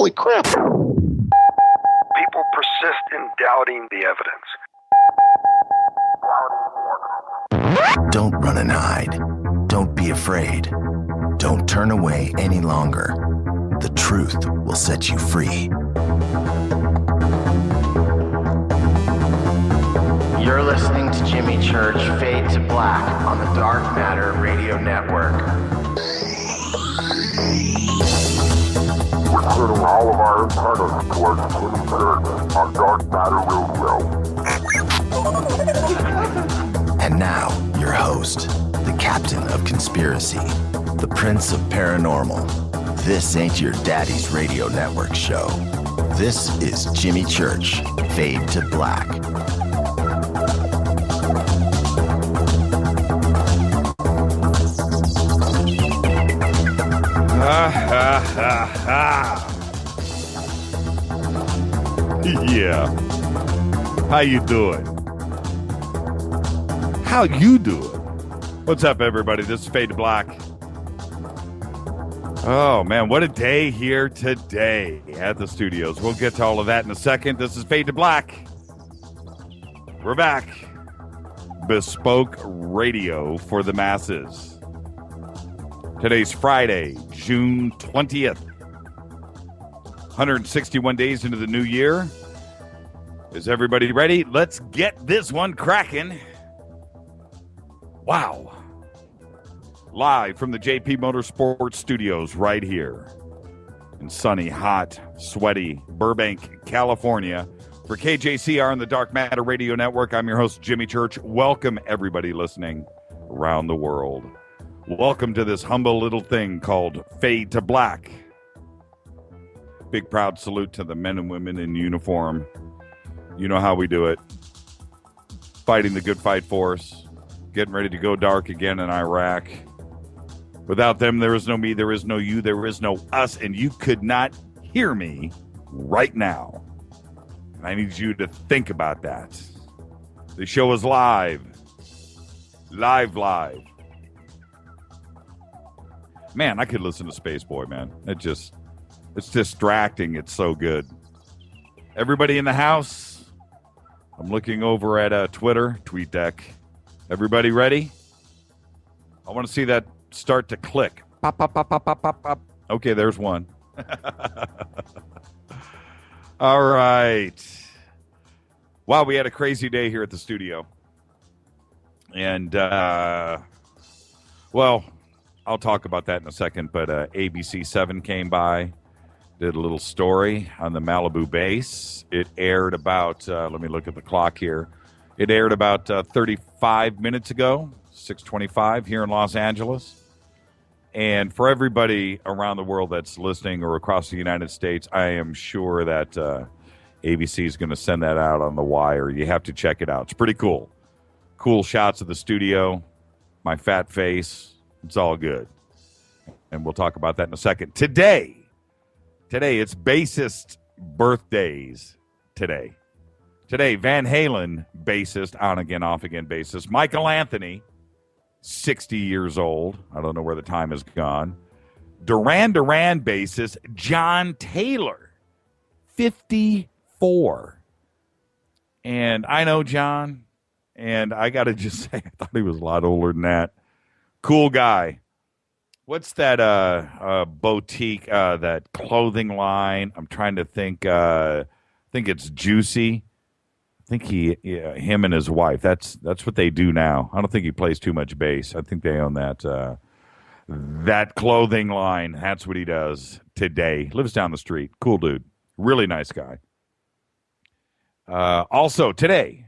Holy crap. People persist in doubting the evidence. Don't run and hide. Don't be afraid. Don't turn away any longer. The truth will set you free. You're listening to Jimmy Church Fade to Black on the Dark Matter Radio Network. We're turning all of our antennas towards Jimmy Church on Dark Matter Radio. And now, your host, the captain of conspiracy, the prince of paranormal. This ain't your daddy's radio network show. This is Jimmy Church Fade to Black. Yeah. How you doing? How you doing? What's up, everybody? This is Fade to Black. Oh, man, what a day here today at the studios. We'll get to all of that in a second. This is Fade to Black. We're back. Bespoke radio for the masses. Today's Friday, June 20th. 161 days into the new year. Is everybody ready? Let's get this one cracking. Wow. Live from the JP Motorsports Studios right here in sunny, hot, sweaty Burbank, California. For KJCR and the Dark Matter Radio Network, I'm your host, Jimmy Church. Welcome, everybody listening around the world. Welcome to this humble little thing called Fade to Black. Big proud salute to the men and women in uniform. You know how we do it. Fighting the good fight for us. Getting ready to go dark again in Iraq. Without them, there is no me, there is no you, there is no us, and you could not hear me right now. And I need you to think about that. The show is live. Live. Man, I could listen to Space Boy, man. It's distracting. It's so good. Everybody in the house, I'm looking over at Twitter, TweetDeck. Everybody ready? I want to see that start to click. Pop, pop, pop, pop, pop, pop, pop. Okay, there's one. All right. Wow, we had a crazy day here at the studio. And, well, I'll talk about that in a second, but ABC 7 came by, did a little story on the Malibu base. It aired about, let me look at the clock here. It aired about 35 minutes ago, 6:25 here in Los Angeles. And for everybody around the world that's listening or across the United States, I am sure that ABC is going to send that out on the wire. You have to check it out. It's pretty cool. Cool shots of the studio, my fat face. It's all good. And we'll talk about that in a second. Today, it's bassist birthdays today. Today, Van Halen, bassist, on again, off again bassist. Michael Anthony, 60 years old. I don't know where the time has gone. Duran Duran bassist, John Taylor, 54. And I know John, and I got to just say, I thought he was a lot older than that. Cool guy. What's that boutique, that clothing line? I'm trying to think. I think it's Juicy. I think him and his wife. That's what they do now. I don't think he plays too much bass. I think they own that clothing line. That's what he does today. Lives down the street. Cool dude. Really nice guy. Also today,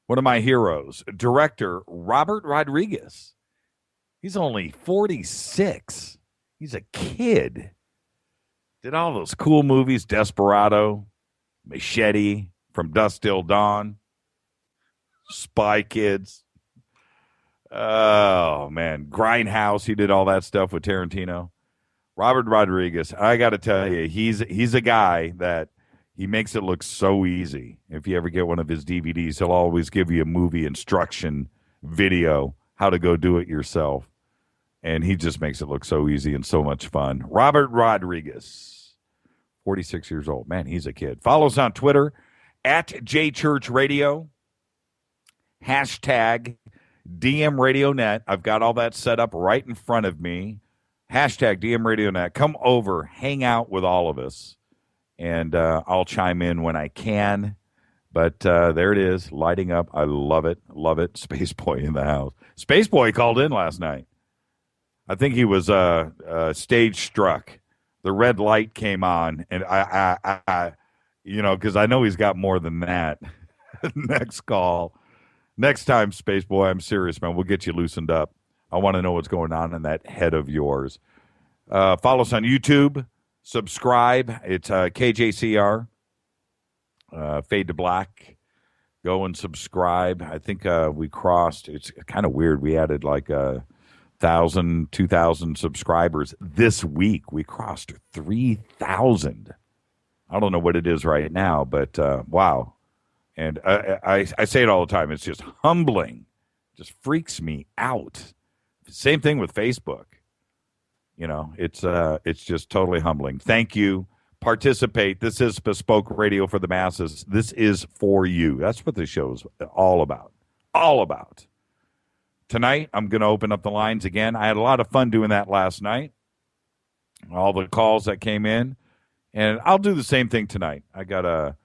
one of my heroes, director Robert Rodriguez. He's only 46. He's a kid. Did all those cool movies, Desperado, Machete, From Dusk Till Dawn, Spy Kids. Oh, man. Grindhouse, he did all that stuff with Tarantino. Robert Rodriguez, I got to tell you, he's a guy that he makes it look so easy. If you ever get one of his DVDs, he'll always give you a movie instruction video, how to go do it yourself. And he just makes it look so easy and so much fun. Robert Rodriguez, 46 years old. Man, he's a kid. Follow us on Twitter at JChurchRadio. Hashtag DMRadioNet. I've got all that set up right in front of me. Hashtag DMRadioNet. Come over, hang out with all of us, and I'll chime in when I can. But there it is, lighting up. I love it. Love it. Space Boy in the house. Space Boy called in last night. I think he was stage struck. The red light came on, and I because I know he's got more than that. Next call. Next time, Space Boy, I'm serious, man. We'll get you loosened up. I want to know what's going on in that head of yours. Follow us on YouTube. Subscribe. It's KJCR. Fade to Black. Go and subscribe. I think we crossed. It's kind of weird. We added like 1,000, 2,000 subscribers this week. We crossed 3,000. I don't know what it is right now, but wow. And I say it all the time. It's just humbling. It just freaks me out. Same thing with Facebook. It's just totally humbling. Thank you. Participate. This is bespoke radio for the masses. This is for you. That's what this show is all about. All about. Tonight, I'm going to open up the lines again. I had a lot of fun doing that last night. All the calls that came in. And I'll do the same thing tonight. I got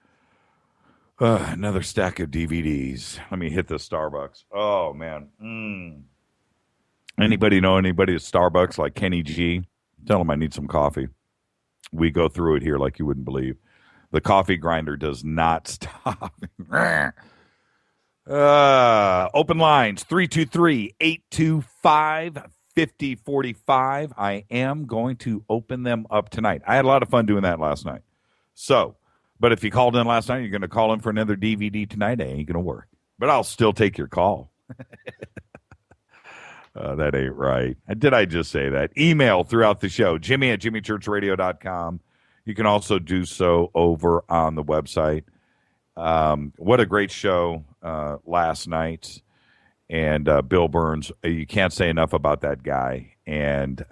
another stack of DVDs. Let me hit the Starbucks. Oh, man. Anybody know anybody at Starbucks like Kenny G? Tell him I need some coffee. We go through it here like you wouldn't believe. The coffee grinder does not stop. Open lines, 323-825-5045. I am going to open them up tonight. I had a lot of fun doing that last night. But if you called in last night, you're going to call in for another DVD tonight, it ain't going to work. But I'll still take your call. That ain't right. Did I just say that? Email throughout the show, Jimmy at jimmychurchradio.com. You can also do so over on the website. What a great show last night. And Bill Burns, you can't say enough about that guy. And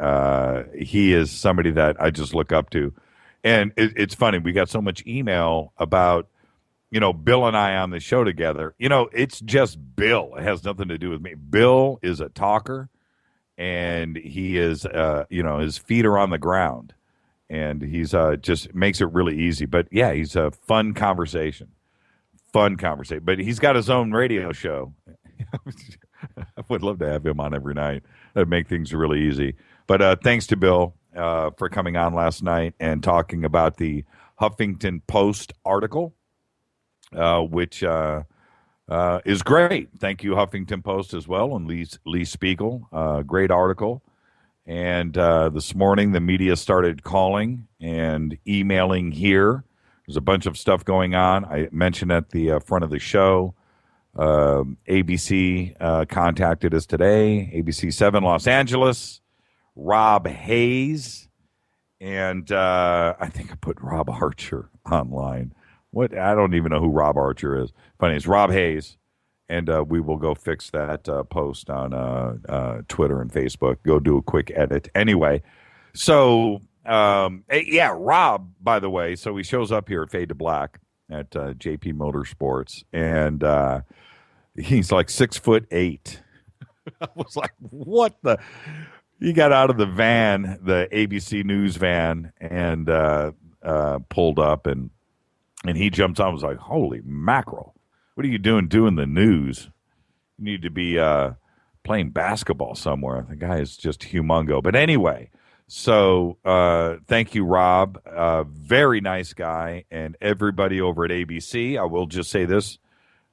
he is somebody that I just look up to. And it's funny. We got so much email about, Bill and I on the show together. It's just Bill. It has nothing to do with me. Bill is a talker, and he is, his feet are on the ground. And he's just makes it really easy. But, yeah, he's a fun conversation. But he's got his own radio show. I would love to have him on every night. That'd make things really easy. But thanks to Bill for coming on last night and talking about the Huffington Post article, which is great. Thank you, Huffington Post, as well, and Lee Spiegel. Great article. And this morning, the media started calling and emailing here. There's a bunch of stuff going on. I mentioned at the front of the show, ABC contacted us today, ABC 7 Los Angeles, Rob Hayes, and I think I put Rob Archer online. I don't even know who Rob Archer is. Funny, it's Rob Hayes, and we will go fix that post on Twitter and Facebook. Go do a quick edit. Anyway, so, Rob, by the way, so he shows up here at Fade to Black at JP Motorsports, and he's like 6'8". I was like, what the? He got out of the van, the ABC News van, and pulled up, and he jumps on. I was like, holy mackerel. What are you doing the news? You need to be playing basketball somewhere. The guy is just humongo. But anyway, so thank you, Rob. Very nice guy. And everybody over at ABC, I will just say this,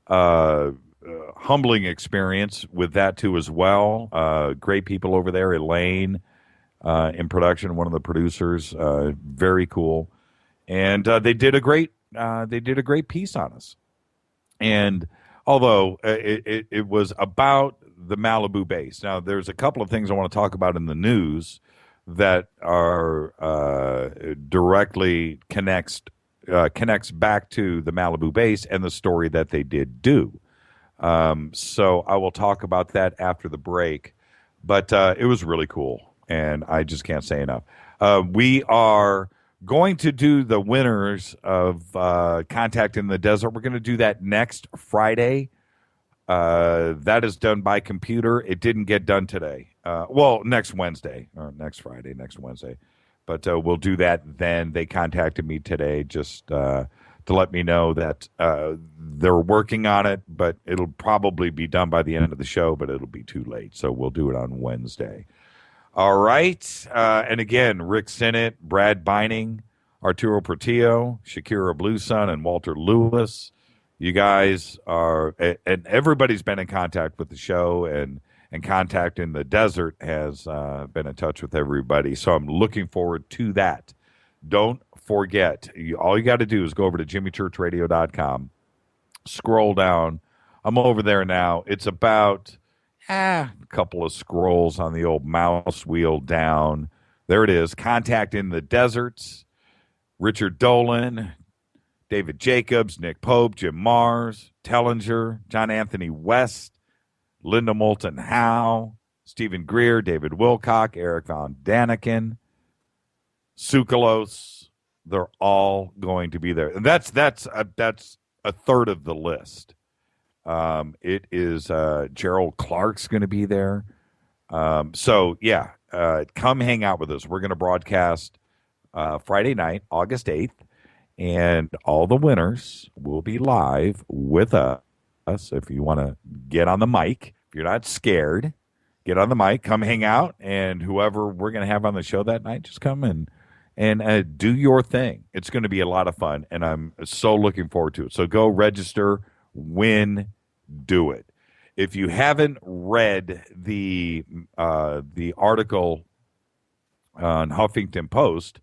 humbling experience with that, too, as well. Great people over there. Elaine in production, one of the producers. Very cool. And they did a great piece on us. And although it was about the Malibu base. Now, there's a couple of things I want to talk about in the news that are directly connects back to the Malibu base and the story that they did do. So I will talk about that after the break. But it was really cool, and I just can't say enough. We are Going to do the winners of Contact in the Desert. We're going to do that next Friday. That is done by computer. It didn't get done today. Next Wednesday or next Friday, next Wednesday. But we'll do that then. They contacted me today just to let me know that they're working on it, but it'll probably be done by the end of the show, but it'll be too late. So we'll do it on Wednesday. All right. And again, Rick Sinnott, Brad Beining, Arturo Portillo, Shakira Bluesun, and Walter Lewis. You guys are, and everybody's been in contact with the show, and Contact in the Desert has been in touch with everybody. So I'm looking forward to that. Don't forget, all you got to do is go over to jimmychurchradio.com, scroll down. I'm over there now. It's about a couple of scrolls on the old mouse wheel down. There it is. Contact in the Deserts. Richard Dolan, David Jacobs, Nick Pope, Jim Mars, Tellinger, John Anthony West, Linda Moulton Howe, Stephen Greer, David Wilcock, Eric Von Daniken, Tsoukalos. They're all going to be there. And that's a third of the list. It is Gerald Clark's going to be there. Come hang out with us. We're going to broadcast Friday night, August 8th, and all the winners will be live with us. If you want to get on the mic, if you're not scared, get on the mic, come hang out, and whoever we're going to have on the show that night, just come and do your thing. It's going to be a lot of fun, and I'm so looking forward to it. So go register, win, do it. If you haven't read the article on Huffington Post,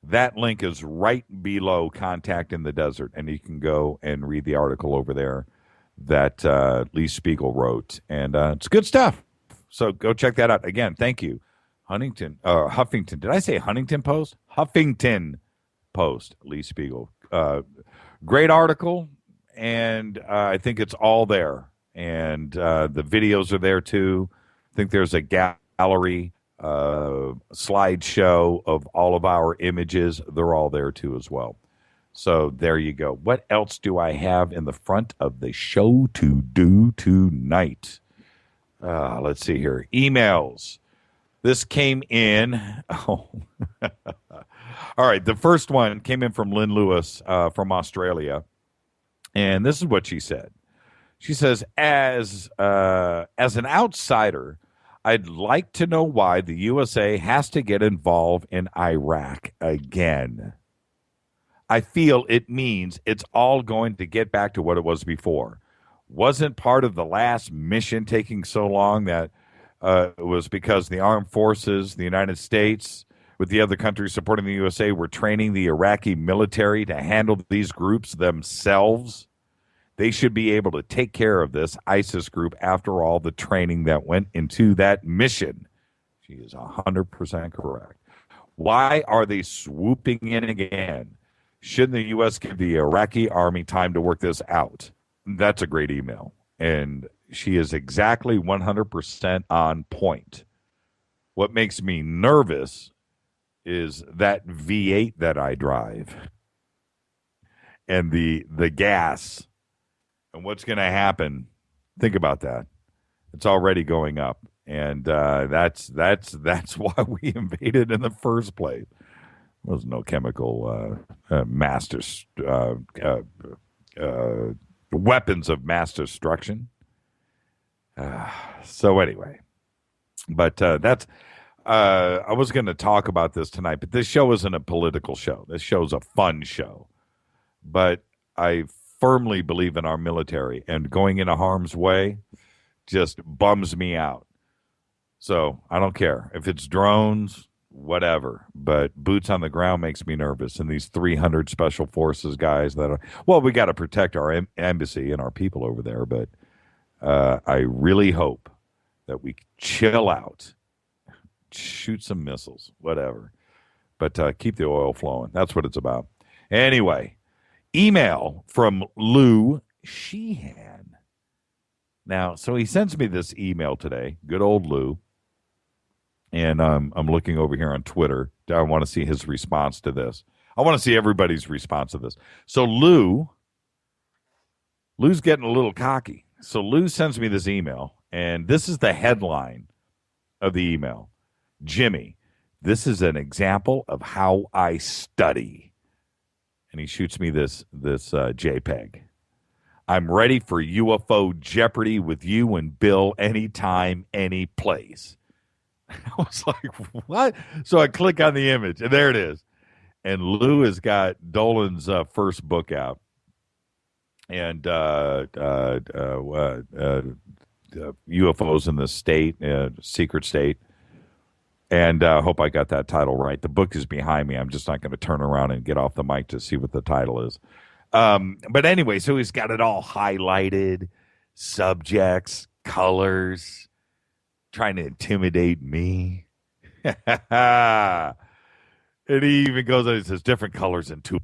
that link is right below Contact in the Desert, and you can go and read the article over there that Lee Spiegel wrote, and it's good stuff. So go check that out. Again, thank you. Huffington. Did I say Huntington Post? Huffington Post, Lee Spiegel. Great article, and I think it's all there. And the videos are there, too. I think there's a gallery slideshow of all of our images. They're all there, too, as well. So there you go. What else do I have in the front of the show to do tonight? Let's see here. Emails. This came in. Oh, all right. The first one came in from Lynn Lewis from Australia, and this is what she said. She says, as an outsider, I'd like to know why the USA has to get involved in Iraq again. I feel it means it's all going to get back to what it was before. Wasn't part of the last mission taking so long that it was because the armed forces, the United States, with the other countries supporting the USA, were training the Iraqi military to handle these groups themselves? They should be able to take care of this ISIS group after all the training that went into that mission. She is 100% correct. Why are they swooping in again? Shouldn't the U.S. give the Iraqi army time to work this out? That's a great email. And she is exactly 100% on point. What makes me nervous is that V8 that I drive and the gas. And what's going to happen? Think about that. It's already going up, and that's why we invaded in the first place. There was no chemical weapons of mass destruction. So anyway, but that's. I was going to talk about this tonight, but this show isn't a political show. This show's a fun show. But I firmly believe in our military, and going into harm's way just bums me out. So I don't care if it's drones, whatever, but boots on the ground makes me nervous. And these 300 special forces guys that are, well, we got to protect our embassy and our people over there. But I really hope that we chill out, shoot some missiles, whatever, but keep the oil flowing. That's what it's about. Anyway, email from Lou Sheehan. Now, so he sends me this email today, good old Lou, and I'm looking over here on Twitter. I want to see his response to this. I want to see everybody's response to this. So Lou's getting a little cocky. So Lou sends me this email, and this is the headline of the email. Jimmy, this is an example of how I study. And he shoots me this JPEG. I'm ready for UFO Jeopardy with you and Bill anytime, any place. I was like, what? So I click on the image, and there it is. And Lou has got Dolan's first book out. And UFOs in the state, secret state. And I hope I got that title right. The book is behind me. I'm just not going to turn around and get off the mic to see what the title is. But anyway, so he's got it all highlighted, subjects, colors, trying to intimidate me. And he even goes on and says different colors and tools,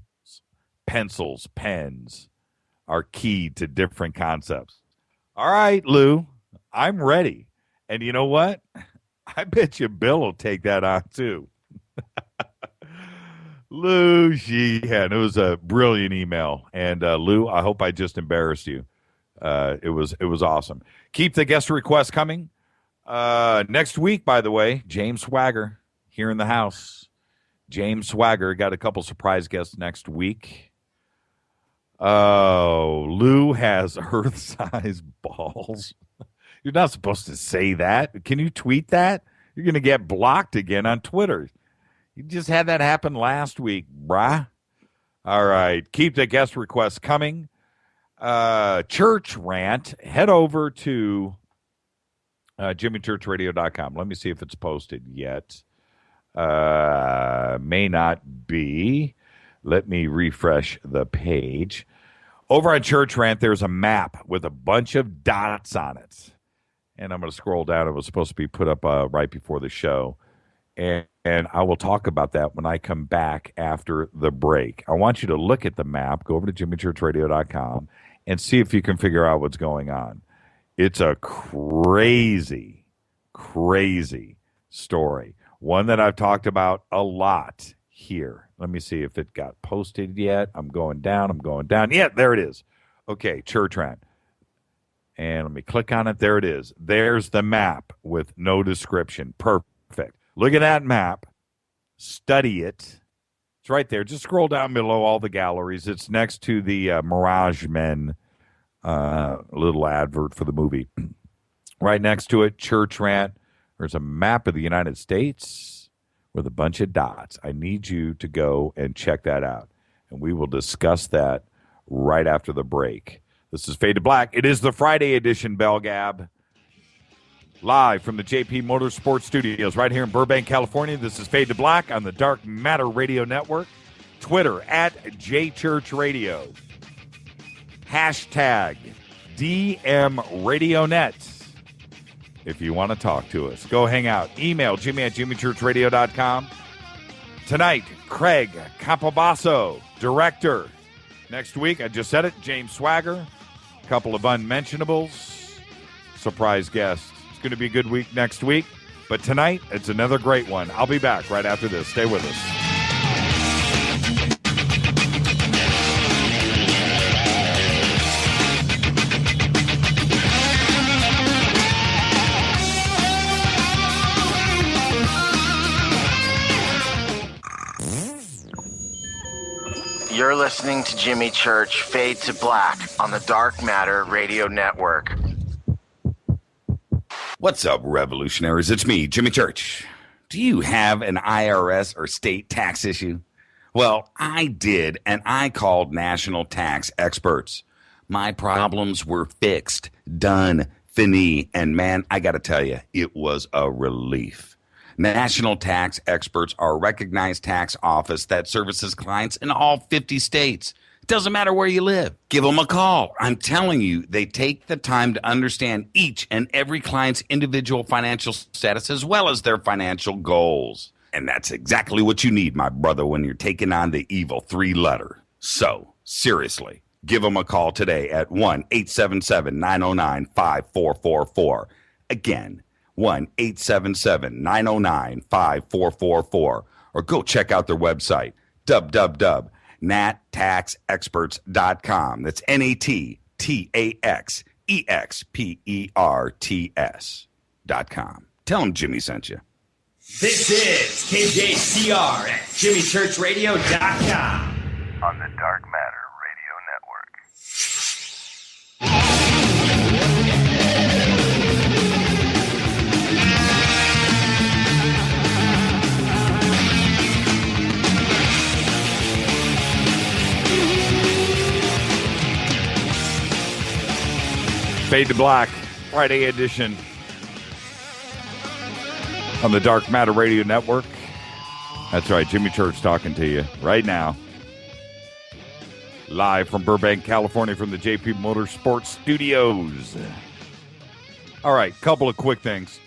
pencils, pens are key to different concepts. All right, Lou, I'm ready. And you know what? I bet you Bill will take that on too. Lou Sheehan. It was a brilliant email. And Lou, I hope I just embarrassed you. It was awesome. Keep the guest requests coming. Next week, by the way, James Swagger here in the house. James Swagger got a couple surprise guests next week. Oh, Lou has Earth-sized balls. You're not supposed to say that. Can you tweet that? You're going to get blocked again on Twitter. You just had that happen last week, brah. All right. Keep the guest requests coming. Church rant. Head over to JimmyChurchRadio.com. Let me see if it's posted yet. May not be. Let me refresh the page. Over on Church Rant, there's a map with a bunch of dots on it. And I'm going to scroll down. It was supposed to be put up right before the show. And I will talk about that when I come back after the break. I want you to look at the map, go over to JimmyChurchRadio.com, and see if you can figure out what's going on. It's a crazy, crazy story. One that I've talked about a lot here. Let me see if it got posted yet. I'm going down. Yeah, there it is. Okay, Church Rant. And let me click on it. There it is. There's the map with no description. Perfect. Look at that map. Study it. It's right there. Just scroll down below all the galleries. It's next to the Mirage Men little advert for the movie. Right next to it, Church Rant. There's a map of the United States with a bunch of dots. I need you to go and check that out. And we will discuss that right after the break. This is Fade to Black. It is the Friday edition, Bell Gab. Live from the JP Motorsports Studios right here in Burbank, California. This is Fade to Black on the Dark Matter Radio Network. Twitter at JChurchRadio. Hashtag DMRadioNet. If you want to talk to us, go hang out. Email Jimmy at JimmyChurchRadio.com. Tonight, Craig Campobasso, director. Next week, I just said it, James Swagger. A couple of unmentionables. Surprise guest. It's going to be a good week next week. But tonight, it's another great one. I'll be back right after this. Stay with us. You're listening to Jimmy Church Fade to Black on the Dark Matter Radio Network. What's up, revolutionaries? It's me, Jimmy Church. Do you have an IRS or state tax issue? Well, I did, and I called national tax experts. My problems were fixed, done, fini, and man, I got to tell you, it was a relief. National tax experts are a recognized tax office that services clients in all 50 states. It doesn't matter where you live. Give them a call. I'm telling you, they take the time to understand each and every client's individual financial status as well as their financial goals. And that's exactly what you need, my brother, when you're taking on the evil three-letter. So, seriously, give them a call today at 1-877-909-5444. Again, 1-877-909-5444, or go check out their website, nattaxexperts.com. That's nattaxexperts.com. Tell them Jimmy sent you. This is KJCR at jimmychurchradio.com. On the Dark Matter Radio Network. Fade to Black, Friday edition on the Dark Matter Radio Network. That's right, Jimmy Church talking to you right now. Live from Burbank, California, from the JP Motorsports Studios. All right, couple of quick things.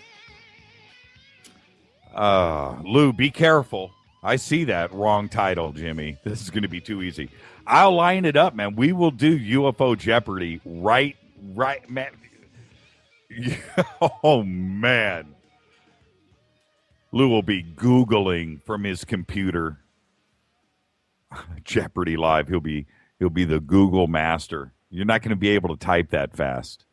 Lou, be careful. I see that wrong title, Jimmy. This is going to be too easy. I'll line it up, man. We will do UFO Jeopardy right, man. Oh, man. Lou will be Googling from his computer. Jeopardy Live. He'll be the Google master. You're not going to be able to type that fast.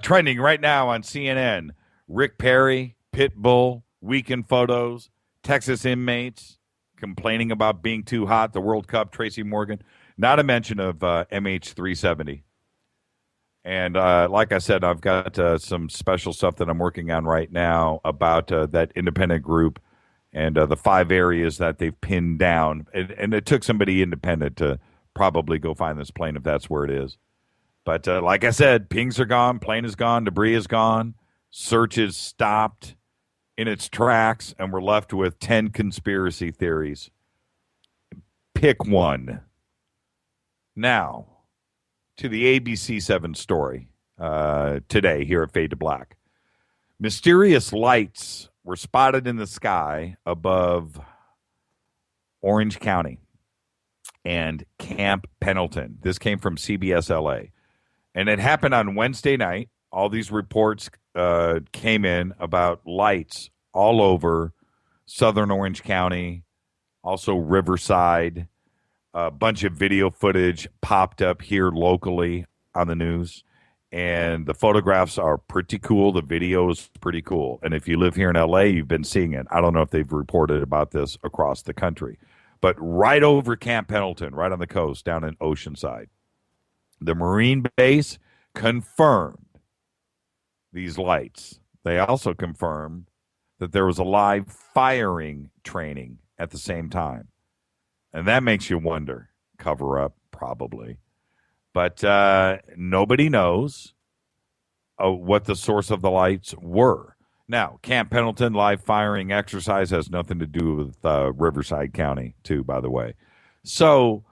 Trending right now on CNN. Rick Perry, Pitbull, weekend photos, Texas inmates complaining about being too hot, the World Cup, Tracy Morgan. Not a mention of MH370. And like I said, I've got some special stuff that I'm working on right now about that independent group and the 5 areas that they've pinned down. And it took somebody independent to probably go find this plane if that's where it is. But like I said, pings are gone, plane is gone, debris is gone, search is stopped in its tracks, and we're left with 10 conspiracy theories. Pick one. Now, to the ABC 7 story today here at Fade to Black. Mysterious lights were spotted in the sky above Orange County and Camp Pendleton. This came from CBS LA. And it happened on Wednesday night. All these reports came in about lights all over southern Orange County, also Riverside. A bunch of video footage popped up here locally on the news, and the photographs are pretty cool. The video is pretty cool. And if you live here in L.A., you've been seeing it. I don't know if they've reported about this across the country. But right over Camp Pendleton, right on the coast, down in Oceanside, the Marine base confirmed these lights. They also confirmed that there was a live firing training at the same time. And that makes you wonder. Cover up, probably. But nobody knows what the source of the lights were. Now, Camp Pendleton live firing exercise has nothing to do with Riverside County, too, by the way. So,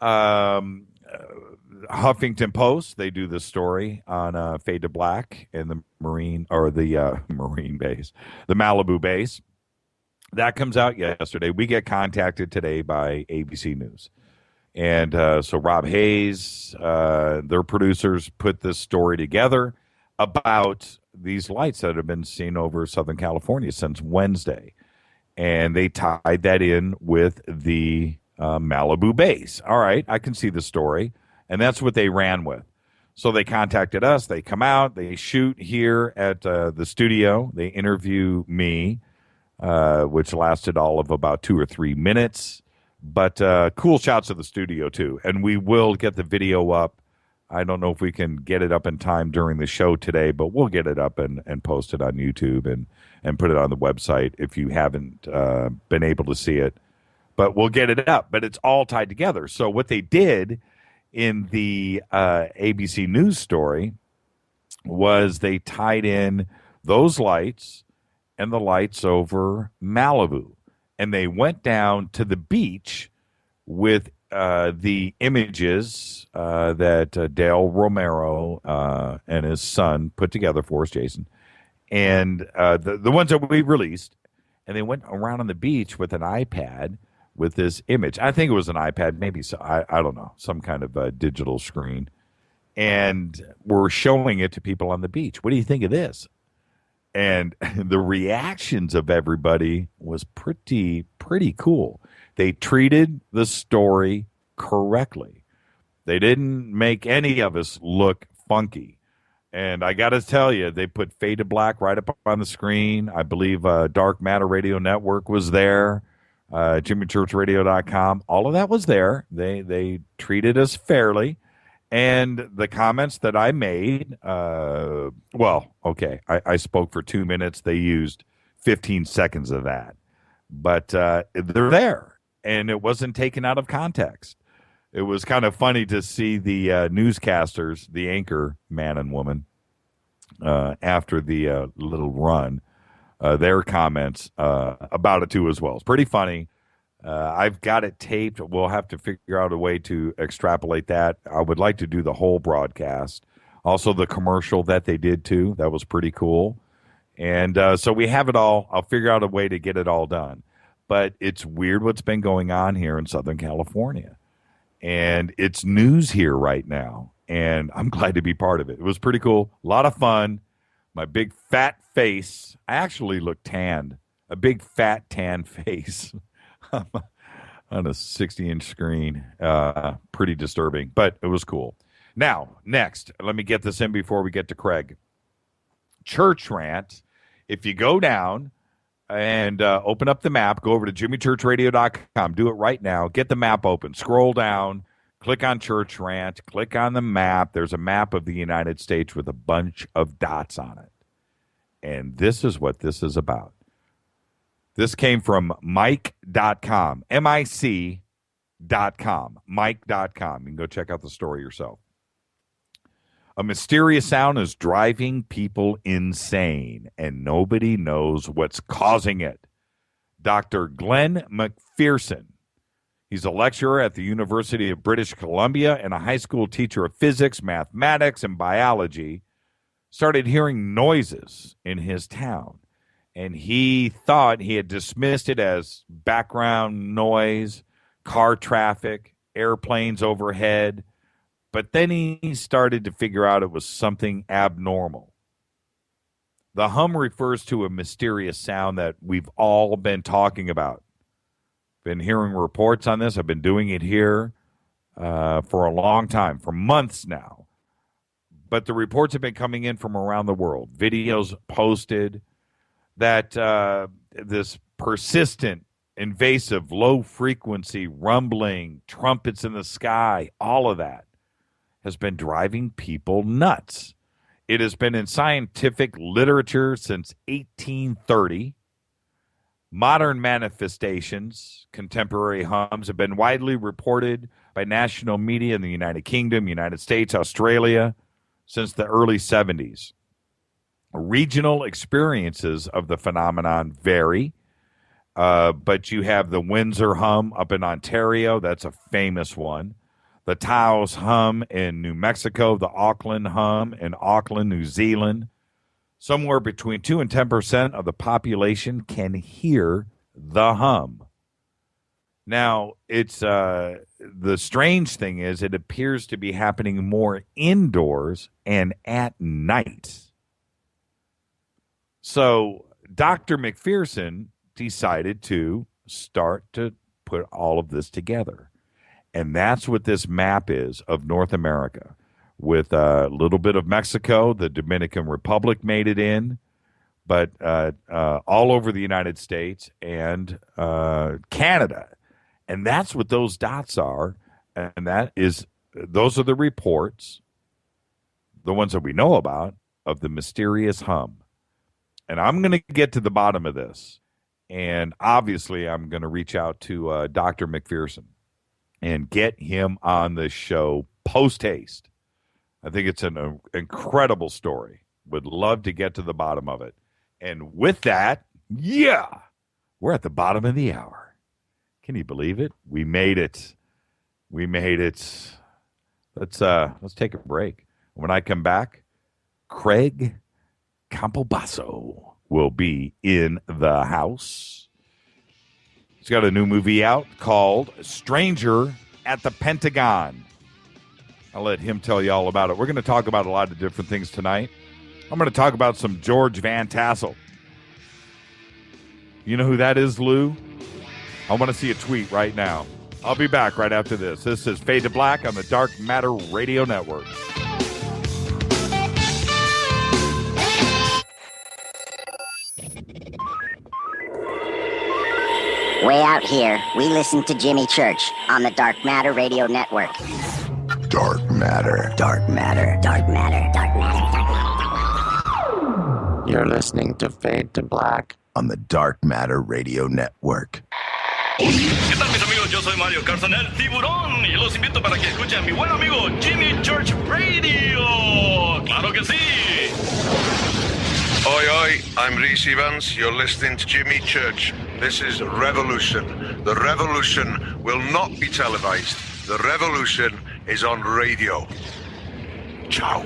Huffington Post, they do this story on Fade to Black in the Marine base, the Malibu base. That comes out yesterday. We get contacted today by ABC News. And so Rob Hayes, their producers, put this story together about these lights that have been seen over Southern California since Wednesday. And they tied that in with the Malibu base. All right, I can see the story. And that's what they ran with. So they contacted us. They come out. They shoot here at the studio. They interview me. Which lasted all of about 2 or 3 minutes. But cool shots of the studio, too. And we will get the video up. I don't know if we can get it up in time during the show today, but we'll get it up and post it on YouTube and put it on the website if you haven't been able to see it. But we'll get it up. But it's all tied together. So what they did in the ABC News story was they tied in those lights and the lights over Malibu. And they went down to the beach with the images that Dale Romero and his son put together for us, Jason, and the ones that we released. And they went around on the beach with an iPad with this image. I think it was an iPad, maybe, so I don't know, some kind of digital screen. And we're showing it to people on the beach. What do you think of this? And the reactions of everybody was pretty cool. They treated the story correctly. They didn't make any of us look funky. And I got to tell you, they put Fade to Black right up on the screen. I believe Dark Matter Radio Network was there, JimmyChurchRadio.com. All of that was there. They treated us fairly. And the comments that I made, I spoke for 2 minutes. They used 15 seconds of that. But they're there, and it wasn't taken out of context. It was kind of funny to see the newscasters, the anchor man and woman, after the little run, their comments about it too as well. It's pretty funny. I've got it taped. We'll have to figure out a way to extrapolate that. I would like to do the whole broadcast. Also, the commercial that they did too. That was pretty cool. And so we have it all. I'll figure out a way to get it all done. But it's weird what's been going on here in Southern California. And it's news here right now. And I'm glad to be part of it. It was pretty cool. A lot of fun. My big fat face. I actually look tanned. A big fat tan face. On a 60-inch screen. Pretty disturbing, but it was cool. Now, next, let me get this in before we get to Craig. Church Rant. If you go down and open up the map, go over to JimmyChurchRadio.com. Do it right now. Get the map open. Scroll down. Click on Church Rant. Click on the map. There's a map of the United States with a bunch of dots on it. And this is what this is about. This came from Mike.com, M-I-C.com, Mike.com. You can go check out the story yourself. A mysterious sound is driving people insane, and nobody knows what's causing it. Dr. Glenn McPherson, he's a lecturer at the University of British Columbia and a high school teacher of physics, mathematics, and biology, started hearing noises in his town. And he thought he had dismissed it as background noise, car traffic, airplanes overhead. But then he started to figure out it was something abnormal. The hum refers to a mysterious sound that we've all been talking about. Been hearing reports on this. I've been doing it here for a long time, for months now. But the reports have been coming in from around the world. Videos posted that this persistent, invasive, low-frequency rumbling, trumpets in the sky, all of that has been driving people nuts. It has been in scientific literature since 1830. Modern manifestations, contemporary hums, have been widely reported by national media in the United Kingdom, United States, Australia since the early 70s. Regional experiences of the phenomenon vary, but you have the Windsor hum up in Ontario. That's a famous one. The Taos hum in New Mexico, the Auckland hum in Auckland, New Zealand. Somewhere between 2 and 10% of the population can hear the hum. Now, it's the strange thing is it appears to be happening more indoors and at night. So Dr. McPherson decided to start to put all of this together. And that's what this map is of North America, with a little bit of Mexico. The Dominican Republic made it in, but all over the United States and Canada. And that's what those dots are. And those are the reports, the ones that we know about, of the mysterious hum. And I'm going to get to the bottom of this. And obviously, I'm going to reach out to Dr. McPherson and get him on the show post-haste. I think it's an incredible story. Would love to get to the bottom of it. And with that, we're at the bottom of the hour. Can you believe it? We made it. We made it. Let's take a break. When I come back, Craig Campobasso will be in the house. He's got a new movie out called Stranger at the Pentagon. I'll let him tell you all about it. We're going to talk about a lot of different things tonight. I'm going to talk about some George Van Tassel. You know who that is, Lou? I want to see a tweet right now. I'll be back right after this. This is Fade to Black on the Dark Matter Radio Network. Way out here, we listen to Jimmy Church on the Dark Matter Radio Network. Dark Matter. Dark Matter. Dark Matter. Dark Matter. Dark Matter. You're listening to Fade to Black on the Dark Matter Radio Network. ¿Qué tal, mis amigos? Yo soy Mario Carson, el tiburón, y los invito para que escuchen a mi buen amigo Jimmy Church Radio. ¡Claro que sí! Oi, oi, I'm Reese Evans. You're listening to Jimmy Church. This is Revolution. The revolution will not be televised. The revolution is on radio. Ciao.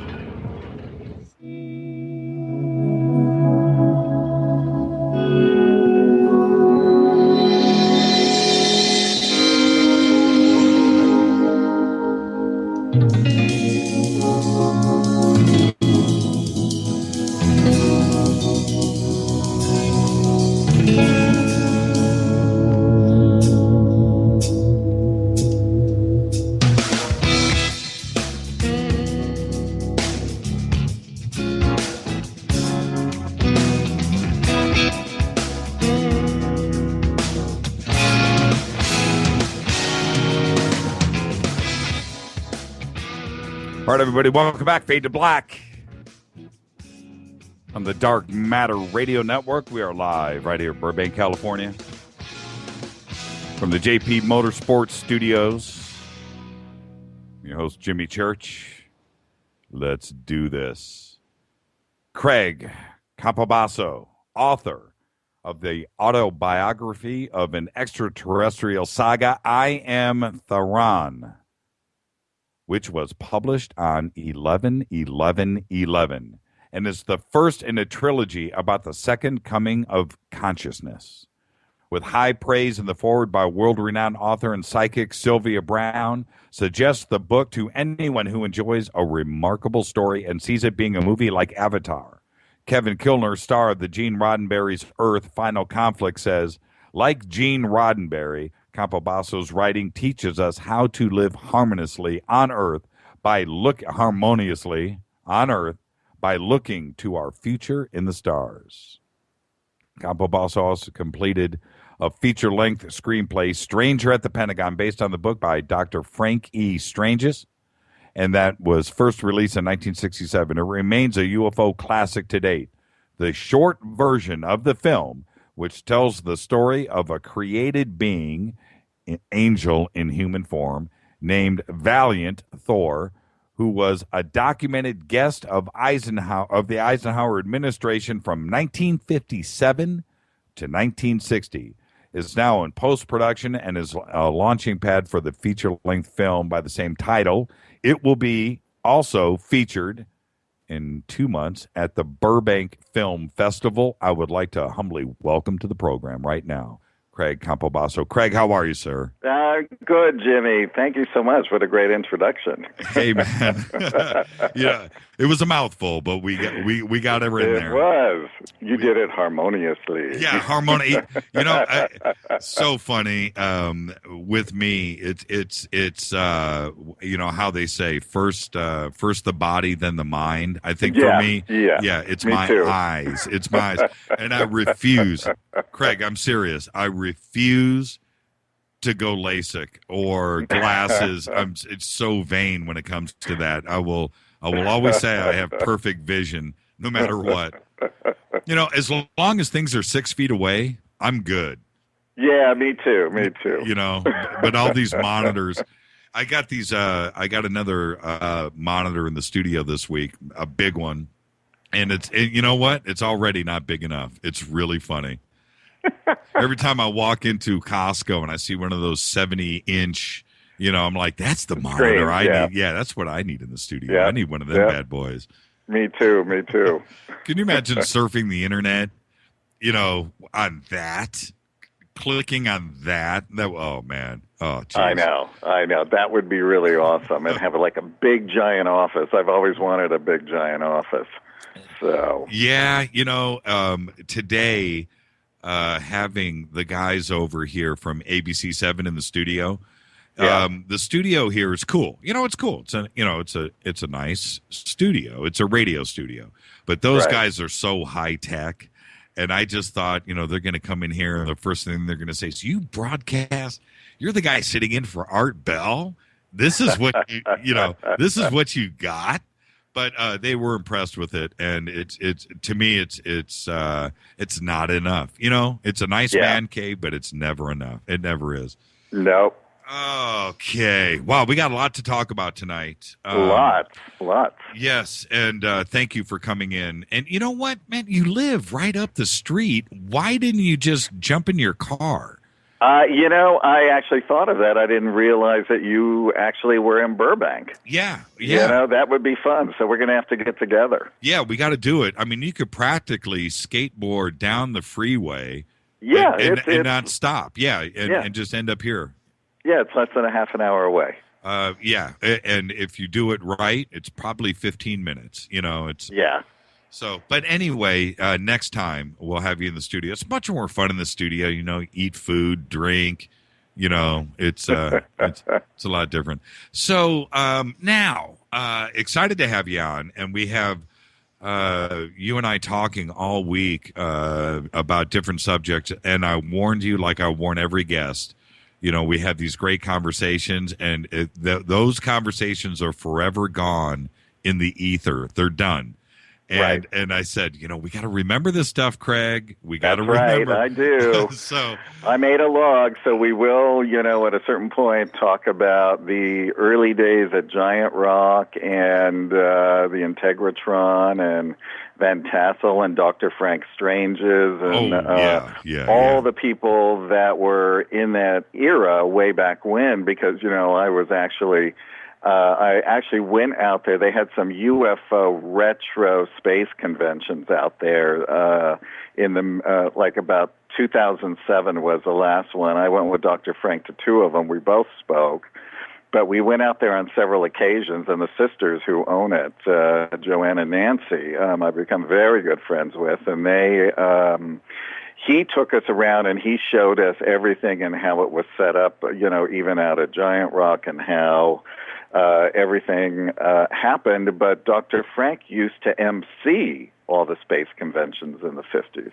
All right, everybody, welcome back. Fade to Black on the Dark Matter Radio Network. We are live right here in Burbank, California, from the JP Motorsports Studios. I'm your host, Jimmy Church. Let's do this. Craig Campobasso, author of the autobiography of an extraterrestrial saga, I Am Theron, which was published on 11/11/11 and is the first in a trilogy about the second coming of consciousness. With high praise in the foreword by world-renowned author and psychic Sylvia Brown, suggests the book to anyone who enjoys a remarkable story and sees it being a movie like Avatar. Kevin Kilner, star of the Gene Roddenberry's Earth Final Conflict, says, like Gene Roddenberry, Campobasso's writing teaches us how to live harmoniously on Earth by looking to our future in the stars. Campobasso also completed a feature-length screenplay, Stranger at the Pentagon, based on the book by Dr. Frank E. Stranges, and that was first released in 1967. It remains a UFO classic to date. The short version of the film, which tells the story of a created being, an angel in human form, named Valient Thor, who was a documented guest of the Eisenhower administration from 1957 to 1960, is now in post-production and is a launching pad for the feature-length film by the same title. It will be also featured in 2 months at the Burbank Film Festival. I would like to humbly welcome to the program right now Craig Campobasso. Craig, how are you, sir? Good, Jimmy. Thank you so much. What a great introduction. Hey, man. Yeah, it was a mouthful, but we got it in there. It was. You did it harmoniously. Yeah, so funny. With me, it's how they say first the body, then the mind. I think for me, it's my eyes. It's my eyes, and I refuse. Craig, I'm serious. I refuse to go LASIK or glasses. It's so vain when it comes to that. I will always say I have perfect vision no matter what. As long as things are 6 feet away, I'm good. Yeah, me too. But all these monitors, I got another monitor in the studio this week, a big one. And you know what? It's already not big enough. It's really funny. Every time I walk into Costco and I see one of those 70-inch, I'm like, that's the monitor I need. Yeah, that's what I need in the studio. I need one of them bad boys. Me too. Can you imagine surfing the internet, on that? Clicking on that? Oh, man. Oh, geez. I know. That would be really awesome. And have like a big, giant office. I've always wanted a big, giant office. So yeah, today having the guys over here from ABC7 in the studio. The studio here is cool. It's cool. It's a nice studio. It's a radio studio, but those guys are so high tech. And I just thought, they're going to come in here and the first thing they're going to say is, "You broadcast? You're the guy sitting in for Art Bell. This is what this is what you got." But they were impressed with it, and it's to me it's not enough. It's a nice man cave, but it's never enough. It never is. Nope. Okay. Wow, we got a lot to talk about tonight. Lots. Yes, and thank you for coming in. And you know what, man? You live right up the street. Why didn't you just jump in your car? I actually thought of that. I didn't realize that you actually were in Burbank. Yeah. That would be fun. So we're going to have to get together. Yeah, we got to do it. I mean, you could practically skateboard down the freeway and not stop. And just end up here. Yeah, it's less than a half an hour away. And if you do it right, it's probably 15 minutes. So, but anyway, next time we'll have you in the studio. It's much more fun in the studio. Eat food, drink. It's a lot different. So now, excited to have you on, and we have you and I talking all week about different subjects. And I warned you, like I warn every guest. We have these great conversations, and those conversations are forever gone in the ether. They're done. And I said, we got to remember this stuff, Craig. We got to remember. Right, I do. So I made a log, so we will, at a certain point, talk about the early days at Giant Rock and the Integratron and Van Tassel and Dr. Frank Strange's and all the people that were in that era way back when, because, I actually went out there. They had some UFO retro space conventions out there about 2007 was the last one. I went with Dr. Frank to two of them. We both spoke. But we went out there on several occasions, and the sisters who own it, Joanne and Nancy, I've become very good friends with, and he took us around and he showed us everything and how it was set up, even out at Giant Rock and how everything happened. But Dr. Frank used to MC all the space conventions in the 50s.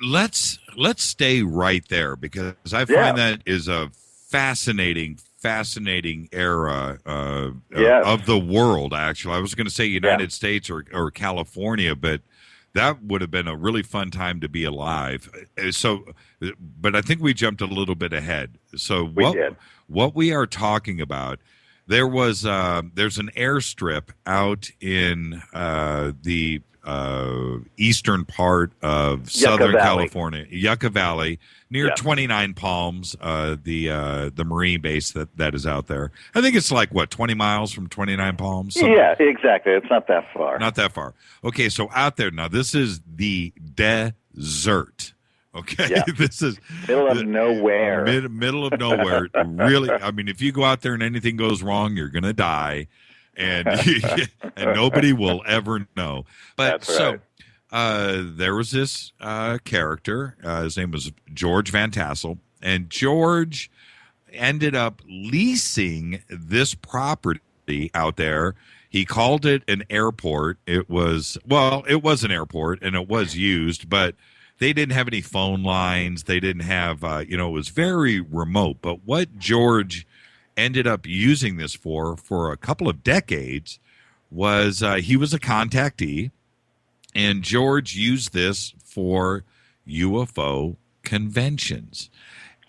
Let's stay right there, because I find that is a fascinating era of the world, actually. I was going to say United States or California, but that would have been a really fun time to be alive. So, but I think we jumped a little bit ahead. So what we are talking about, there's an airstrip out in the eastern part of Southern California, Yucca Valley, near 29 Palms, the Marine base that is out there. I think it's 20 miles from 29 Palms? Yeah, exactly. It's not that far. Not that far. Okay, so out there, now this is the desert. Okay, yeah. This is middle of nowhere. Middle of nowhere. Really, I mean, if you go out there and anything goes wrong, you're going to die. And and nobody will ever know. But that's right. There was this character. His name was George Van Tassel, and George ended up leasing this property out there. He called it an airport. It was an airport, and it was used, but they didn't have any phone lines. They didn't have, it was very remote. But what George ended up using this for a couple of decades was he was a contactee, and George used this for UFO conventions.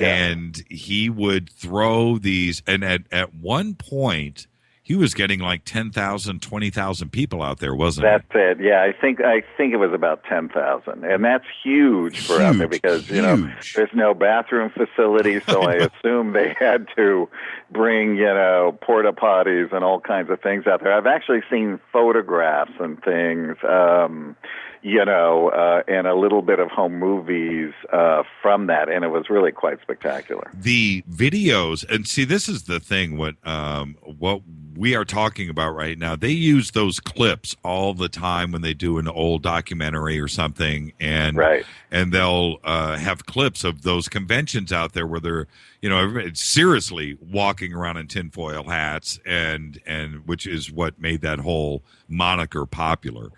Yeah. And he would throw these, and at one point he was getting 10,000, 20,000 people out there, wasn't it? That's it. Yeah, I think it was about 10,000, and that's huge for out there because there's no bathroom facilities, so I assume they had to bring porta potties and all kinds of things out there. I've actually seen photographs and things, and a little bit of home movies from that, and it was really quite spectacular. The videos, and see, this is the thing. What we are talking about right now, they use those clips all the time when they do an old documentary or something, and they'll have clips of those conventions out there where they're, everybody seriously walking around in tinfoil hats, and which is what made that whole moniker popular.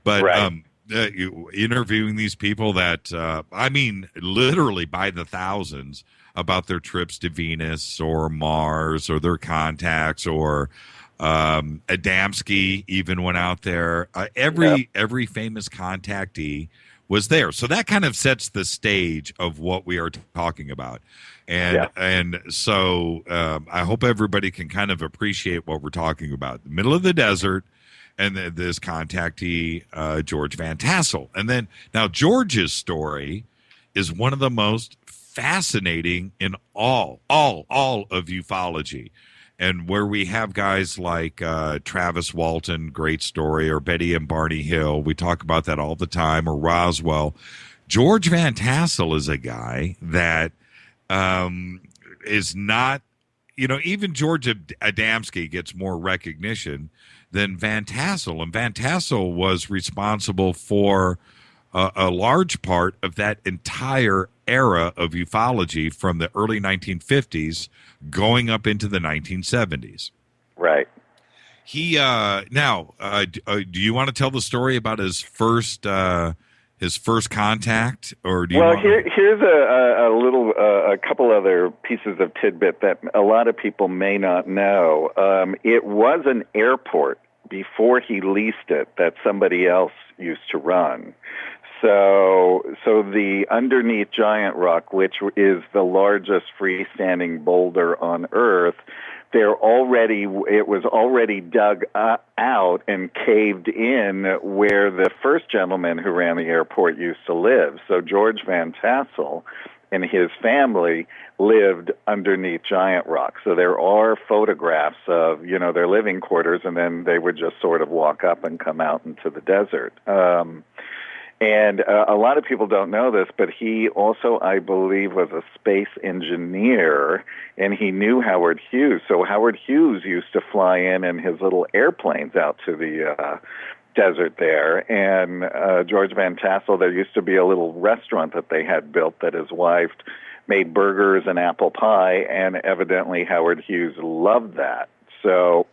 But interviewing these people that literally by the thousands, about their trips to Venus or Mars or their contacts, or Adamski even went out there. Every famous contactee was there. So that kind of sets the stage of what we are talking about. And so I hope everybody can kind of appreciate what we're talking about. The middle of the desert, and this contactee, George Van Tassel. And then now George's story is one of the most fascinating in all of ufology, and where we have guys like Travis Walton, great story, or Betty and Barney Hill, we talk about that all the time, or Roswell. George Van Tassel is a guy that is not, even George Adamski gets more recognition than Van Tassel, and Van Tassel was responsible for a large part of that entire era of ufology from the early 1950s going up into the 1970s. Right. He do you want to tell the story about his first contact, or do you? Well, here's a couple other pieces of tidbit that a lot of people may not know. It was an airport before he leased it that somebody else used to run. So the underneath Giant Rock, which is the largest freestanding boulder on Earth, it was already dug out and caved in where the first gentleman who ran the airport used to live. So George Van Tassel and his family lived underneath Giant Rock. So there are photographs of, their living quarters, and then they would just sort of walk up and come out into the desert. And a lot of people don't know this, but he also, I believe, was a space engineer, and he knew Howard Hughes. So Howard Hughes used to fly in his little airplanes out to the desert there. And George Van Tassel, there used to be a little restaurant that they had built that his wife made burgers and apple pie, and evidently Howard Hughes loved that. So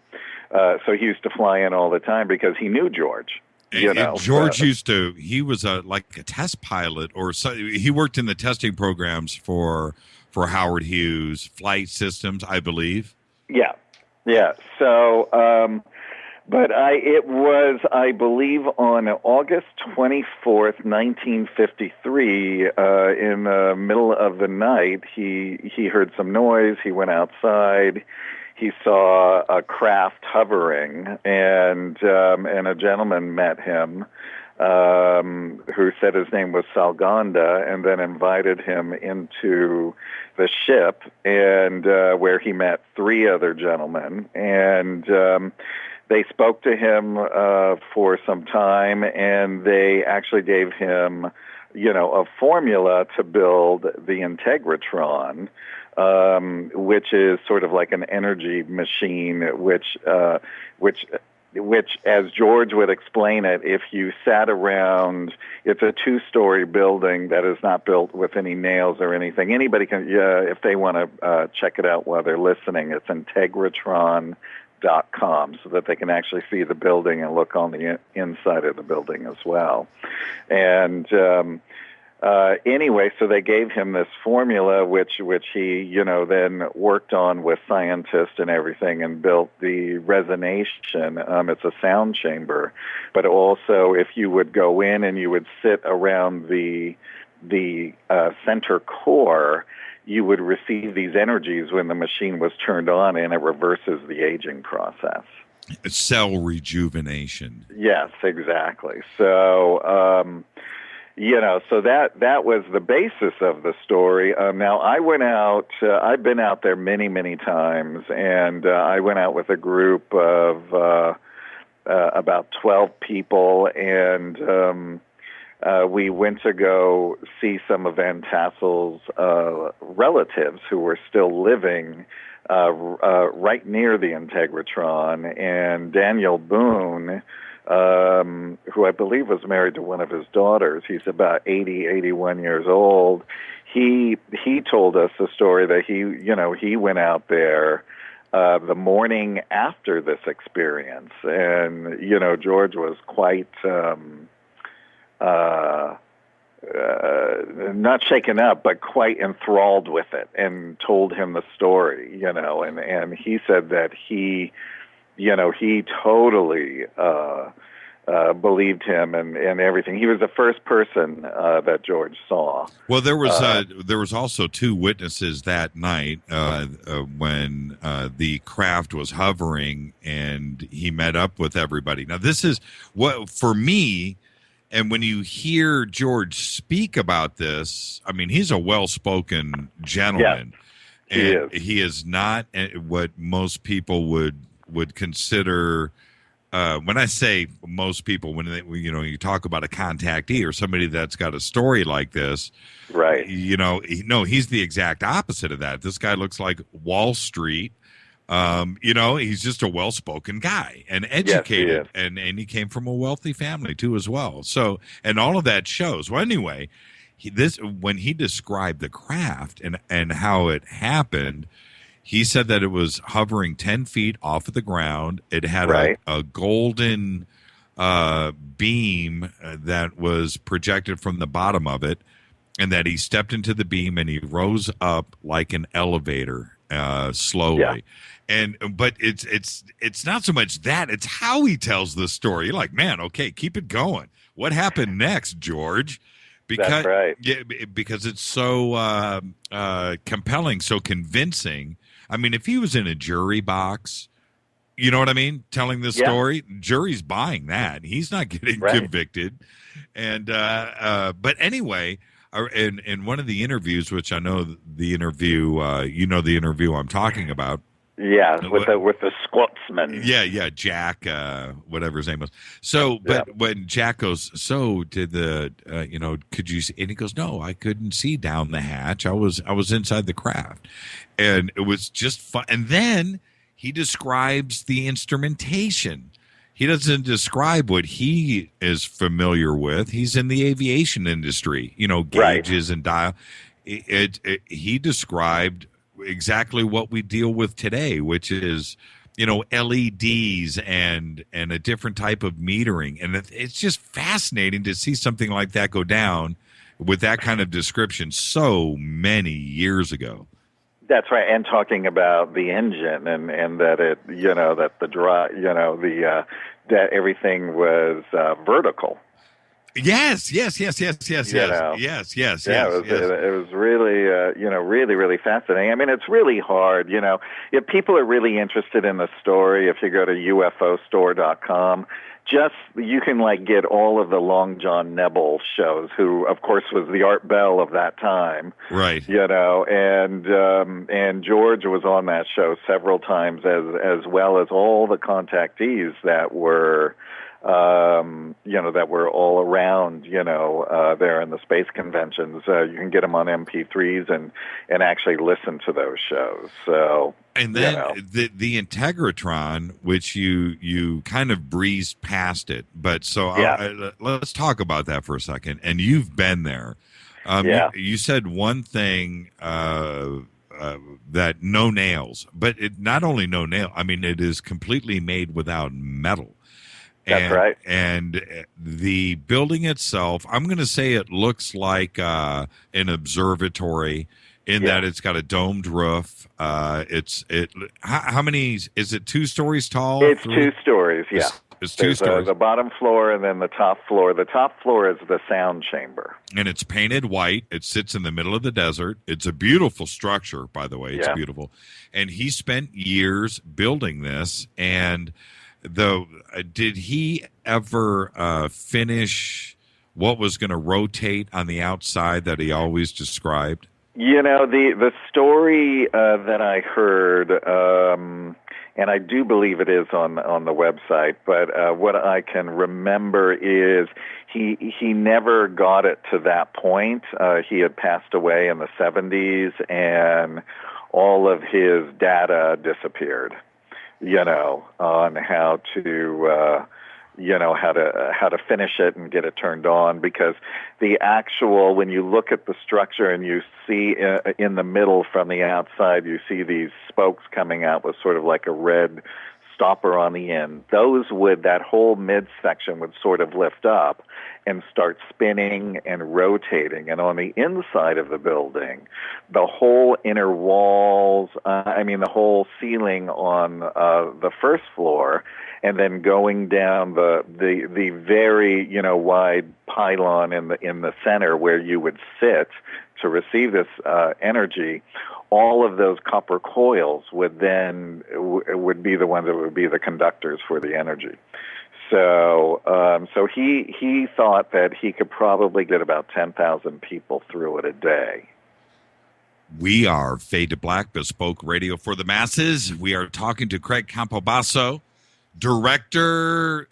he used to fly in all the time because he knew George. George he was like a test pilot, or so, he worked in the testing programs for Howard Hughes Flight Systems, I believe. Yeah. So, it was, I believe, on August 24th, 1953, in the middle of the night, he heard some noise. He went outside. He saw a craft hovering, and a gentleman met him who said his name was Salganda, and then invited him into the ship, and where he met three other gentlemen, and they spoke to him for some time, and they actually gave him, a formula to build the Integratron, which is sort of like an energy machine, which, as George would explain it, if you sat around, it's a 2-story building that is not built with any nails or anything. Anybody can, if they want to check it out while they're listening, it's Integratron.com, so that they can actually see the building and look on the inside of the building as well. And anyway, so they gave him this formula, which he, then worked on with scientists and everything, and built the resonation. It's a sound chamber, but also if you would go in and you would sit around the center core, you would receive these energies when the machine was turned on, and it reverses the aging process. Cell rejuvenation. Yes, exactly. So, so that was the basis of the story. Now, I went out, I've been out there many, many times, and I went out with a group of about 12 people, and we went to go see some of Van Tassel's relatives who were still living right near the Integratron, and Daniel Boone, who I believe was married to one of his daughters. He's about 80, 81 years old. He told us the story that he went out there the morning after this experience, and George was quite not shaken up, but quite enthralled with it, and told him the story. And he said that he totally believed him and everything. He was the first person that George saw. Well, there was also two witnesses that night when the craft was hovering and he met up with everybody. Now, this is what, for me, and when you hear George speak about this, I mean, he's a well-spoken gentleman. Yeah, he is not what most people would consider. When I say most people, when you talk about a contactee or somebody that's got a story like this, right? He's the exact opposite of that. This guy looks like Wall Street. He's just a well-spoken guy and educated, yes, and he came from a wealthy family too as well. So, and all of that shows. Well, anyway, when he described the craft and how it happened, he said that it was hovering 10 feet off of the ground. It had a golden beam that was projected from the bottom of it, and that he stepped into the beam and he rose up like an elevator slowly. Yeah. But it's not so much that, it's how he tells the story. You're like, man, okay, keep it going. What happened next, George? That's right. Yeah, because it's so compelling, so convincing. I mean, if he was in a jury box, you know what I mean, telling this story, jury's buying that. He's not getting convicted. And but anyway, in one of the interviews, which I know the interview, the interview I'm talking about. Yeah, with the Scotsman. Yeah, Jack, whatever his name was. So, but when Jack goes, so did could you see? And he goes, no, I couldn't see down the hatch. I was inside the craft, and it was just fun. And then he describes the instrumentation. He doesn't describe what he is familiar with. He's in the aviation industry, gauges and dial. He described exactly what we deal with today, which is, LEDs and a different type of metering. And it's just fascinating to see something like that go down with that kind of description so many years ago. That's right. And talking about the engine and that it, that the drive, that everything was vertical. Yes. Yes. Yeah, it was really, really fascinating. I mean, it's really hard, if people are really interested in the story, if you go to UFOstore.com, you can get all of the Long John Nebel shows, who of course was the Art Bell of that time. Right. And George was on that show several times as well as all the contactees that were, that were all around, there in the space conventions. You can get them on MP3s and actually listen to those shows. So, and then the Integratron, which you kind of breezed past it, but let's talk about that for a second. And you've been there. You said one thing that no nails, but it not only no nail. I mean, it is completely made without metal. That's right. And the building itself, I'm going to say it looks like an observatory in that it's got a domed roof. How many, is it 2 stories tall? It's 2 stories, yeah. It's 2 stories. The bottom floor and then the top floor. The top floor is the sound chamber. And it's painted white. It sits in the middle of the desert. It's a beautiful structure, by the way. It's beautiful. And he spent years building this, and did he ever finish what was going to rotate on the outside that he always described? The story that I heard and I do believe it is on the website. But what I can remember is he never got it to that point. He had passed away in the 70s, and all of his data disappeared. On how to how to finish it and get it turned on, because the actual, when you look at the structure and you see in the middle from the outside, you see these spokes coming out with sort of like a red stopper on the end. That whole midsection would sort of lift up and start spinning and rotating. And on the inside of the building, the whole inner walls, the whole ceiling on the first floor, and then going down the very wide pylon in the center where you would sit to receive this energy, all of those copper coils would be the ones that would be the conductors for the energy. So he thought that he could probably get about 10,000 people through it a day. We are Fade to Black, bespoke radio for the masses. We are talking to Craig Campobasso, director.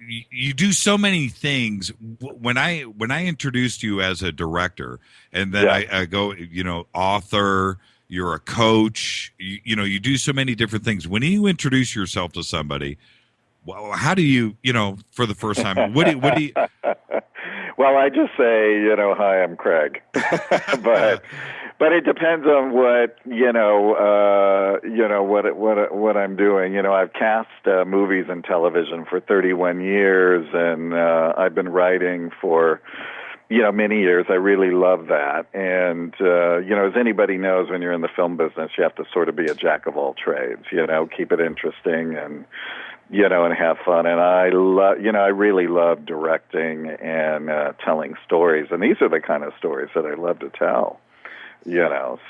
You do so many things. When I introduced you as a director, and then I go, author, you're a coach, you do so many different things. When you introduce yourself to somebody, well, how do you, for the first time, what do you? Well, I just say, hi, I'm Craig, but it depends on what what I'm doing. I've cast movies and television for 31 years, and I've been writing for many years. I really love that, and as anybody knows, when you're in the film business, you have to sort of be a jack of all trades. Keep it interesting and and have fun. And I really love directing and telling stories, and these are the kind of stories that I love to tell.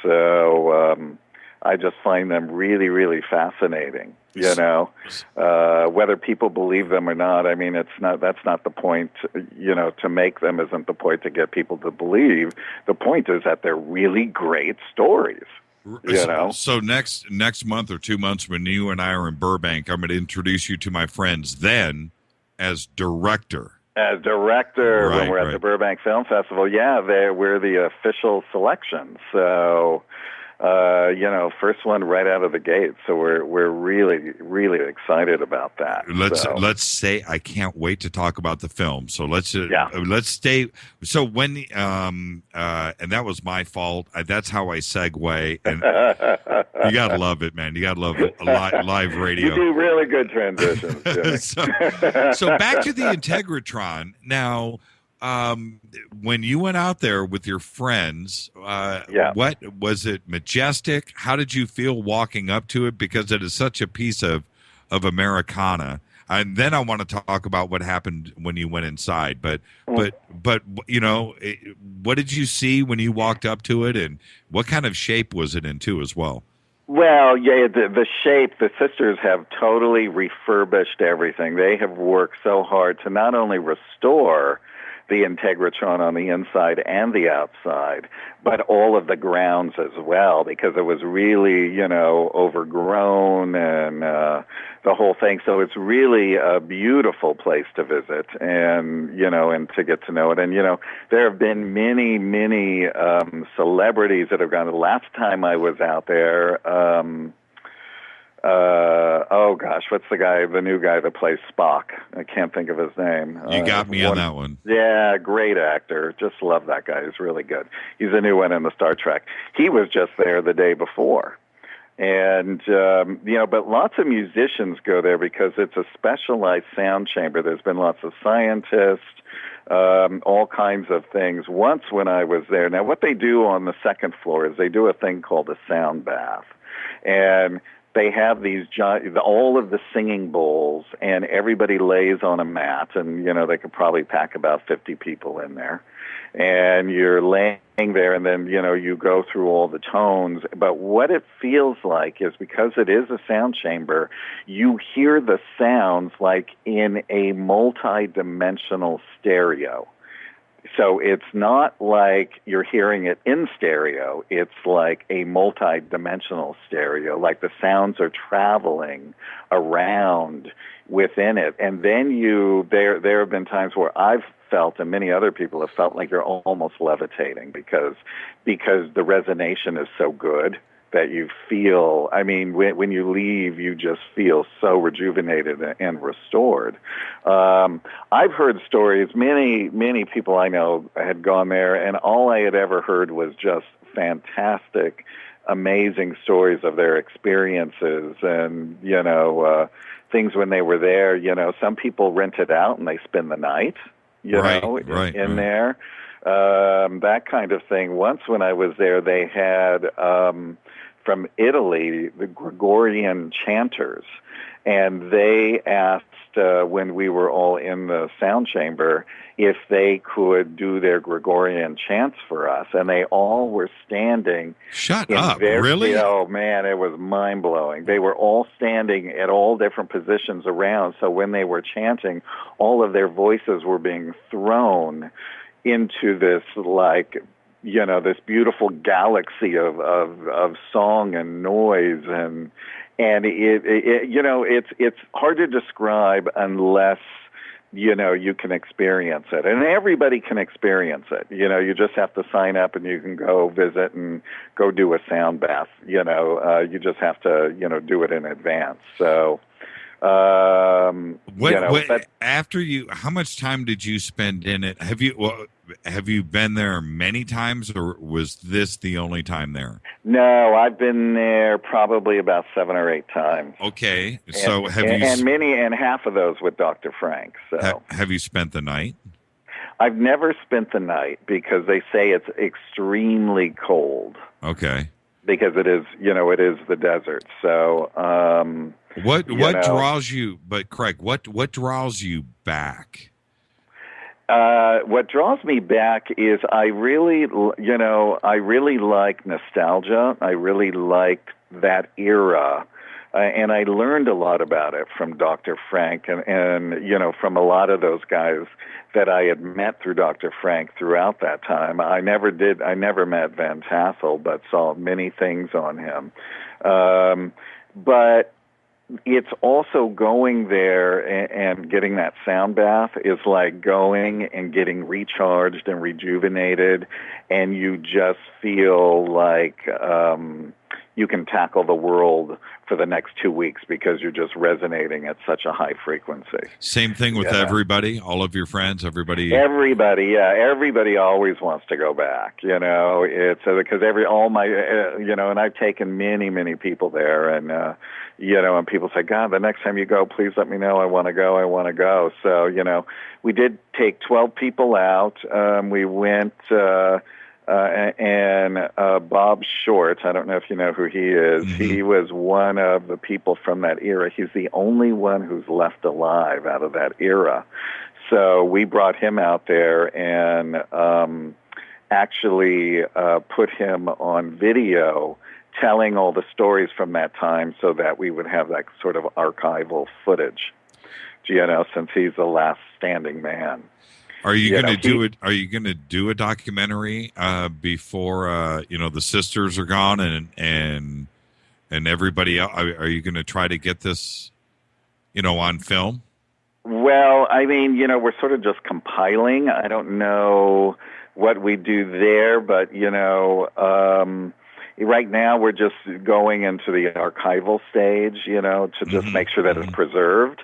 So I just find them really, really fascinating. Whether people believe them or not, that's not the point. To make them isn't the point to get people to believe. The point is that they're really great stories. So next month or 2 months, when you and I are in Burbank, I'm going to introduce you to my friends then as director. As director, when we're at the Burbank Film Festival, we're the official selection. So, first one right out of the gate. So we're really, really excited about that. Let's say I can't wait to talk about the film. So let's stay. So when and that was my fault. That's how I segue. And you gotta love it, man. You gotta love it. Live radio. You do really good transitions. so back to the Integratron now. When you went out there with your friends, what was it? Majestic? How did you feel walking up to it? Because it is such a piece of Americana. And then I want to talk about what happened when you went inside. But what did you see when you walked up to it, and what kind of shape was it in too as well? Well, the shape, the sisters have totally refurbished everything. They have worked so hard to not only restore the Integratron on the inside and the outside, but all of the grounds as well, because it was really, overgrown and the whole thing. So it's really a beautiful place to visit and to get to know it. And, there have been many, many celebrities that have gone. The last time I was out there, what's the new guy that plays Spock? I can't think of his name. You got me on that one. Yeah, great actor. Just love that guy. He's really good. He's a new one in the Star Trek. He was just there the day before. And, but lots of musicians go there because it's a specialized sound chamber. There's been lots of scientists, all kinds of things. Once when I was there, now what they do on the second floor is they do a thing called a sound bath. And they have these all of the singing bowls, and everybody lays on a mat, and they could probably pack about 50 people in there. And you're laying there, and then you go through all the tones. But what it feels like is, because it is a sound chamber, you hear the sounds like in a multi-dimensional stereo. So it's not like you're hearing it in stereo. It's like a multi-dimensional stereo, like the sounds are traveling around within it. And then there have been times where I've felt, and many other people have felt, like you're almost levitating because the resonation is so good that you feel, I mean, when you leave, you just feel so rejuvenated and restored. I've heard stories, many people I know had gone there, and all I had ever heard was just fantastic, amazing stories of their experiences and, things when they were there. Some people rent it out and they spend the night, in there. That kind of thing. Once when I was there, they had from Italy the Gregorian chanters, and they asked when we were all in the sound chamber if they could do their Gregorian chants for us, and they all were standing. Shut up! Really? Oh man, it was mind blowing. They were all standing at all different positions around, so when they were chanting, all of their voices were being thrown into this, this beautiful galaxy of song and noise, and it's hard to describe unless you can experience it, and everybody can experience it. You just have to sign up and you can go visit and go do a sound bath. You just have to do it in advance. So. After how much time did you spend in it? Have you been there many times, or was this the only time there? No, I've been there probably about 7 or 8 times. Okay, so and half of those with Dr. Frank. So have you spent the night? I've never spent the night because they say it's extremely cold. Okay. Because it is the desert. So. What draws you? But Craig, what draws you back? What draws me back is I really like nostalgia. I really like that era, and I learned a lot about it from Dr. Frank and from a lot of those guys that I had met through Dr. Frank throughout that time. I never met Van Tassel, but saw many things on him. But it's also going there and getting that sound bath is like going and getting recharged and rejuvenated, and you just feel like you can tackle the world for the next 2 weeks because you're just resonating at such a high frequency. Same thing with everybody, all of your friends, everybody. Everybody always wants to go back. It's because and I've taken many people there, and and people say, God, the next time you go, please let me know. I want to go. So we did take 12 people out. We went. And Bob Short, I don't know if you know who he is. Mm-hmm. He was one of the people from that era. He's the only one who's left alive out of that era. So we brought him out there and actually put him on video telling all the stories from that time so that we would have that sort of archival footage, since he's the last standing man. Are you going to do it? Are you going to do a documentary before the sisters are gone and everybody else? Are you going to try to get this, on film? Well, I mean, we're sort of just compiling. I don't know what we do there, but right now we're just going into the archival stage, to just make sure that it's preserved,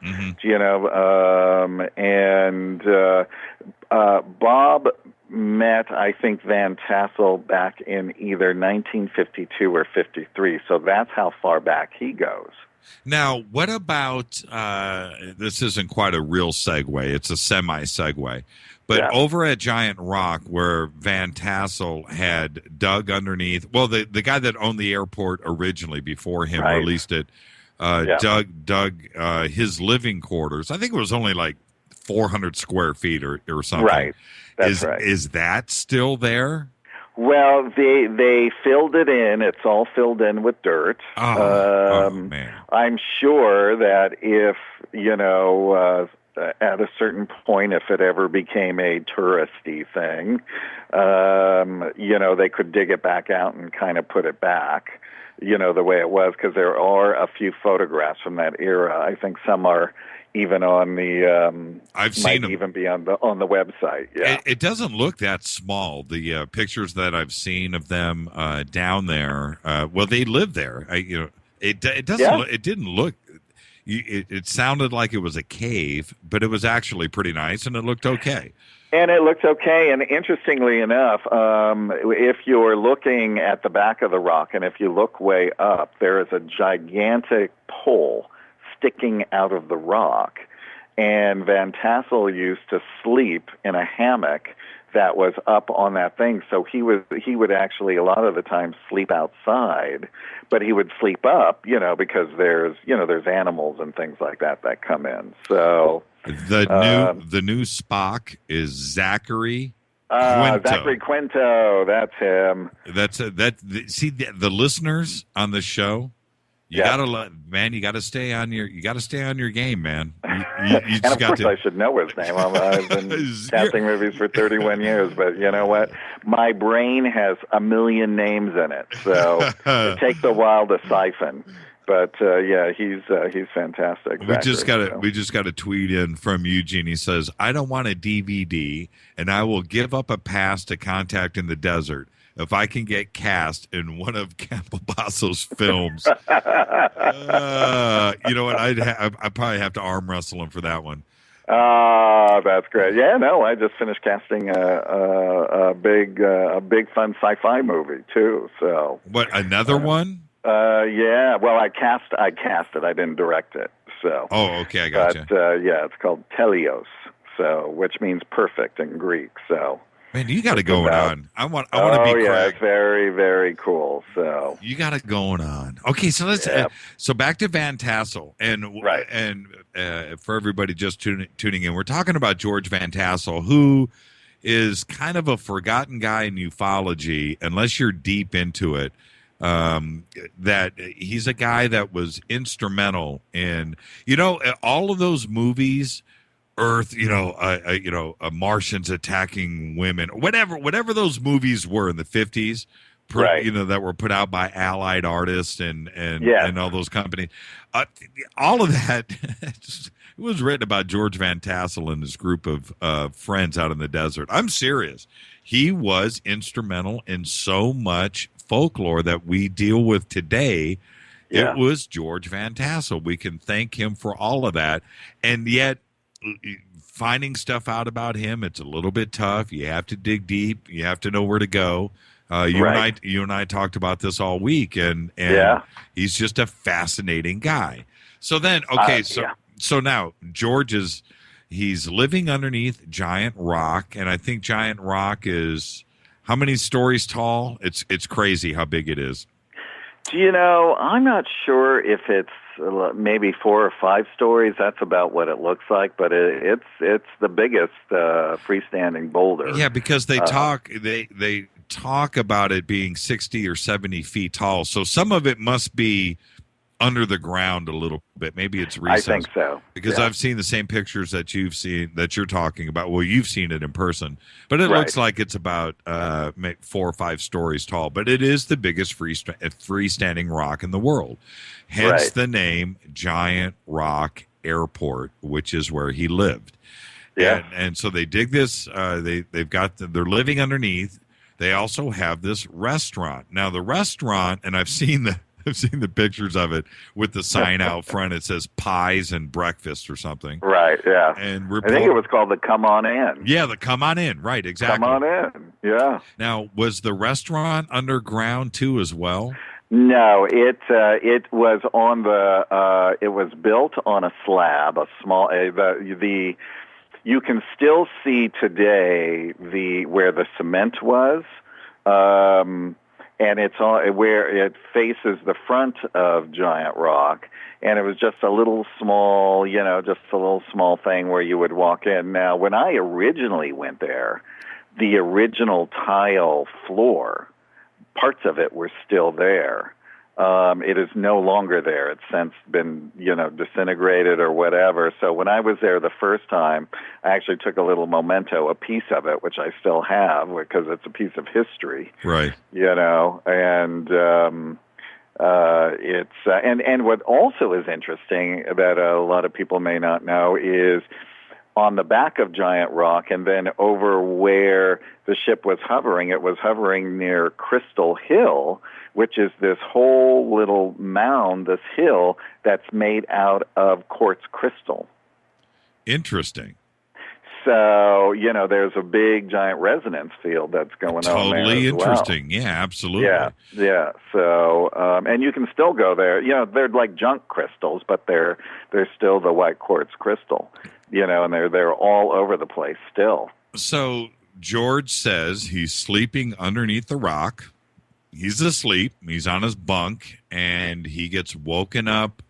Bob met, I think, Van Tassel back in either 1952 or 53, so that's how far back he goes. Now, what about, this isn't quite a real segue, it's a semi-segue, but over at Giant Rock, where Van Tassel had dug underneath, well, the guy that owned the airport originally before him released it, dug his living quarters. I think it was only like 400 square feet or something. Right, that's right. Is that still there? Well, they filled it in. It's all filled in with dirt. Oh, man. I'm sure that if, at a certain point, if it ever became a touristy thing, they could dig it back out and kind of put it back, the way it was, because there are a few photographs from that era. I think some are even on the I've seen them. even be on the website. Yeah, it doesn't look that small. The pictures that I've seen of them down there, well, they live there. It doesn't. Yeah. It didn't look. It sounded like it was a cave, but it was actually pretty nice, and it looked okay. And it looks okay. And interestingly enough, if you're looking at the back of the rock, and if you look way up, there is a gigantic pole sticking out of the rock. And Van Tassel used to sleep in a hammock that was up on that thing. So he would actually a lot of the time sleep outside, but he would sleep up, because there's animals and things like that come in. So the new Spock is Zachary Quinto. Zachary Quinto, that's him. See the listeners on the show. You gotta stay on your game, man. You and of course, I should know his name. I've been casting movies for 31 years, but you know what? My brain has a million names in it, so it takes a while to siphon. But he's fantastic. We just got a tweet in from Eugene. He says, "I don't want a DVD, and I will give up a pass to Contact in the Desert if I can get cast in one of Campobasso's films." You know what? I'd probably have to arm wrestle him for that one. That's great. Yeah, no, I just finished casting a big fun sci-fi movie too. So what? Another one? Yeah. Well, I cast it. I didn't direct it. So. Oh, okay, I got you. But it's called Telios, which means perfect in Greek. So. Man, you got it going on. I want to be Craig. Yeah, it's very, very cool. So you got it going on. Okay, so let's so back to Van Tassel and for everybody just tuning in, we're talking about George Van Tassel, who is kind of a forgotten guy in ufology, unless you're deep into it. That he's a guy that was instrumental in all of those movies. Earth, Martians attacking women, whatever those movies were in the 50s, that were put out by Allied artists and all those companies. All of that, it was written about George Van Tassel and his group of friends out in the desert. I'm serious. He was instrumental in so much folklore that we deal with today. Yeah. It was George Van Tassel. We can thank him for all of that. And yet, finding stuff out about him, it's a little bit tough. You have to dig deep. You have to know where to go. You and I talked about this all week, and he's just a fascinating guy. So then, so now George he's living underneath Giant Rock, and I think Giant Rock is how many stories tall? It's crazy how big it is. I'm not sure if it's maybe 4 or 5 stories. That's about what it looks like, but it's the biggest freestanding boulder. Yeah, because they talk about it being 60 or 70 feet tall. So some of it must be under the ground a little bit. Maybe it's recessed. I think so. Because I've seen the same pictures that you've seen, that you're talking about. Well, you've seen it in person. But it looks like it's about 4 or 5 stories tall. But it is the biggest freestanding rock in the world. Hence the name Giant Rock Airport, which is where he lived. Yeah. And so they dig this. They're living underneath. They also have this restaurant. Now, the restaurant, and I've seen the pictures of it with the sign out front. It says pies and breakfast or something. Right, yeah. And I think it was called the Come On In. Yeah, the Come On In. Right, exactly. Come On In, yeah. Now, was the restaurant underground too as well? No, it was on it was built on a slab, a small, you can still see today where the cement was, and it's where it faces the front of Giant Rock, and it was just a little small, thing where you would walk in. Now, when I originally went there, the original tile floor, parts of it were still there. It is no longer there. It's since been, disintegrated or whatever. So when I was there the first time, I actually took a little memento, a piece of it, which I still have because it's a piece of history. Right. And and what also is interesting that a lot of people may not know is on the back of Giant Rock and then over where the ship was hovering, it was hovering near Crystal Hill, which is this whole little mound, this hill that's made out of quartz crystal. Interesting. So, there's a big giant resonance field that's going on there. Totally interesting. Well. Yeah, absolutely. Yeah. So, and you can still go there. They're like junk crystals, but they're still the white quartz crystal. And they're all over the place still. So George says he's sleeping underneath the rock. He's asleep. He's on his bunk, and he gets woken up.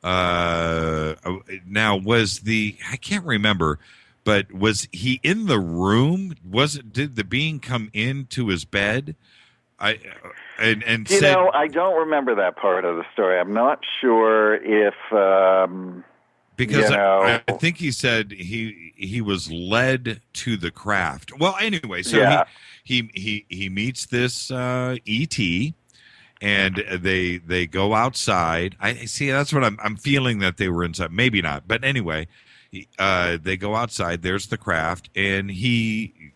Now, I can't remember, but was he in the room? Did the being come into his bed? I don't remember that part of the story. I'm not sure if because I think he said he was led to the craft. Well, anyway, so he meets this ET, and they go outside. I see. That's what I'm feeling, that they were inside. Maybe not, but anyway, they go outside. There's the craft, and he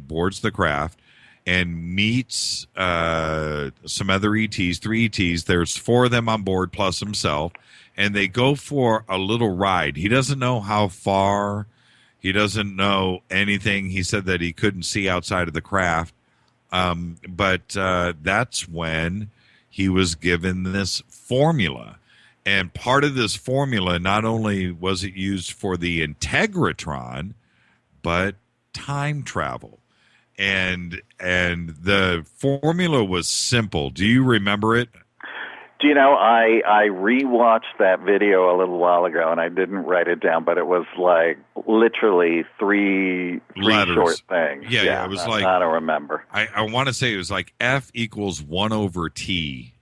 boards the craft and meets some other ETs, 3 ETs. There's 4 of them on board plus himself, and they go for a little ride. He doesn't know how far. He doesn't know anything. He said that he couldn't see outside of the craft. But that's when he was given this formula. And part of this formula, not only was it used for the Integratron, but time travel. And the formula was simple. Do you remember it? I rewatched that video a little while ago, and I didn't write it down, but it was like literally three short things. Yeah, it was like, I don't remember. I want to say it was like F equals 1 over T.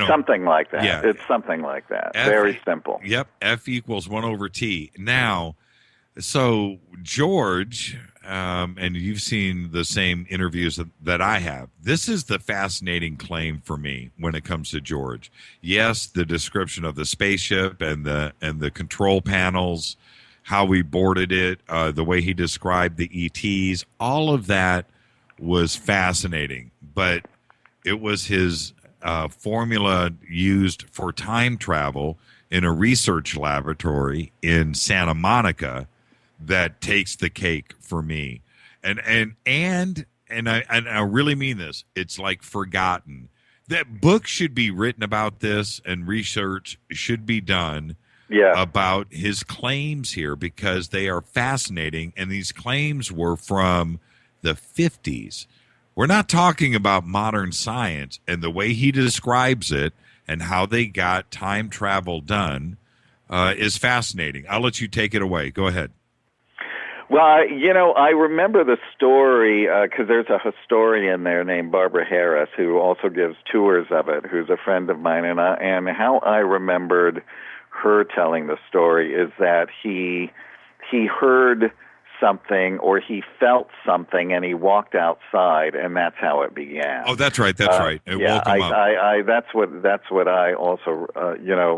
Something like that. Yeah. It's something like that. Very simple. Yep, F equals 1 over T. Now, so George, and you've seen the same interviews that I have. This is the fascinating claim for me when it comes to George. Yes, the description of the spaceship and the control panels, how we boarded it, the way he described the ETs, all of that was fascinating. But it was his formula used for time travel in a research laboratory in Santa Monica that takes the cake for me. And I really mean this. It's like forgotten. That book should be written about this, and research should be done about his claims here, because they are fascinating, and these claims were from the 50s. We're not talking about modern science, and the way he describes it and how they got time travel done is fascinating. I'll let you take it away. Go ahead. Well, I remember the story because there's a historian there named Barbara Harris who also gives tours of it, who's a friend of mine. And how I remembered her telling the story is that he heard something or he felt something and he walked outside, and that's how it began. Oh, that's right. That's right. It woke him up. That's what I also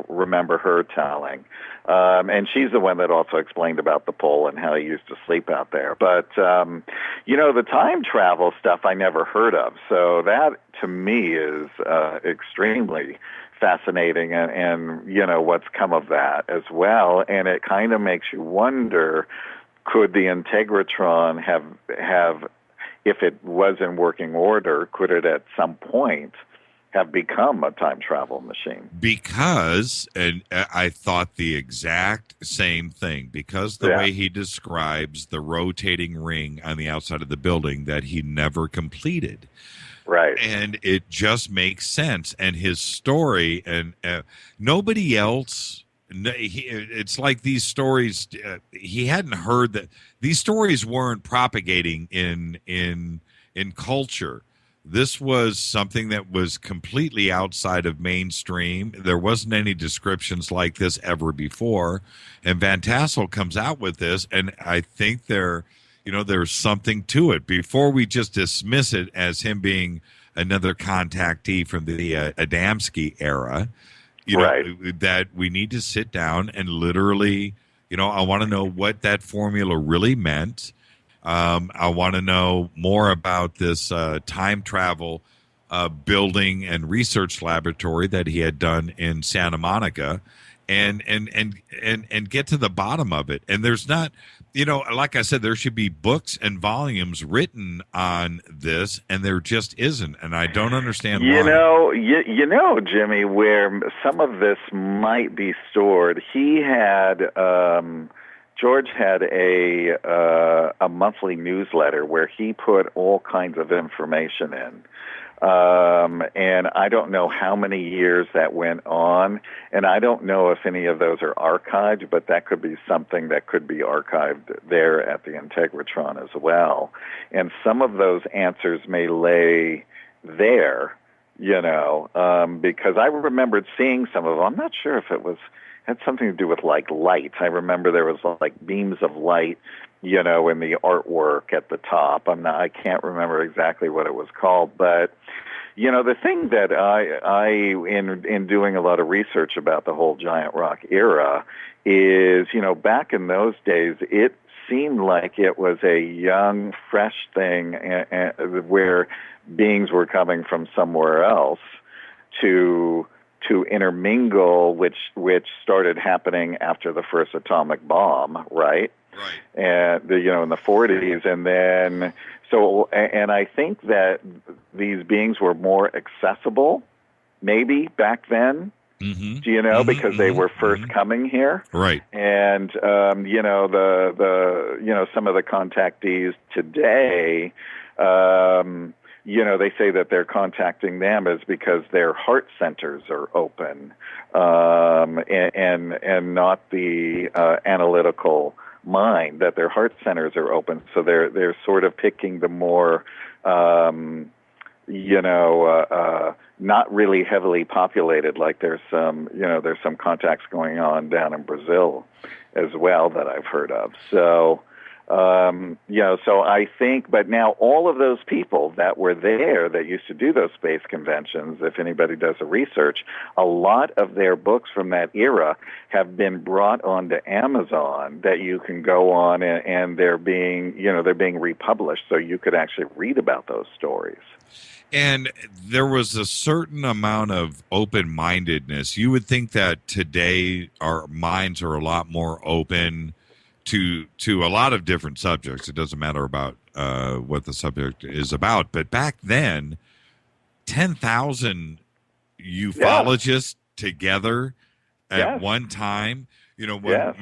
remember her telling. And she's the one that also explained about the pole and how he used to sleep out there. But the time travel stuff I never heard of. So that to me is extremely fascinating, and what's come of that as well. And it kind of makes you wonder, could the Integratron have, if it was in working order, could it at some point have become a time travel machine? Because, and I thought the exact same thing, because the way he describes the rotating ring on the outside of the building that he never completed. Right. And it just makes sense. And his story, and nobody else... it's like these stories, he hadn't heard that these stories weren't propagating in culture. This was something that was completely outside of mainstream. There wasn't any descriptions like this ever before. And Van Tassel comes out with this, and I think there's something to it. Before we just dismiss it as him being another contactee from the Adamski era, that we need to sit down and literally, I want to know what that formula really meant. I want to know more about this time travel building and research laboratory that he had done in Santa Monica, and get to the bottom of it. And there's not, like I said, there should be books and volumes written on this, and there just isn't. And I don't understand why. Jimmy, where some of this might be stored, he had. George had a monthly newsletter where he put all kinds of information in. And I don't know how many years that went on, and I don't know if any of those are archived, but that could be something that could be archived there at the Integratron as well. And some of those answers may lay there, because I remembered seeing some of them. I'm not sure if it had something to do with like light. I remember there was like beams of light, in the artwork at the top. I can't remember exactly what it was called, but the thing that I in doing a lot of research about the whole giant rock era is, back in those days, it seemed like it was a young, fresh thing where beings were coming from somewhere else to intermingle, which started happening after the first atomic bomb, right? Right. And in the 40s, and then and I think that these beings were more accessible, maybe back then. Mm-hmm. Because they were first coming here, right? And some of the contactees today. They say that they're contacting them is because their heart centers are open, and not the analytical mind. That their heart centers are open, so they're sort of picking the more, not really heavily populated. Like there's some contacts going on down in Brazil as well that I've heard of. So. So I think, but now all of those people that were there that used to do those space conventions, if anybody does the research, a lot of their books from that era have been brought onto Amazon that you can go on and they're being republished, so you could actually read about those stories. And there was a certain amount of open-mindedness. You would think that today our minds are a lot more open to a lot of different subjects. It doesn't matter about what the subject is about. But back then, 10,000 ufologists together at one time, contact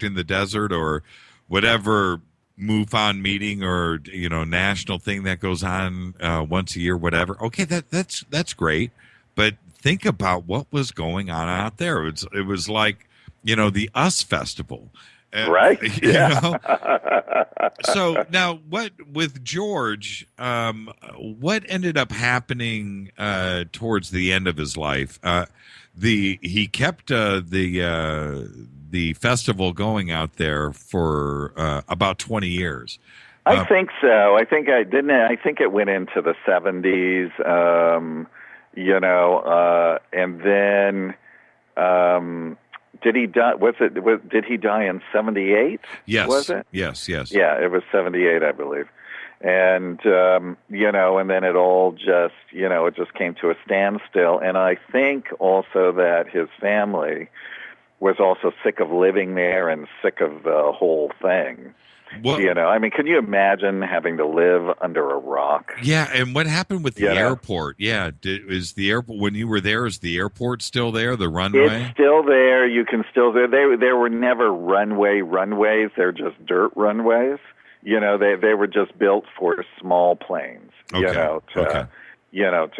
in the desert or whatever MUFON meeting or, national thing that goes on once a year, whatever. Okay, that's great. But think about what was going on out there. It was like, the US Festival. Right. So now what with George, what ended up happening towards the end of his life? He kept the festival going out there for about 20 years. I think so. I think it went into the 70s, and then did he die? Did he die in 78? Yes. Was it? Yes. Yeah, it was 78, I believe. And and then it all just it just came to a standstill. And I think also that his family was also sick of living there and sick of the whole thing. Well, can you imagine having to live under a rock? Yeah, and what happened with the airport? Yeah, is the airport when you were there? Is the airport still there? The runway? It's still there. You can still there. There were never runways. They're just dirt runways. They were just built for small planes. To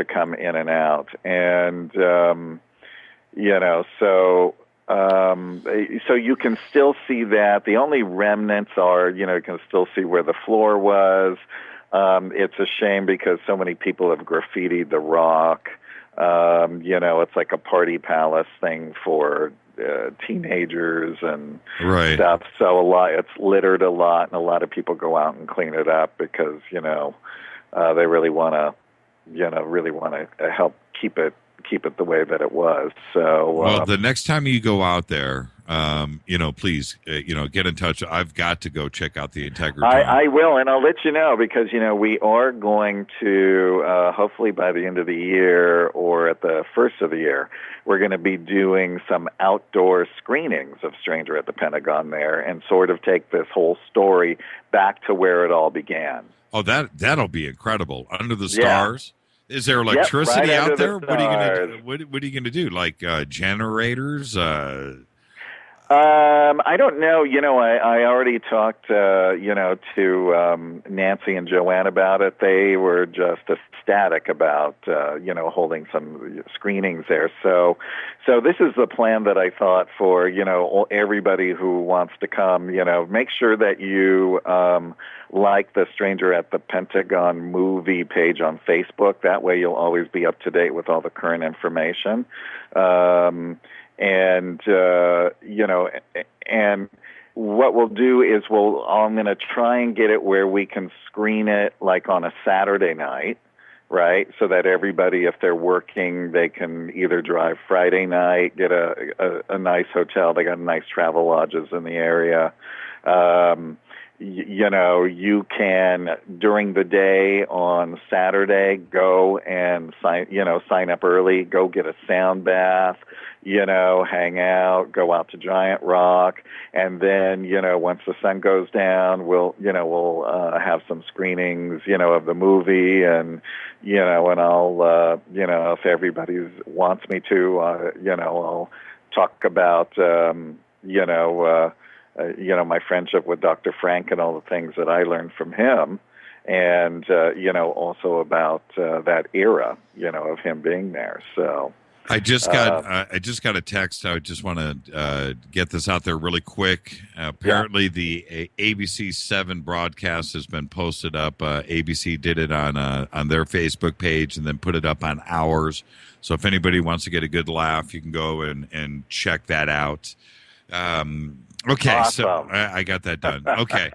come in and out, and so you can still see that. The only remnants are, you can still see where the floor was. It's a shame because so many people have graffitied the rock. It's like a party palace thing for teenagers and stuff. So it's littered a lot, and a lot of people go out and clean it up because they really want to help keep it the way that it was. So well, the next time you go out there, please, get in touch. I've got to go check out the Integratron. I will, and I'll let you know because, we are going to, hopefully by the end of the year or at the first of the year, we're going to be doing some outdoor screenings of Stranger at the Pentagon there and sort of take this whole story back to where it all began. Oh, that'll be incredible. Under the stars? Is there electricity right out there? The What are you going to do? What are you going to do? Like generators? I don't know. I already talked, to Nancy and Joanne about it. They were just ecstatic about, holding some screenings there. So this is the plan that I thought for, everybody who wants to come. Make sure that you like the Stranger at the Pentagon movie page on Facebook. That way you'll always be up to date with all the current information. And what we'll do is I'm going to try and get it where we can screen it like on a Saturday night, right? So that everybody, if they're working, they can either drive Friday night, get a nice hotel. They got nice travel lodges in the area. You can, during the day on Saturday, go and sign up early, go get a sound bath, hang out, go out to Giant Rock, and then, once the sun goes down, we'll have some screenings, of the movie, and, and I'll, if everybody wants me to, I'll talk about, my friendship with Dr. Frank and all the things that I learned from him, and also about that era, of him being there. So I just got a text. I just want to get this out there really quick. Apparently, the ABC 7 broadcast has been posted up. ABC did it on their Facebook page and then put it up on ours. So if anybody wants to get a good laugh, you can go and check that out. Okay, awesome. So I got that done. Okay.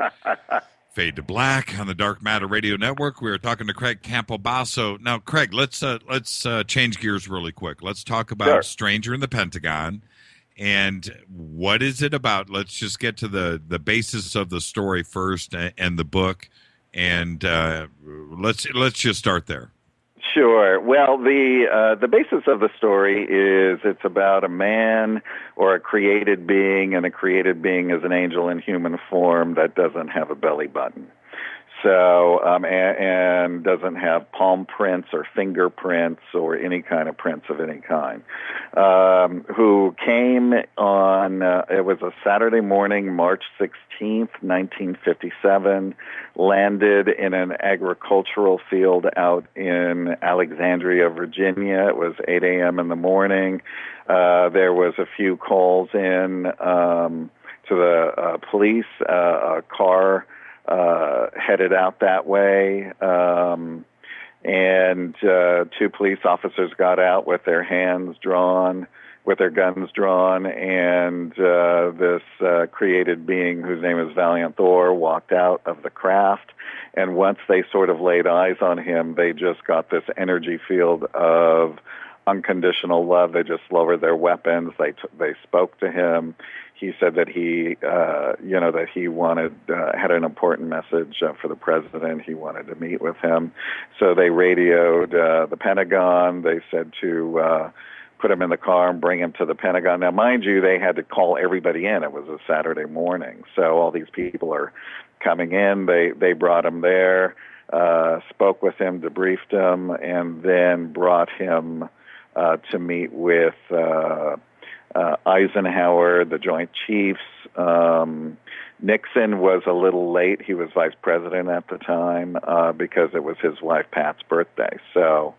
Fade to Black on the Dark Matter Radio Network. We are talking to Craig Campobasso. Now, Craig, let's change gears really quick. Let's talk about Stranger in the Pentagon and what is it about. Let's just get to the basis of the story first and the book, and let's just start there. Sure. Well, the basis of the story is it's about a man or a created being, and a created being is an angel in human form that doesn't have a belly button. So, and doesn't have palm prints or fingerprints or any kind of prints of any kind, who came on, it was a Saturday morning, March 16th, 1957, landed in an agricultural field out in Alexandria, Virginia. It was 8 a.m. in the morning. There was a few calls in to the police, a car headed out that way, and two police officers got out with their hands drawn, with their guns drawn, and this created being whose name is Valient Thor walked out of the craft. And once they sort of laid eyes on him, they just got this energy field of unconditional love. They just lowered their weapons. They spoke to him. He said that he, that he wanted, had an important message for the president. He wanted to meet with him. So they radioed the Pentagon. They said to put him in the car and bring him to the Pentagon. Now, mind you, they had to call everybody in. It was a Saturday morning. So all these people are coming in. They brought him there, spoke with him, debriefed him, and then brought him to meet with Eisenhower, the Joint Chiefs. Nixon was a little late. He was vice president at the time because it was his wife Pat's birthday. So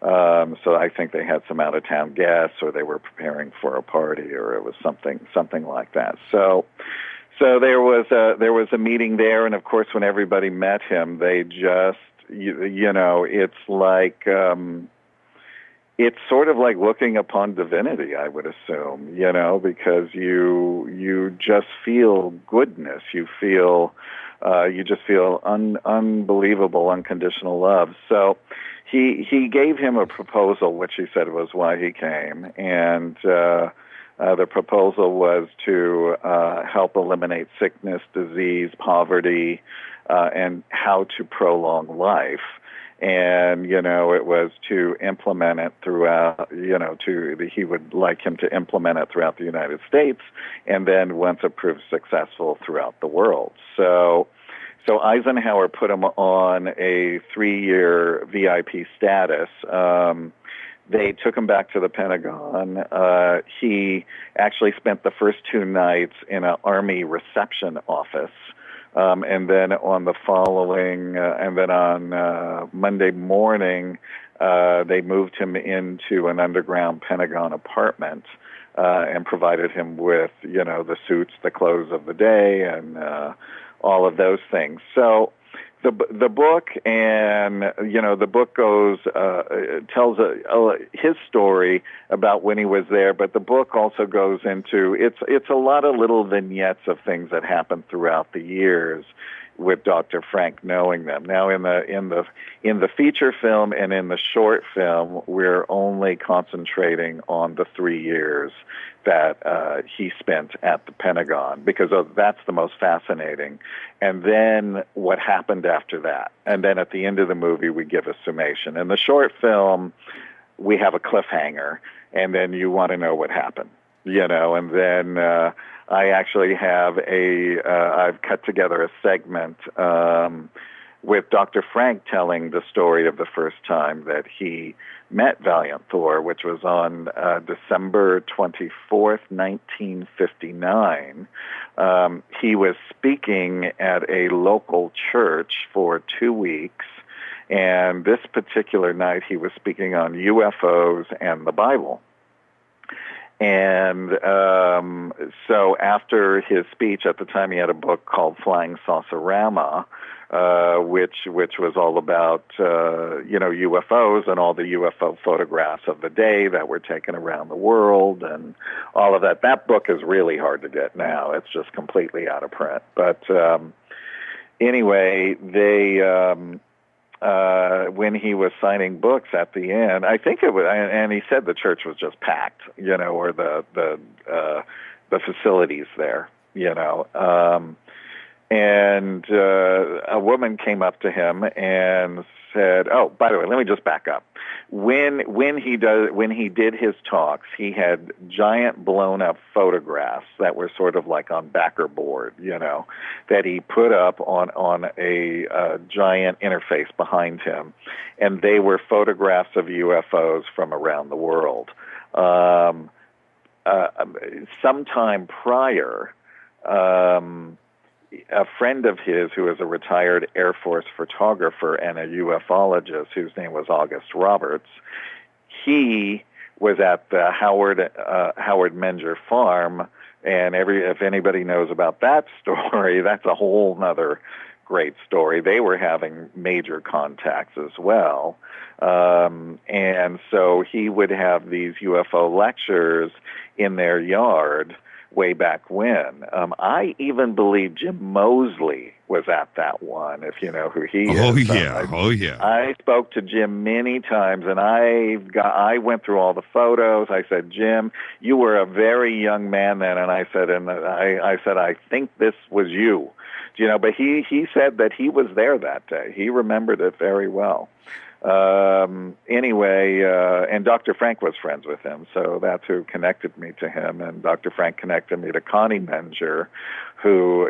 I think they had some out-of-town guests, or they were preparing for a party, or it was something like that. So So there was a meeting there, and of course, when everybody met him, they just, you know, it's like it's sort of like looking upon divinity, I would assume, you know, because you just feel goodness, you just feel unbelievable, unconditional love. So he gave him a proposal, which he said was why he came, and the proposal was to help eliminate sickness, disease, poverty, and how to prolong life. And, you know, it was to implement it throughout, you know, he would like him to implement it throughout the United States, and then once it proved successful, throughout the world. So Eisenhower put him on a 3-year VIP status. They took him back to the Pentagon. He actually spent the first 2 nights in an Army reception office. And then on the following, on Monday morning, they moved him into an underground Pentagon apartment and provided him with, you know, the suits, the clothes of the day, and all of those things. So the book, and you know, the book tells his story about when he was there, but the book also goes into it's a lot of little vignettes of things that happened throughout the years with Dr. Frank knowing them. Now in the feature film and in the short film, we're only concentrating on the 3 years that he spent at the Pentagon, because that's the most fascinating. And then what happened after that. And then at the end of the movie, we give a summation. In the short film, we have a cliffhanger, and then you want to know what happened, you know, and then I actually have I've cut together a segment with Dr. Frank telling the story of the first time that he met Valient Thor, which was on December 24th, 1959. He was speaking at a local church for 2 weeks, and this particular night he was speaking on UFOs and the Bible. And so after his speech, at the time he had a book called Flying Saucerama, which was all about you know, UFOs and all the UFO photographs of the day that were taken around the world and all of that. That book is really hard to get now. It's just completely out of print. But anyway, they when he was signing books at the end, I think it was, and he said the church was just packed, you know, or the facilities there, you know. And a woman came up to him and said, "Oh, by the way, let me just back up. When he did his talks, he had giant blown up photographs that were sort of like on backer board, you know, that he put up on a giant interface behind him, and they were photographs of UFOs from around the world. Sometime prior, a friend of his who is a retired Air Force photographer and a ufologist, whose name was August Roberts, he was at the Howard Menger farm, and if anybody knows about that story, that's a whole nother great story. They were having major contacts as well. And so he would have these UFO lectures in their yard way back when. I even believe Jim Moseley was at that one, if you know who he is. Oh, yeah. I spoke to Jim many times, and I went through all the photos. I said, "Jim, you were a very young man then," and I said, I think this was you. You know, but he said that he was there that day. He remembered it very well. Anyway, and Dr. Frank was friends with him, so that's who connected me to him. And Dr. Frank connected me to Connie Menger, who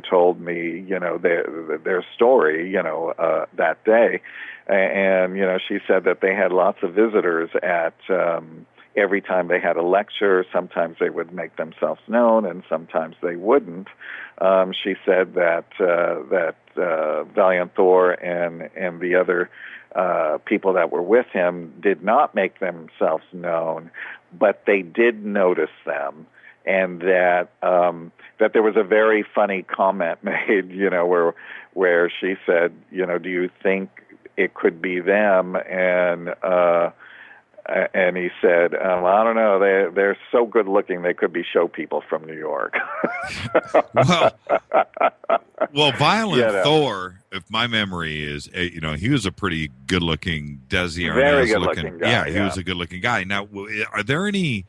told me, you know, their story, you know, that day. And, you know, she said that they had lots of visitors at, every time they had a lecture. Sometimes they would make themselves known, and sometimes they wouldn't. She said that Valient Thor and the other people that were with him did not make themselves known, but they did notice them, and that that there was a very funny comment made, where she said, do you think it could be them? And he said, I don't know. They're so good looking. They could be show people from New York. well, Violent Thor, if my memory is, he was a pretty good looking Desi Arnaz very good looking guy. Yeah, he was a good looking guy. Now, are there any?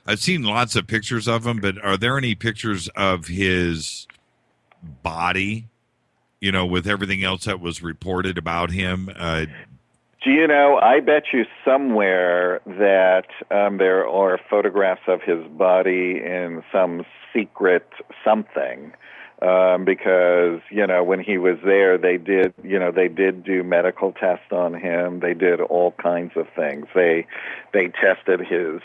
I've seen lots of pictures of him, but are there any pictures of his body? With everything else that was reported about him. Do you know, I bet you somewhere that there are photographs of his body in some secret something, because, when he was there, they did do medical tests on him. They did all kinds of things. They tested his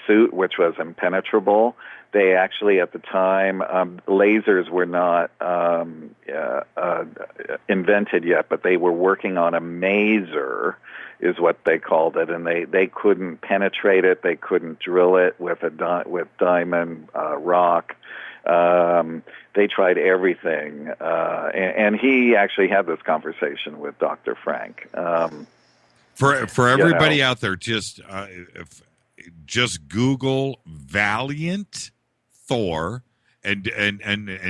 suit, which was impenetrable. They actually, at the time, lasers were not invented yet, but they were working on a maser, is what they called it, and they couldn't penetrate it. They couldn't drill it with diamond rock. They tried everything, and he actually had this conversation with Dr. Frank. For everybody out there, just Google Valient Thor and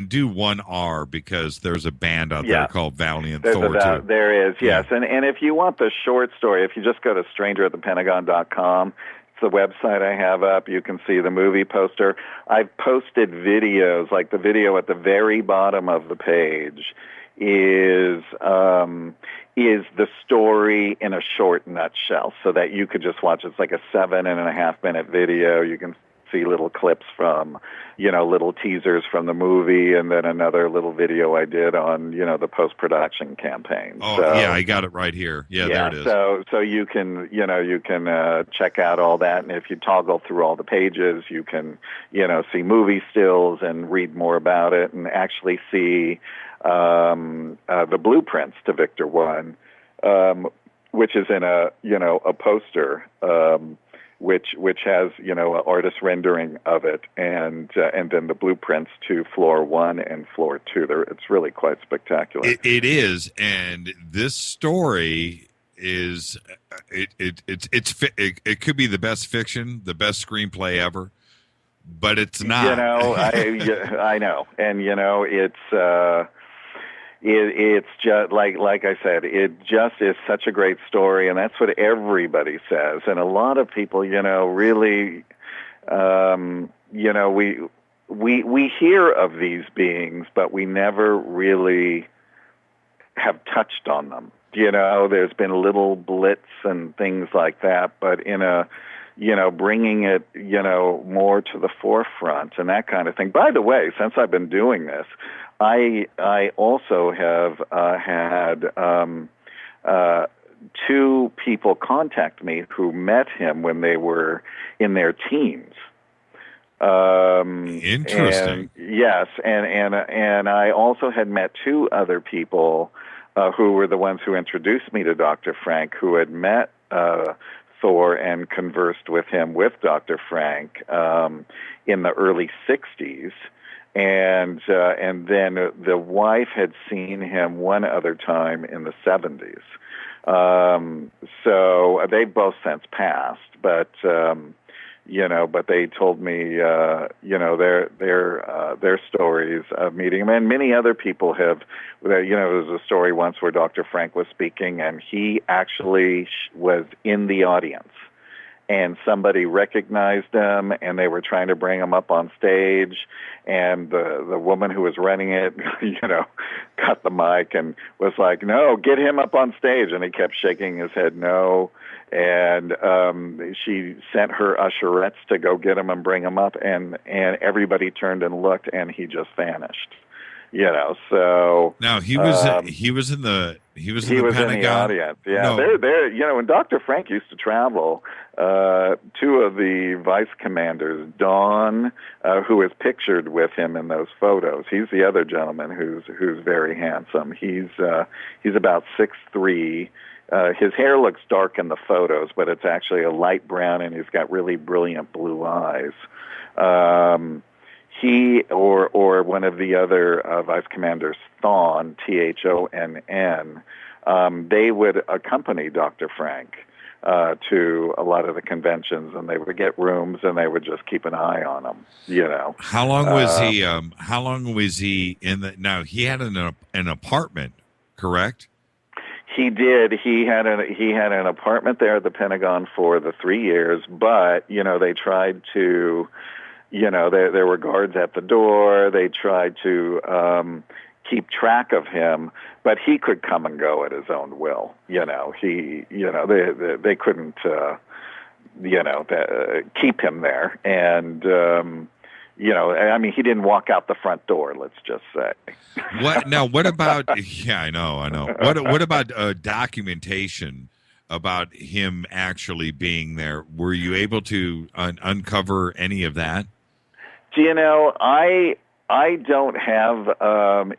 do one R, because there's a band out there called Valient Thor too. There is, yes. Yeah. And if you want the short story, if you just go to strangeratthepentagon.com, it's the website I have up. You can see the movie poster. I've posted videos, like the video at the very bottom of the page is the story in a short nutshell, so that you could just watch. It's like a 7.5-minute video. You can see little clips from, little teasers from the movie, and then another little video I did on, the post-production campaign. Oh, yeah, I got it right here. Yeah, there it is. So you can, check out all that, and if you toggle through all the pages, you can, see movie stills and read more about it, and actually see the blueprints to Victor 1, which is in a poster, which has, an artist rendering of it, and then the blueprints to floor 1 and floor 2. It's really quite spectacular. It is, and this story is it could be the best fiction, the best screenplay ever, but it's not. I know, and it's just like I said, it just is such a great story, and that's what everybody says. And a lot of people, really, we hear of these beings, but we never really have touched on them. There's been little blits and things like that, but in a bringing it, more to the forefront and that kind of thing. By the way, since I've been doing this, I also have had 2 people contact me who met him when they were in their teens. Interesting. Yes, and I also had met 2 other people who were the ones who introduced me to Dr. Frank, who had met Thor and conversed with him, with Dr. Frank, in the early 60s. And then the wife had seen him one other time in the 70s. So they've both since passed, but they told me, their stories of meeting him, and many other people have. There was a story once where Dr. Frank was speaking, and he actually was in the audience. And somebody recognized him, and they were trying to bring him up on stage. And the woman who was running it, got the mic and was like, "No, get him up on stage." And he kept shaking his head, "No." And she sent her usherettes to go get him and bring him up, and everybody turned and looked, and he just vanished. So now he was in the Pentagon. In the audience. Yeah, No. they're when Dr. Frank used to travel, 2 of the vice commanders, Don, who is pictured with him in those photos. He's the other gentleman who's very handsome. He's about 6'3". His hair looks dark in the photos, but it's actually a light brown, and he's got really brilliant blue eyes. he or one of the other vice commanders, Thonn, Thonn, they would accompany Dr. Frank to a lot of the conventions, and they would get rooms, and they would just keep an eye on him. How long was he? How long was he in the? Now he had an apartment, correct? He did. He had an apartment there at the Pentagon for the 3 years, but they tried to, there were guards at the door. They tried to keep track of him, but he could come and go at his own will. They couldn't, keep him there, and he didn't walk out the front door. Let's just say. What about? Yeah, I know. What about documentation about him actually being there? Were you able to uncover any of that? I don't have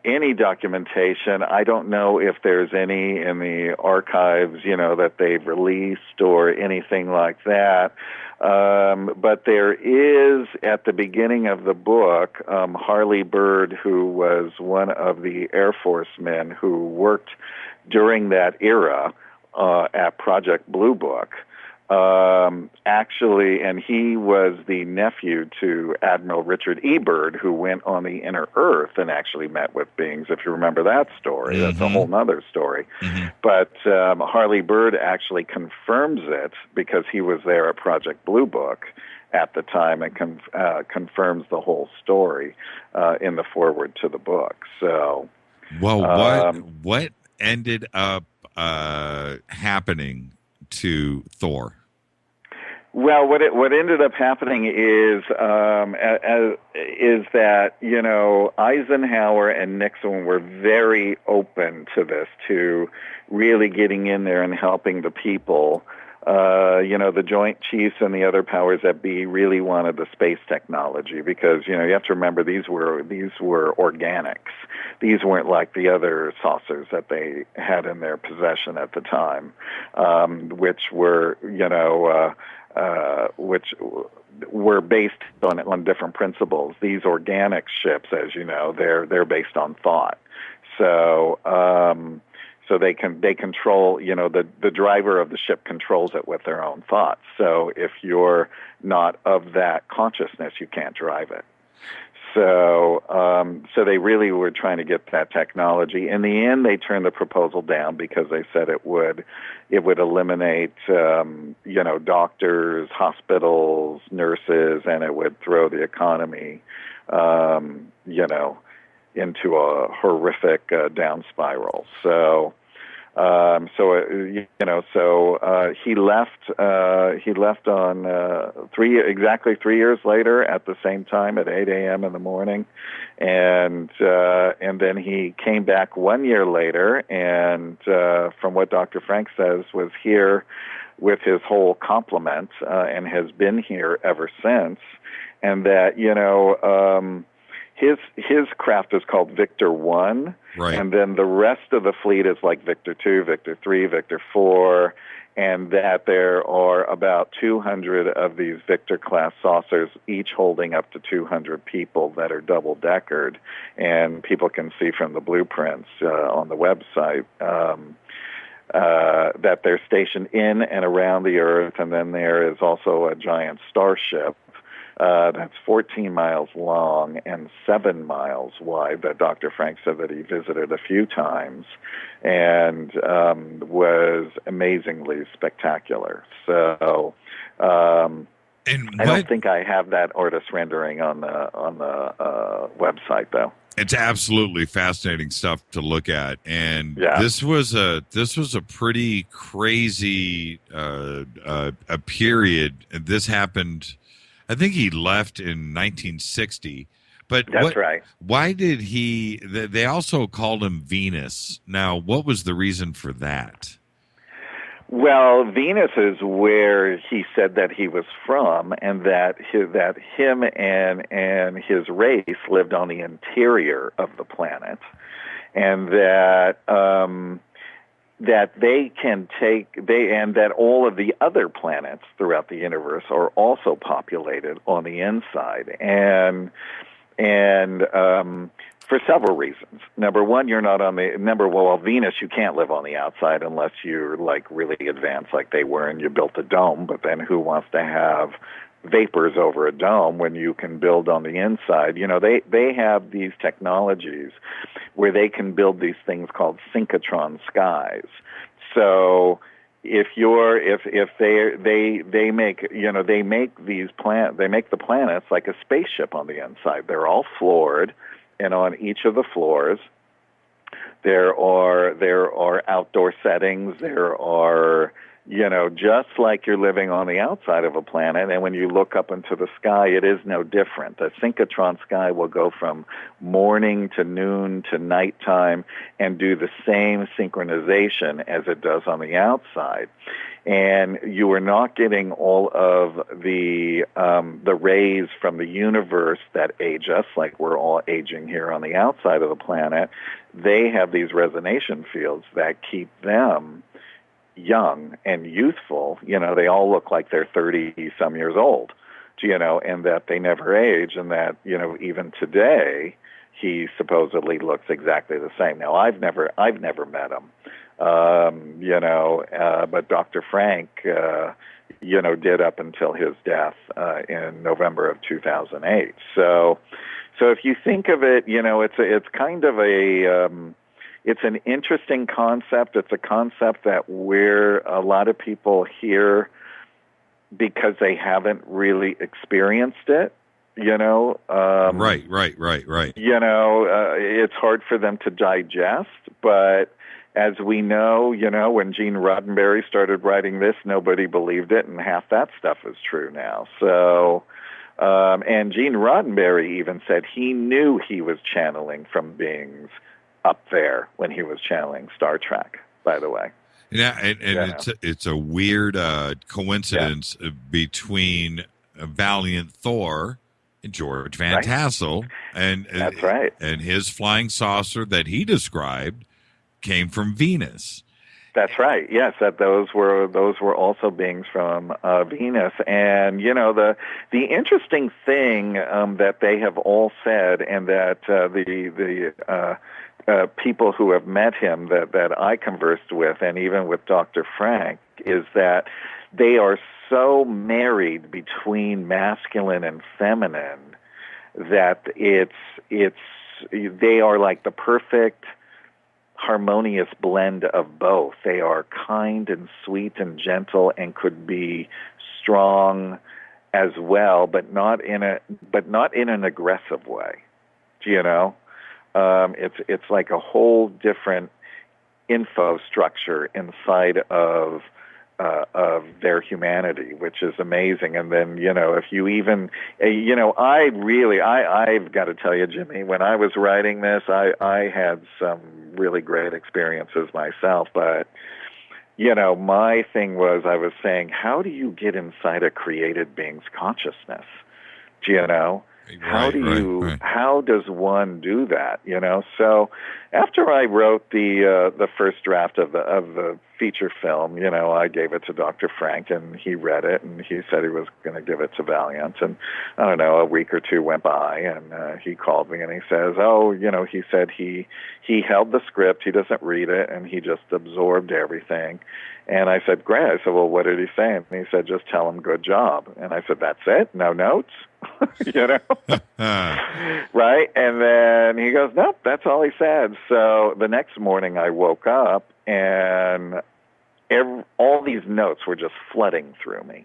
any documentation. I don't know if there's any in the archives, that they've released or anything like that. But there is, at the beginning of the book, Harley Bird, who was one of the Air Force men who worked during that era at Project Blue Book, and he was the nephew to Admiral Richard E. Byrd, who went on the inner Earth and actually met with beings, if you remember that story. That's a whole nother story. But Harley Bird actually confirms it because he was there at Project Blue Book at the time and confirms the whole story in the foreword to the book. So, what ended up happening to Thor? Well, what ended up happening is that Eisenhower and Nixon were very open to this, to really getting in there and helping the people. The Joint Chiefs and the other powers that be really wanted the space technology because you have to remember these were organics. These weren't like the other saucers that they had in their possession at the time, which were based on different principles. These organic ships, as you know, they're based on thought. So they control, the driver of the ship controls it with their own thoughts. So if you're not of that consciousness, you can't drive it. So they really were trying to get that technology. In the end, they turned the proposal down because they said it would eliminate, doctors, hospitals, nurses, and it would throw the economy, into a horrific down spiral. So he left. He left on exactly 3 years later at the same time at 8 a.m. in the morning, and then he came back 1 year later, and from what Dr. Frank says, was here with his whole complement and has been here ever since, and that his craft is called Victor 1, right. And then the rest of the fleet is like Victor 2, Victor 3, Victor 4, and that there are about 200 of these Victor-class saucers, each holding up to 200 people that are double-deckered, and people can see from the blueprints on the website that they're stationed in and around the Earth, and then there is also a giant starship that's 14 miles long and 7 miles wide that Dr. Frank said that he visited a few times and was amazingly spectacular. So I don't think I have that artist rendering on the website, though. It's absolutely fascinating stuff to look at, and this was a pretty crazy a period. This happened. I think he left in 1960, but that's right. Why did he? They also called him Venus. Now, what was the reason for that? Well, Venus is where he said that he was from, and that him and his race lived on the interior of the planet, and that they can and that all of the other planets throughout the universe are also populated on the inside, and And for several reasons. Number one, you're not on the Venus, you can't live on the outside unless you're like really advanced like they were and you built a dome. But then who wants to have vapors over a dome when you can build on the inside? You know, they have these technologies where they can build these things called synchrotron skies. So if they make the planets like a spaceship on the inside. They're all floored, and on each of the floors there are outdoor settings. There are, you know, just like you're living on the outside of a planet, and when you look up into the sky, it is no different. The synchrotron sky will go from morning to noon to nighttime and do the same synchronization as it does on the outside. And you are not getting all of the rays from the universe that age us, like we're all aging here on the outside of the planet. They have these resonance fields that keep them young and youthful. You know, they all look like they're 30-some years old, you know, and that they never age, and that, you know, even today he supposedly looks exactly the same. Now, I've never met him, you know, but Dr. Frank, you know, did up until his death in November of 2008. So if you think of it, you know, it's kind of it's an interesting concept. It's a concept that a lot of people hear because they haven't really experienced it, you know. Right. You know, it's hard for them to digest, but as we know, you know, when Gene Roddenberry started writing this, nobody believed it, and half that stuff is true now. So, and Gene Roddenberry even said he knew he was channeling from beings up there when he was channeling Star Trek, by the way. Yeah, and it's a weird coincidence between Valiant Thor and George Van Tassel, and that's right. And his flying saucer that he described came from Venus. That's right. Yes, that those were also beings from Venus. And you know, the interesting thing that they have all said, and that the people who have met him that I conversed with, and even with Dr. Frank, is that they are so married between masculine and feminine that they are like the perfect harmonious blend of both. They are kind and sweet and gentle, and could be strong as well, but not in an aggressive way. You know, it's like a whole different info structure inside of their humanity, which is amazing. And then, you know, if you even, you know, I've got to tell you, Jimmy, when I was writing this, I had some really great experiences myself. But, you know, my thing was, I was saying, how do you get inside a created being's consciousness? Do you know? How does one do that? You know, so after I wrote the first draft of the feature film, you know, I gave it to Dr. Frank, and he read it, and he said he was going to give it to Valiant. And I don't know, a week or two went by, and he called me, and he says, oh, you know, he said he held the script, he doesn't read it, and he just absorbed everything. And I said, great. I said, well, what did he say? And he said, just tell him good job. And I said, that's it? No notes? You know? Right? And then he goes, nope, that's all he said. So the next morning I woke up, and all these notes were just flooding through me.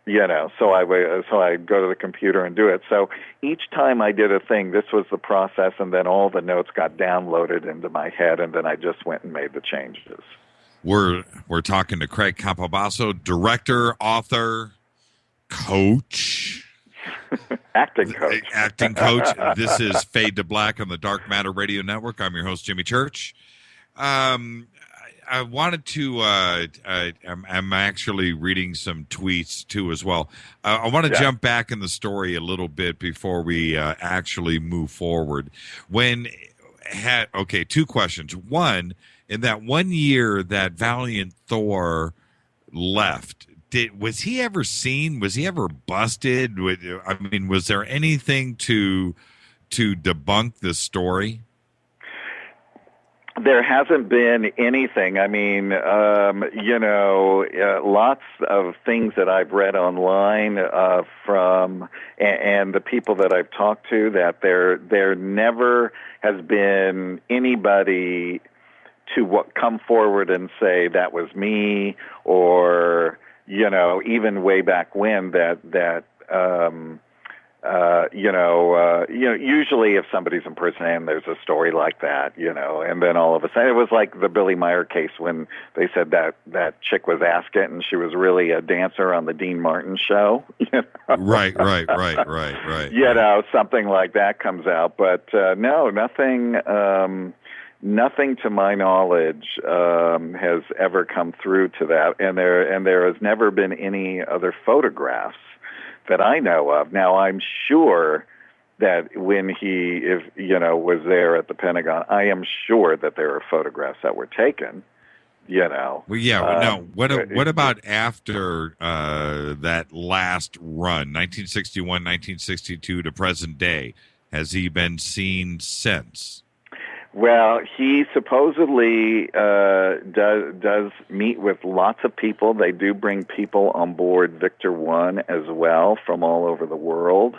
You know, so I'd go to the computer and do it. So each time I did a thing, this was the process, and then all the notes got downloaded into my head, and then I just went and made the changes. We're talking to Craig Campobasso, director, author, coach. Acting coach. Acting coach. This is Fade to Black on the Dark Matter Radio Network. I'm your host, Jimmy Church. I wanted to, I'm actually reading some tweets too as well. I want to jump back in the story a little bit before we actually move forward. Two questions. One, in that 1 year that Valiant Thor left, was he ever seen? Was he ever busted? I mean, was there anything to debunk the story? There hasn't been anything. I mean, lots of things that I've read online from and the people that I've talked to, that there never has been anybody to come forward and say that was me, or even way back when usually if somebody's impersonating, there's a story like that, and then all of a sudden, it was like the Billy Meyer case when they said that chick was Asket and she was really a dancer on the Dean Martin show. Right. Something like that comes out, but no, nothing to my knowledge has ever come through to that, and there has never been any other photographs that I know of. Now, I'm sure that when he was there at the Pentagon, I am sure that there are photographs that were taken. Well, yeah. No. What about after that last run, 1961, 1962 to present day? Has he been seen since? Well, he supposedly does meet with lots of people. They do bring people on board Victor 1 as well from all over the world.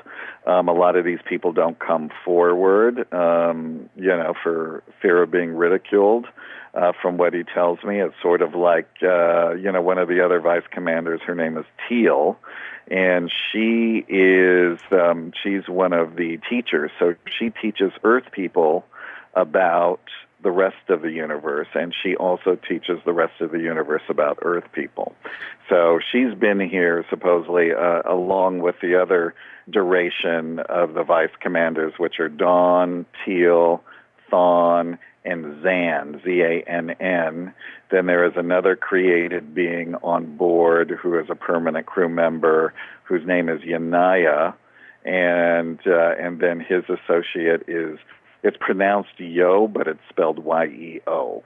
A lot of these people don't come forward, for fear of being ridiculed. From what he tells me, it's sort of like, one of the other vice commanders, her name is Teal, and she is, she's one of the teachers. So she teaches Earth people about the rest of the universe, and she also teaches the rest of the universe about Earth people. So she's been here supposedly along with the other duration of the vice commanders, which are Dawn, Teal, Thawne, and Zan, Z-A-N-N. Then there is another created being on board who is a permanent crew member whose name is Yanaya, and then his associate is, it's pronounced Yo, but it's spelled Y-E-O.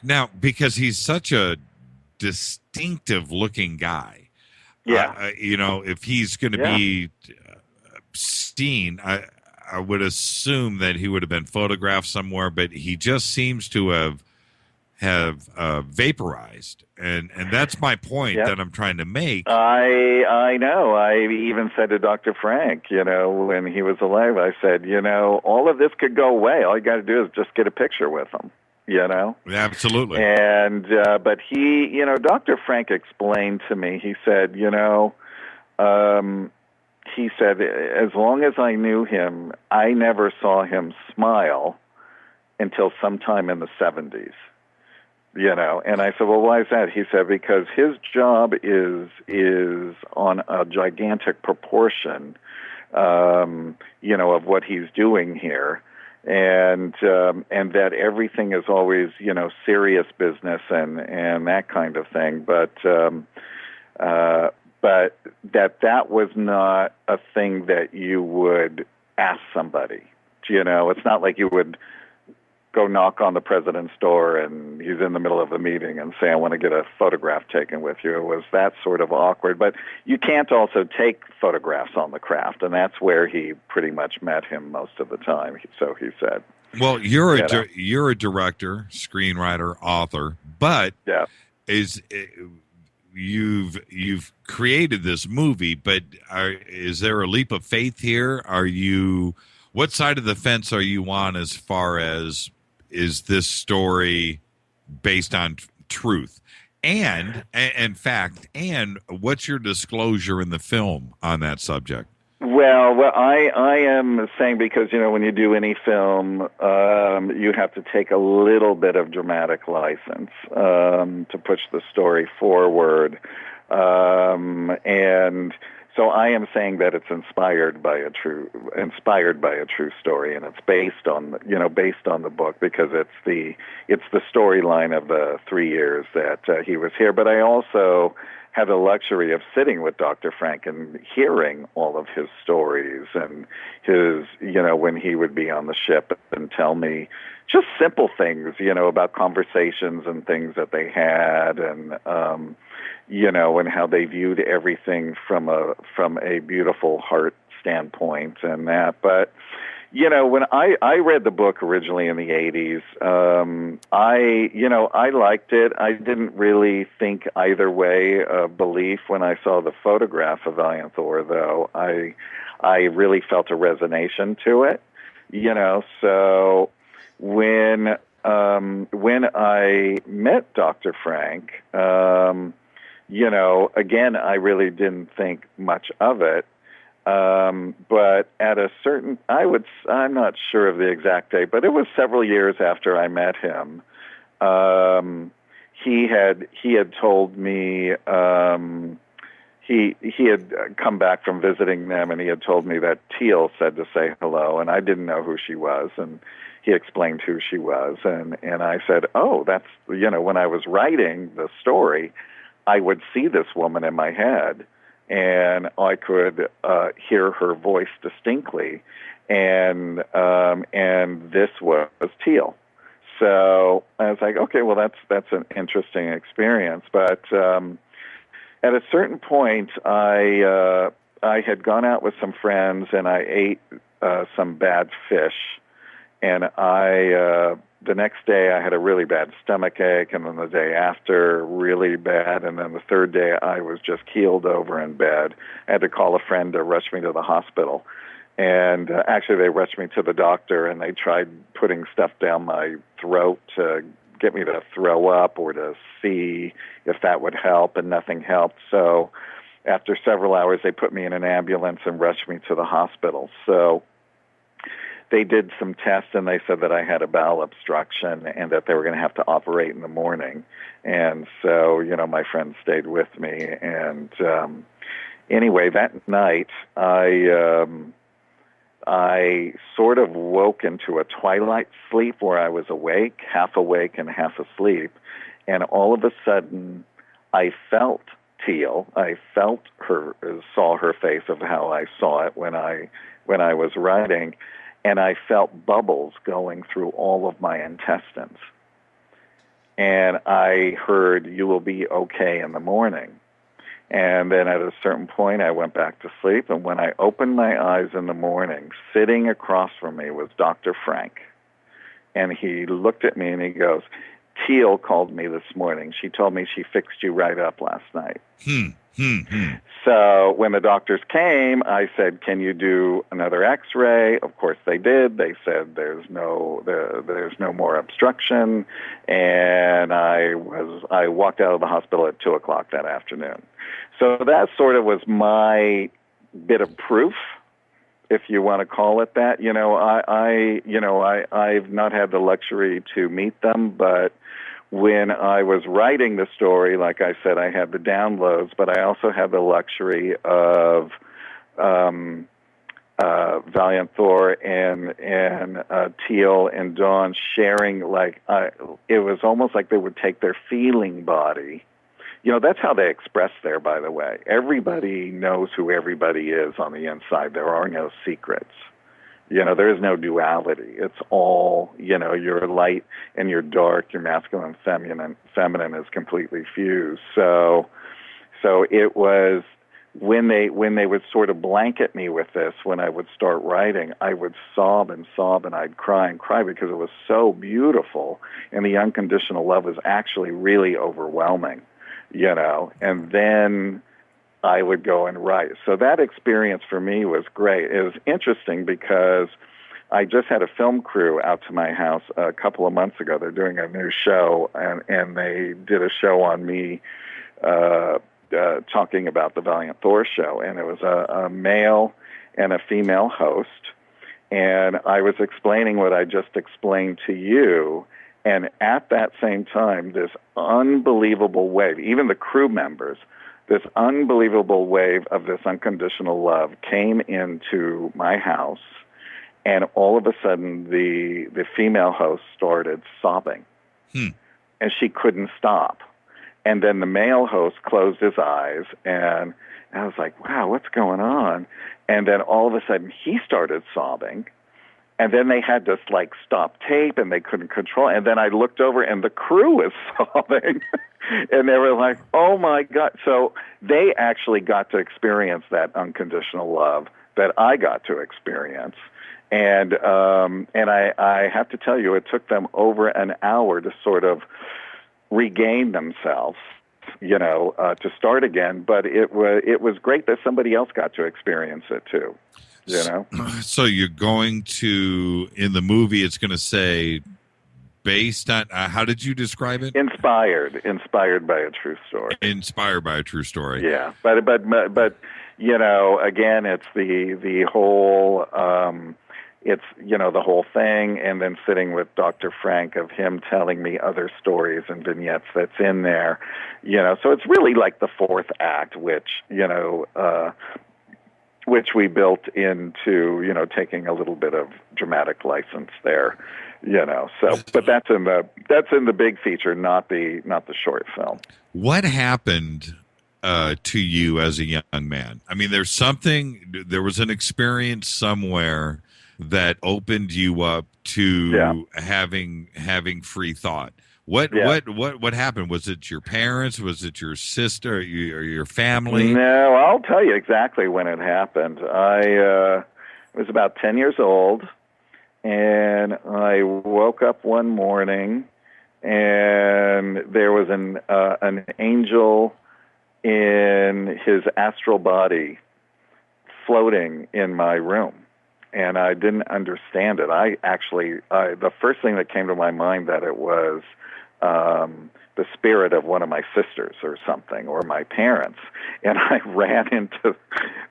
Now, because he's such a distinctive-looking guy, if he's going to be seen, I would assume that he would have been photographed somewhere, but he just seems to have vaporized, and that's my point that I'm trying to make. I know. I even said to Dr. Frank, when he was alive, I said, all of this could go away. All you got to do is just get a picture with him. Absolutely. And but he, Dr. Frank explained to me. He said, he said, as long as I knew him, I never saw him smile until sometime in the 70s. And I said, well, why is that? He said, because his job is on a gigantic proportion, of what he's doing here, and that everything is always, serious business and that kind of thing. But that was not a thing that you would ask somebody. It's not like you would go knock on the president's door and he's in the middle of a meeting and say, I want to get a photograph taken with you. It was that sort of awkward. But you can't also take photographs on the craft, and that's where he pretty much met him most of the time, so he said. Well, you're a director, screenwriter, author, but you've created this movie, but is there a leap of faith here? What side of the fence are you on as far as, is this story based on truth and fact, and what's your disclosure in the film on that subject? Well, I am saying, because, when you do any film, you have to take a little bit of dramatic license to push the story forward. And so I am saying that it's inspired by a true story, and it's based on the book, because it's the storyline of the 3 years that he was here. But I also had the luxury of sitting with Dr. Frank and hearing all of his stories and his, when he would be on the ship and tell me just simple things, about conversations and things that they had, and and how they viewed everything from a beautiful heart standpoint and that. But, when I read the book originally in the 80s, I liked it. I didn't really think either way of belief when I saw the photograph of Valient Thor, though. I really felt a resonation to it, so when I met Dr. Frank, again, I really didn't think much of it. But at a certain, I'm not sure of the exact date, but it was several years after I met him. He had told me, he had come back from visiting them, and he had told me that Teal said to say hello, and I didn't know who she was, and he explained who she was, and I said, oh, that's, when I was writing the story, I would see this woman in my head, and I could hear her voice distinctly, and this was Teal. So I was like, okay, well, that's an interesting experience. But at a certain point, I had gone out with some friends, and I ate some bad fish, and the next day I had a really bad stomach ache, and then the day after, really bad, and then the third day I was just keeled over in bed. I had to call a friend to rush me to the hospital. And actually they rushed me to the doctor, and they tried putting stuff down my throat to get me to throw up or to see if that would help, and nothing helped. So after several hours, they put me in an ambulance and rushed me to the hospital. So they did some tests, and they said that I had a bowel obstruction and that they were going to have to operate in the morning. And so, my friend stayed with me. And anyway, that night, I sort of woke into a twilight sleep where I was awake, half awake and half asleep. And all of a sudden, I felt Teal. I saw her face of how I saw it when I was writing. And I felt bubbles going through all of my intestines. And I heard, "You will be okay in the morning." And then at a certain point, I went back to sleep. And when I opened my eyes in the morning, sitting across from me was Dr. Frank. And he looked at me and he goes, "Teal called me this morning. She told me she fixed you right up last night." So when the doctors came, I said, "Can you do another X-ray?" Of course they did. They said there's no more obstruction, and I walked out of the hospital at 2:00 that afternoon. So that sort of was my bit of proof, if you want to call it that. I've not had the luxury to meet them, but when I was writing the story, like I said, I had the downloads, but I also had the luxury of Valient Thor and Teal and Dawn sharing, it was almost like they would take their feeling body. That's how they express there, by the way. Everybody knows who everybody is on the inside. There are no secrets. There is no duality. It's all, your light and your dark, your masculine and feminine is completely fused. So it was when they would sort of blanket me with this, when I would start writing, I would sob, and I'd cry and cry because it was so beautiful, and the unconditional love was actually really overwhelming, and then I would go and write. So that experience for me was great. It was interesting because I just had a film crew out to my house a couple of months ago. They're doing a new show, and they did a show on me talking about the Valient Thor show. And it was a male and a female host. And I was explaining what I just explained to you. And at that same time, this unbelievable wave, even the crew members, this unbelievable wave of this unconditional love came into my house, and all of a sudden the female host started sobbing, and she couldn't stop. And then the male host closed his eyes, and I was like, wow, what's going on? And then all of a sudden he started sobbing, And then they had to like stop tape, and they couldn't control. And then I looked over, and the crew was sobbing, and they were like, "Oh my God!" So they actually got to experience that unconditional love that I got to experience. And I have to tell you, it took them over an hour to sort of regain themselves, to start again. But it was great that somebody else got to experience it too. So you're going to, in the movie, it's going to say, based on, how did you describe it? Inspired by a true story. Inspired by a true story. Yeah, but again, it's the whole, it's the whole thing, and then sitting with Dr. Frank, of him telling me other stories and vignettes that's in there, So it's really like the fourth act, which we built into, taking a little bit of dramatic license there, So, but that's in the big feature, not the short film. What happened to you as a young man? I mean, there was an experience somewhere that opened you up to having free thought. What happened? Was it your parents? Was it your sister or your family? No, I'll tell you exactly when it happened. I was about 10 years old, and I woke up one morning, and there was an angel in his astral body floating in my room. And I didn't understand it. The first thing that came to my mind that it was the spirit of one of my sisters or something, or my parents. And I ran into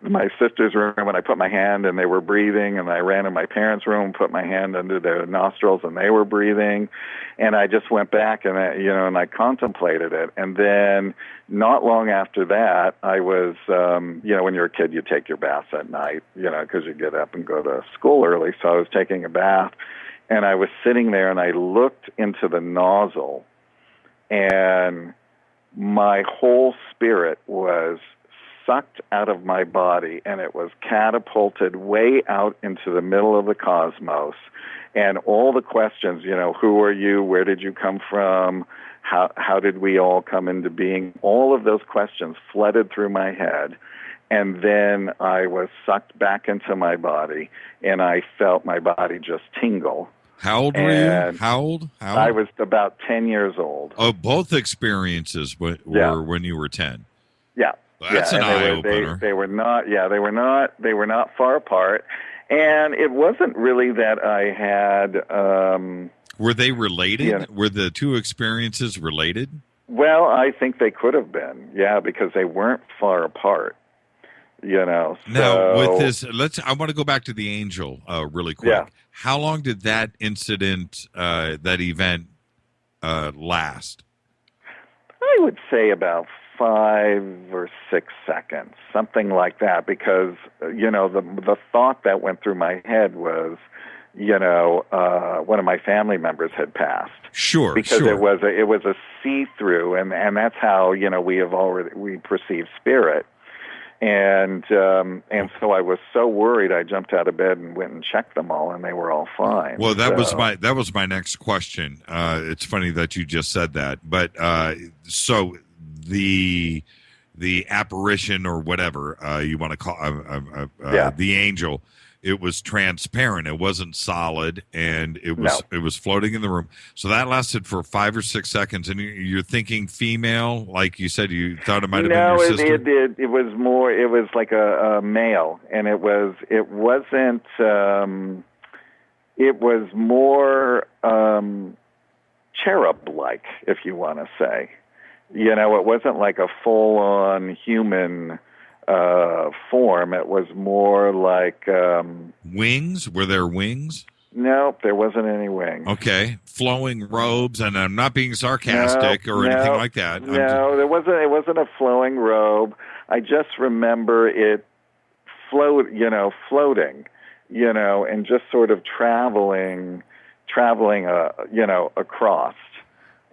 my sister's room, and I put my hand, and they were breathing, and I ran in my parents' room, put my hand under their nostrils, and they were breathing. And I just went back, and I contemplated it. And then not long after that, I was, when you're a kid, you take your baths at night, because you get up and go to school early. So I was taking a bath, and I was sitting there, and I looked into the nozzle, and my whole spirit was sucked out of my body, and it was catapulted way out into the middle of the cosmos. And all the questions, who are you? Where did you come from? How did we all come into being? All of those questions flooded through my head. And then I was sucked back into my body, and I felt my body just tingle. How old were you? How old? I was about 10 years old. Oh, both experiences were when you were 10. Yeah. That's an eye opener. They were not far apart. And it wasn't really that I had were they related? Yeah. Were the two experiences related? Well, I think they could have been. Yeah, because they weren't far apart. So, now with this, I want to go back to the angel really quick. Yeah. How long did that incident, that event, last? I would say about 5 or 6 seconds, something like that. Because the thought that went through my head was, one of my family members had passed. Sure, because it was a see-through, and that's how we perceive spirit. And so I was so worried, I jumped out of bed and went and checked them all, and they were all fine. Well, that was my next question. It's funny that you just said that, but so the apparition or whatever you want to call the angel, it was transparent. It wasn't solid, and it was floating in the room. So that lasted for 5 or 6 seconds. And you're thinking female, like you said, you thought it might have been your sister? It was more. It was like a male, and it wasn't. It was more cherub-like, if you want to say. It wasn't like a full-on human form. It was more like wings. Were there wings? No, there wasn't any wings. Okay, flowing robes, and I'm not being sarcastic or anything like that. No, there wasn't. It wasn't a flowing robe. I just remember it floating, and just sort of traveling, across.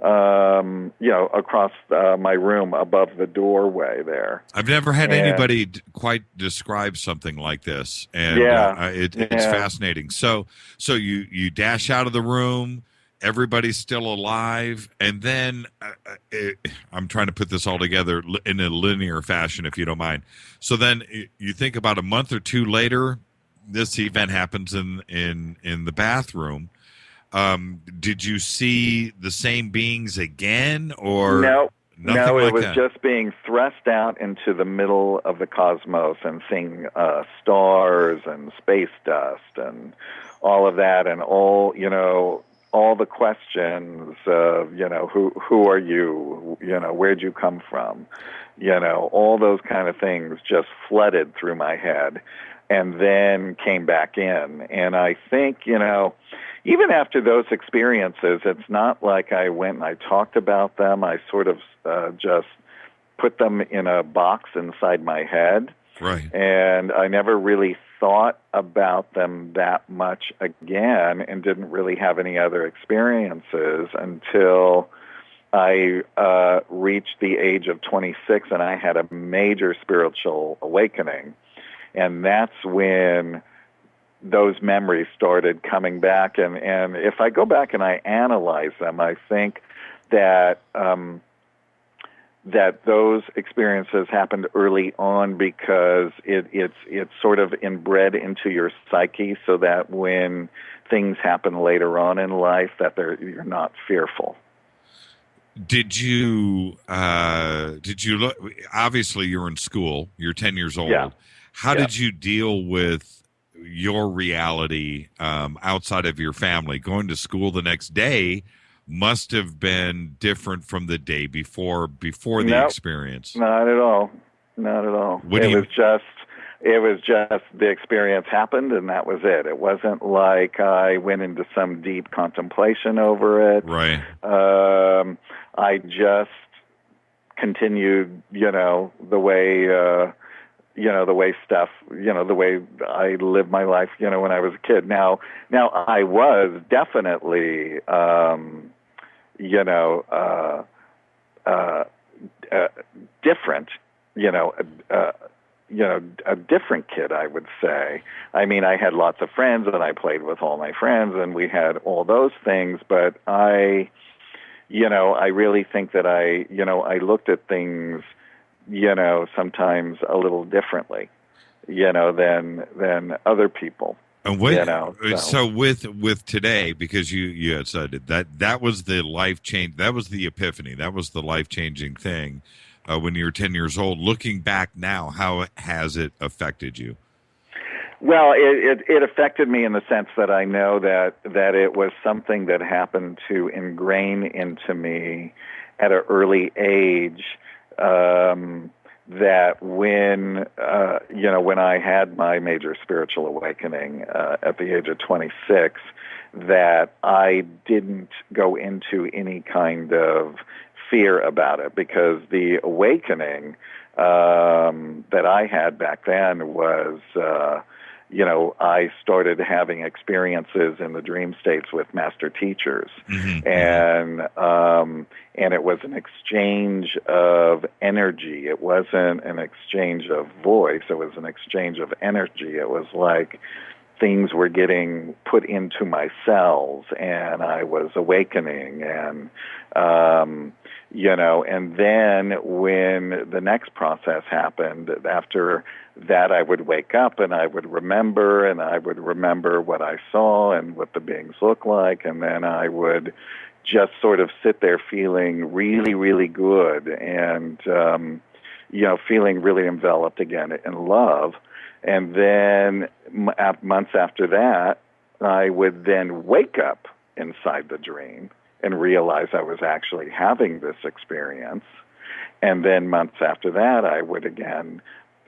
across my room above the doorway there. I've never had anybody quite describe something like this, and it's fascinating. So you dash out of the room, everybody's still alive, and then I'm trying to put this all together in a linear fashion, if you don't mind. So then you think about a month or two later, this event happens in the bathroom. Did you see the same beings again, or no? No, it like was that? just being thrust out into the middle of the cosmos and seeing stars and space dust and all of that, and all the questions of who are you, where'd you come from, all those kind of things just flooded through my head, and then came back in. And I think even after those experiences, it's not like I went and I talked about them. I sort of just put them in a box inside my head. Right. And I never really thought about them that much again, and didn't really have any other experiences until I reached the age of 26, and I had a major spiritual awakening. And that's when those memories started coming back. And if I go back and I analyze them, I think that that those experiences happened early on because it's sort of inbred into your psyche, so that when things happen later on in life, that you're not fearful. Did you look? Obviously, you're in school. You're 10 years old. Yeah. How did you deal with your reality outside of your family? Going to school the next day must have been different from the day before the experience. Not at all. Not at all. It was just the experience happened, and that was it. It wasn't like I went into some deep contemplation over it. Right. I just continued, the way the way I lived my life, when I was a kid. Now I was definitely, different, a different kid, I would say. I mean, I had lots of friends, and I played with all my friends, and we had all those things, but I really think that I looked at things, sometimes a little differently, than other people. And so with today, because you had said that was the life change, that was the epiphany, that was the life-changing thing when you were 10 years old. Looking back now, how has it affected you? Well, it affected me in the sense that I know that it was something that happened to ingrain into me at an early age, that when I had my major spiritual awakening at the age of 26, that I didn't go into any kind of fear about it, because the awakening that I had back then was, I started having experiences in the dream states with master teachers, and it was an exchange of energy. It wasn't an exchange of voice. It was an exchange of energy. It was like things were getting put into my cells, and I was awakening, and and then when the next process happened, after that, I would wake up and I would remember, what I saw and what the beings look like, and then I would just sort of sit there feeling really, really good, and feeling really enveloped again in love. And then months after that, I would then wake up inside the dream and realize I was actually having this experience. And then months after that, I would again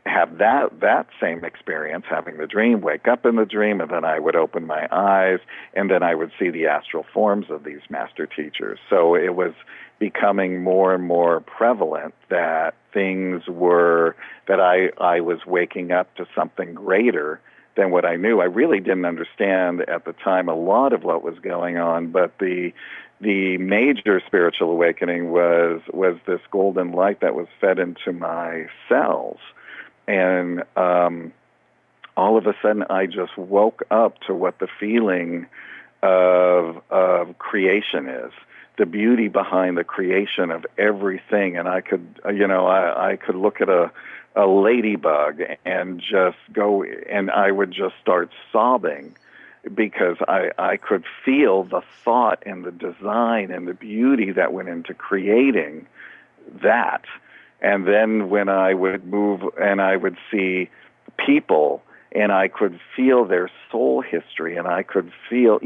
have that same experience, having the dream, wake up in the dream, and then I would open my eyes, and then I would see the astral forms of these master teachers. So it was becoming more and more prevalent that things were, that I was waking up to something greater than what I knew. I really didn't understand at the time a lot of what was going on, but the the major spiritual awakening was this golden light that was fed into my cells. And all of a sudden, I just woke up to what the feeling of creation is, the beauty behind the creation of everything. And I could, I could look at a ladybug and just go, and I would just start sobbing because I could feel the thought and the design and the beauty that went into creating that. And then when I would move and I would see people, and I could feel their soul history, and I could feel,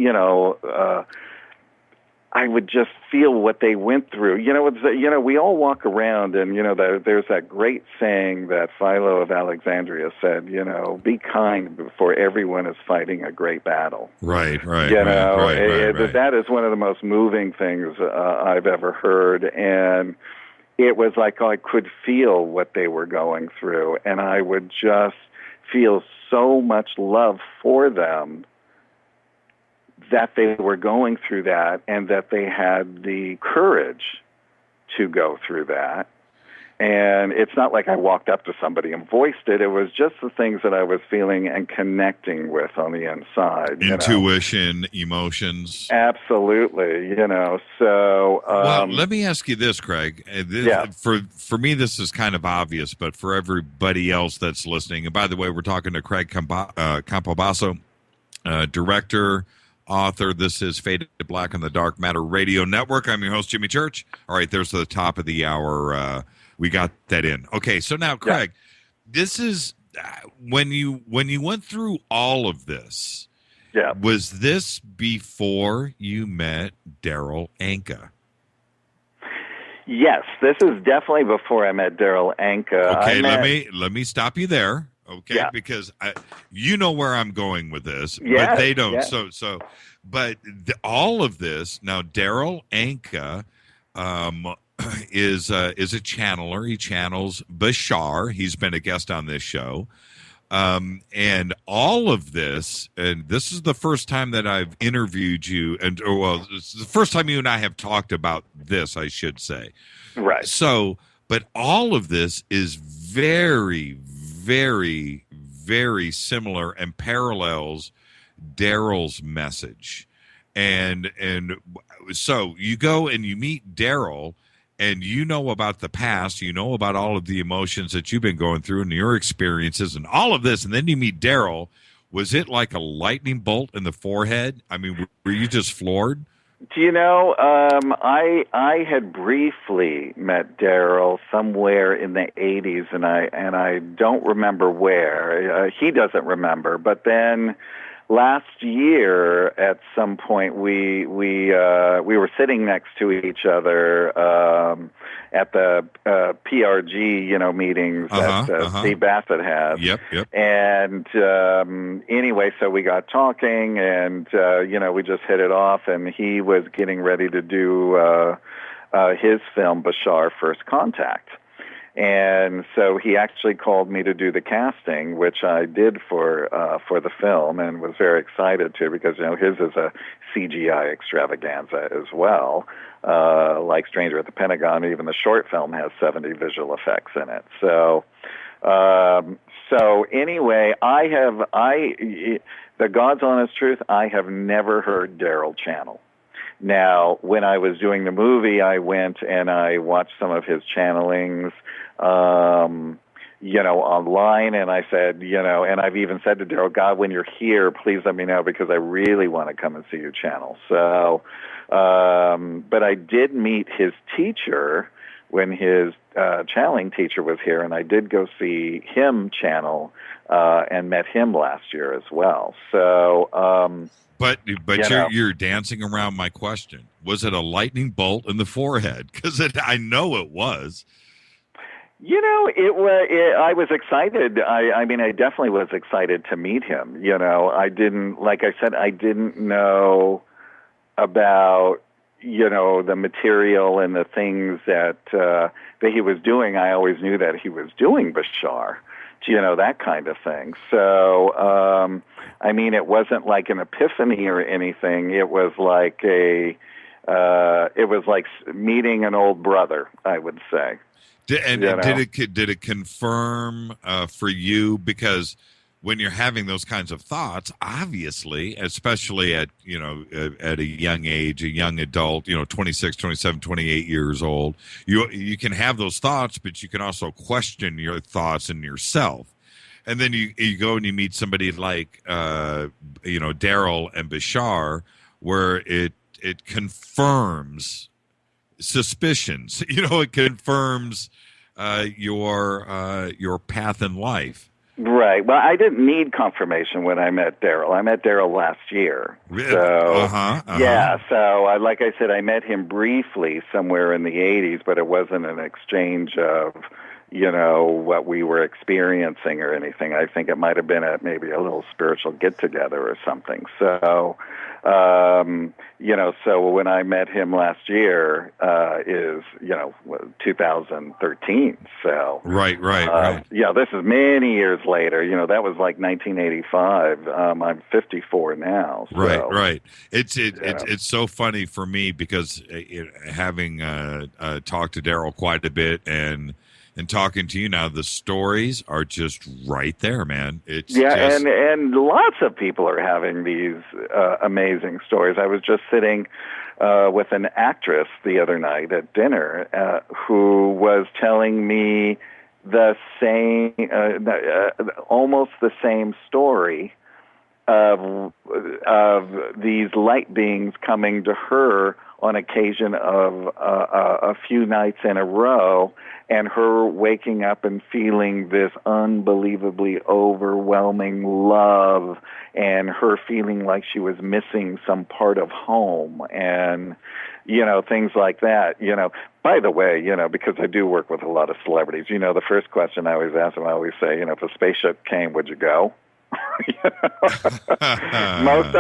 I would just feel what they went through. We all walk around, and there's that great saying that Philo of Alexandria said, be kind before everyone is fighting a great battle. Right. That is one of the most moving things I've ever heard, and it was like I could feel what they were going through, and I would just feel so much love for them that they were going through that and that they had the courage to go through that. And it's not like I walked up to somebody and voiced it. It was just the things that I was feeling and connecting with on the inside. Intuition, emotions. Absolutely, So, well, let me ask you this, Craig. For me, this is kind of obvious, but for everybody else that's listening, and by the way, we're talking to Craig Campobasso, director, author. This is Faded to Black on the Dark Matter Radio Network. I'm your host, Jimmy Church. All right, there's the top of the hour. We got that in. Okay, so now, Craig, this is when you went through all of this. Yeah. Was this before you met Darryl Anka? Yes, this is definitely before I met Darryl Anka. Okay, let me stop you there. Okay, because you know where I'm going with this, but they don't. Yeah. But all of this now, Darryl Anka is a channeler. He channels Bashar. He's been a guest on this show. And all of this, and this is the first time that I've interviewed you, it's the first time you and I have talked about this, I should say. Right. So, but all of this is very, very, very similar and parallels Darryl's message. And so you go and you meet Darryl, and you know about the past, you know about all of the emotions that you've been going through and your experiences and all of this, and then you meet Darryl. Was it like a lightning bolt in the forehead? I mean, were you just floored? Do you know, I had briefly met Darryl somewhere in the 80s, and I don't remember where. He doesn't remember, but then last year, at some point, we were sitting next to each other at the PRG, meetings that Steve Bassett has. Yep. And anyway, so we got talking, and we just hit it off. And he was getting ready to do his film, Bashar: First Contact. And so he actually called me to do the casting, which I did for the film, and was very excited to, because his is a CGI extravaganza as well. Like Stranger at the Pentagon, even the short film has 70 visual effects in it. So anyway, the God's honest truth, I have never heard Darryl channel. Now, when I was doing the movie, I went and I watched some of his channelings, online, and I said, and I've even said to Darryl, God, when you're here, please let me know, because I really want to come and see you channel. So, but I did meet his teacher when his channeling teacher was here, and I did go see him channel and met him last year as well. So, But you're dancing around my question. Was it a lightning bolt in the forehead? Because I know it was. It was. I was excited. I mean, I definitely was excited to meet him. I didn't, like I said, I didn't know about the material and the things that he was doing. I always knew that he was doing Bashar. That kind of thing. So, I mean, it wasn't like an epiphany or anything. It was like a it was like meeting an old brother, I would say. Did it confirm for you? Because when you're having those kinds of thoughts, obviously, especially at a young age, a young adult, 26, 27, 28 years old, you can have those thoughts, but you can also question your thoughts and yourself. And then you go and you meet somebody like Daryl and Bashar, where it confirms suspicions. It confirms your path in life. Right. Well, I didn't need confirmation when I met Daryl. I met Daryl last year. So, yeah. So, like I said, I met him briefly somewhere in the 80s, but it wasn't an exchange of, what we were experiencing or anything. I think it might have been maybe a little spiritual get-together or something. So, so when I met him last year is, 2013. So right. Yeah, this is many years later. That was like 1985. I'm 54 now. So, Right. It's so funny for me because having talked to Daryl quite a bit and talking to you now, the stories are just right there, man. And lots of people are having these amazing stories. I was just sitting with an actress the other night at dinner who was telling me the same, almost the same story of these light beings coming to her on occasion of a few nights in a row, and her waking up and feeling this unbelievably overwhelming love, and her feeling like she was missing some part of home, and things like that. By the way, because I do work with a lot of celebrities, the first question I always ask them, I always say, if a spaceship came, would you go? Most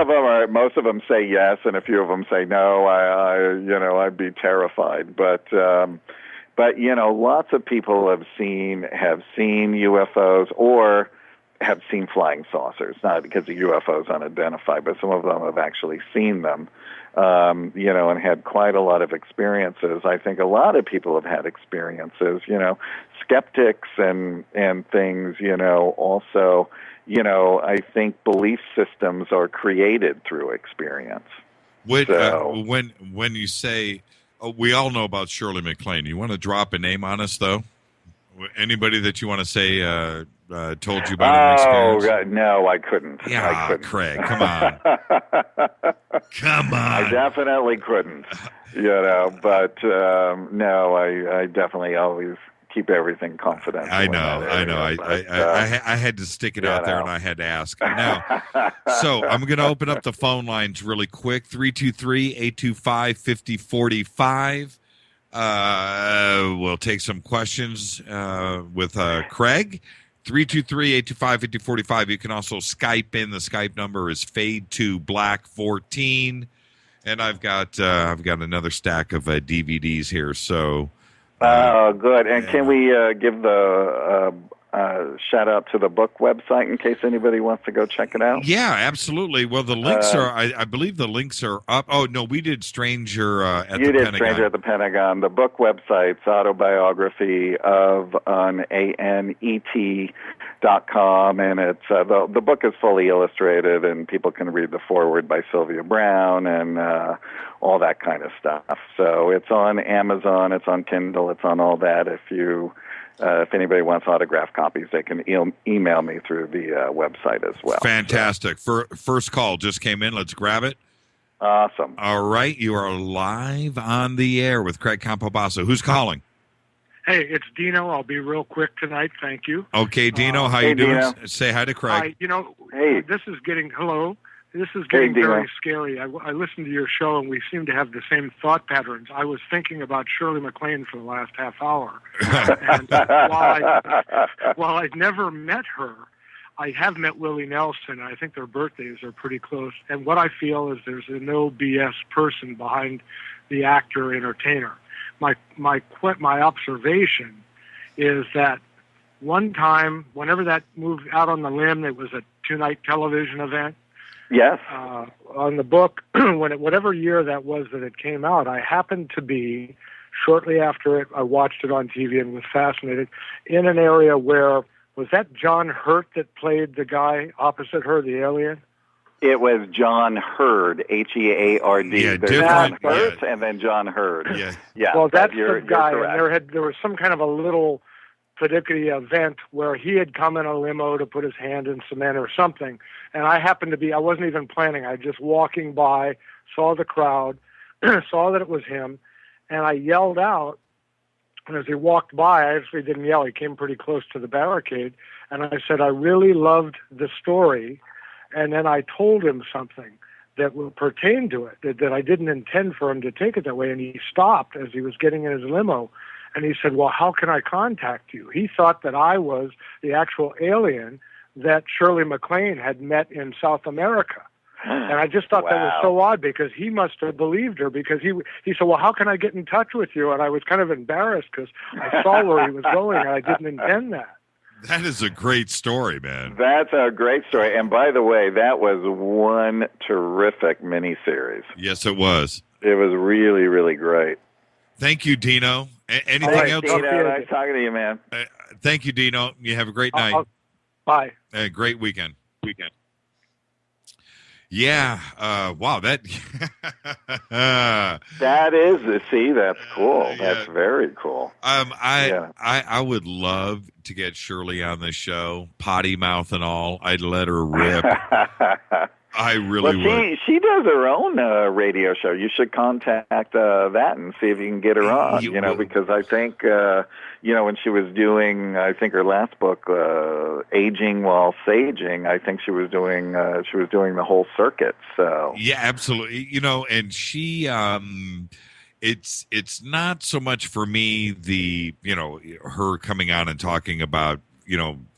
of them say yes, and a few of them say no. I'd be terrified. But lots of people have seen UFOs or have seen flying saucers. Not because the UFOs unidentified, but some of them have actually seen them. And had quite a lot of experiences. I think a lot of people have had experiences. Skeptics and things. Also. I think belief systems are created through experience. When you say, we all know about Shirley MacLaine, you want to drop a name on us, though? Anybody that you want to say told you about an experience? Oh, no, I couldn't. Yeah, I couldn't. Craig, come on. Come on. I definitely couldn't, but no, I definitely always keep everything confidential. I know. I had to stick it out there, and I had to ask. Now, so I'm going to open up the phone lines really quick. 323-825-5045. We'll take some questions with Craig. 323-825-5045. You can also Skype in. The Skype number is Fade2Black14. And I've got another stack of DVDs here. So. Oh, good. And can we give the shout out to the book website in case anybody wants to go check it out? Yeah, absolutely. Well, the links are, I believe the links are up. Oh, no, we did Stranger at the Pentagon. You did Stranger at the Pentagon. The book website's autobiography of an ANET.com, and it's the book is fully illustrated, and people can read the foreword by Sylvia Brown and all that kind of stuff. So it's on Amazon, it's on Kindle, it's on all that. If anybody wants autographed copies, they can email me through the website as well. Fantastic. First call just came in. Let's grab it. Awesome. All right. You are live on the air with Craig Campobasso. Who's calling? Hey, it's Dino. I'll be real quick tonight. Thank you. Okay, Dino. How you doing? Dino. Say hi to Craig. Hi. Hey. This is getting very scary. I listened to your show, and we seem to have the same thought patterns. I was thinking about Shirley MacLaine for the last half hour. And while I've never met her, I have met Willie Nelson. I think their birthdays are pretty close. And what I feel is there's a no BS person behind the actor-entertainer. My observation is that one time, whenever that moved out on the limb, it was a 2-night television event. Yes. On the book, whatever year that was that it came out, I happened to be, shortly after it, I watched it on TV and was fascinated, in an area where, was that John Hurt that played the guy opposite her, the alien? It was John Hurd, Heard. Yeah, There's John Hurt and then John Hurd. Yeah. Well, that's you're the guy, correct. and there was some kind of a little predicate event where he had come in a limo to put his hand in cement or something, and I happened to be, I wasn't even planning, I was just walking by, saw the crowd, saw that it was him, and I yelled out, and as he walked by, I actually didn't yell, he came pretty close to the barricade, and I said, I really loved the story, and then I told him something that would pertain to it, that I didn't intend for him to take it that way, and he stopped as he was getting in his limo, and he said, well, how can I contact you? He thought that I was the actual alien that Shirley MacLaine had met in South America. And I just thought that was so odd because he must have believed her because he said, well, how can I get in touch with you? And I was kind of embarrassed because I saw where he was going and I didn't intend that. That is a great story, man. That's a great story. And by the way, that was one terrific miniseries. Yes, it was. It was really, really great. Thank you, Dino. Anything else? Dino, nice talking to you, man. Thank you, Dino. You have a great night. Bye. Great weekend. Yeah. Wow. That. That is. See, that's cool. Yeah. That's very cool. I would love to get Shirley on the show, potty mouth and all. I'd let her rip. I really would. She does her own radio show. You should contact that and see if you can get her on. Because I think when she was doing, I think her last book, Aging While Saging, I think she was doing the whole circuit. So yeah, absolutely. And she, it's not so much for me her coming on and talking about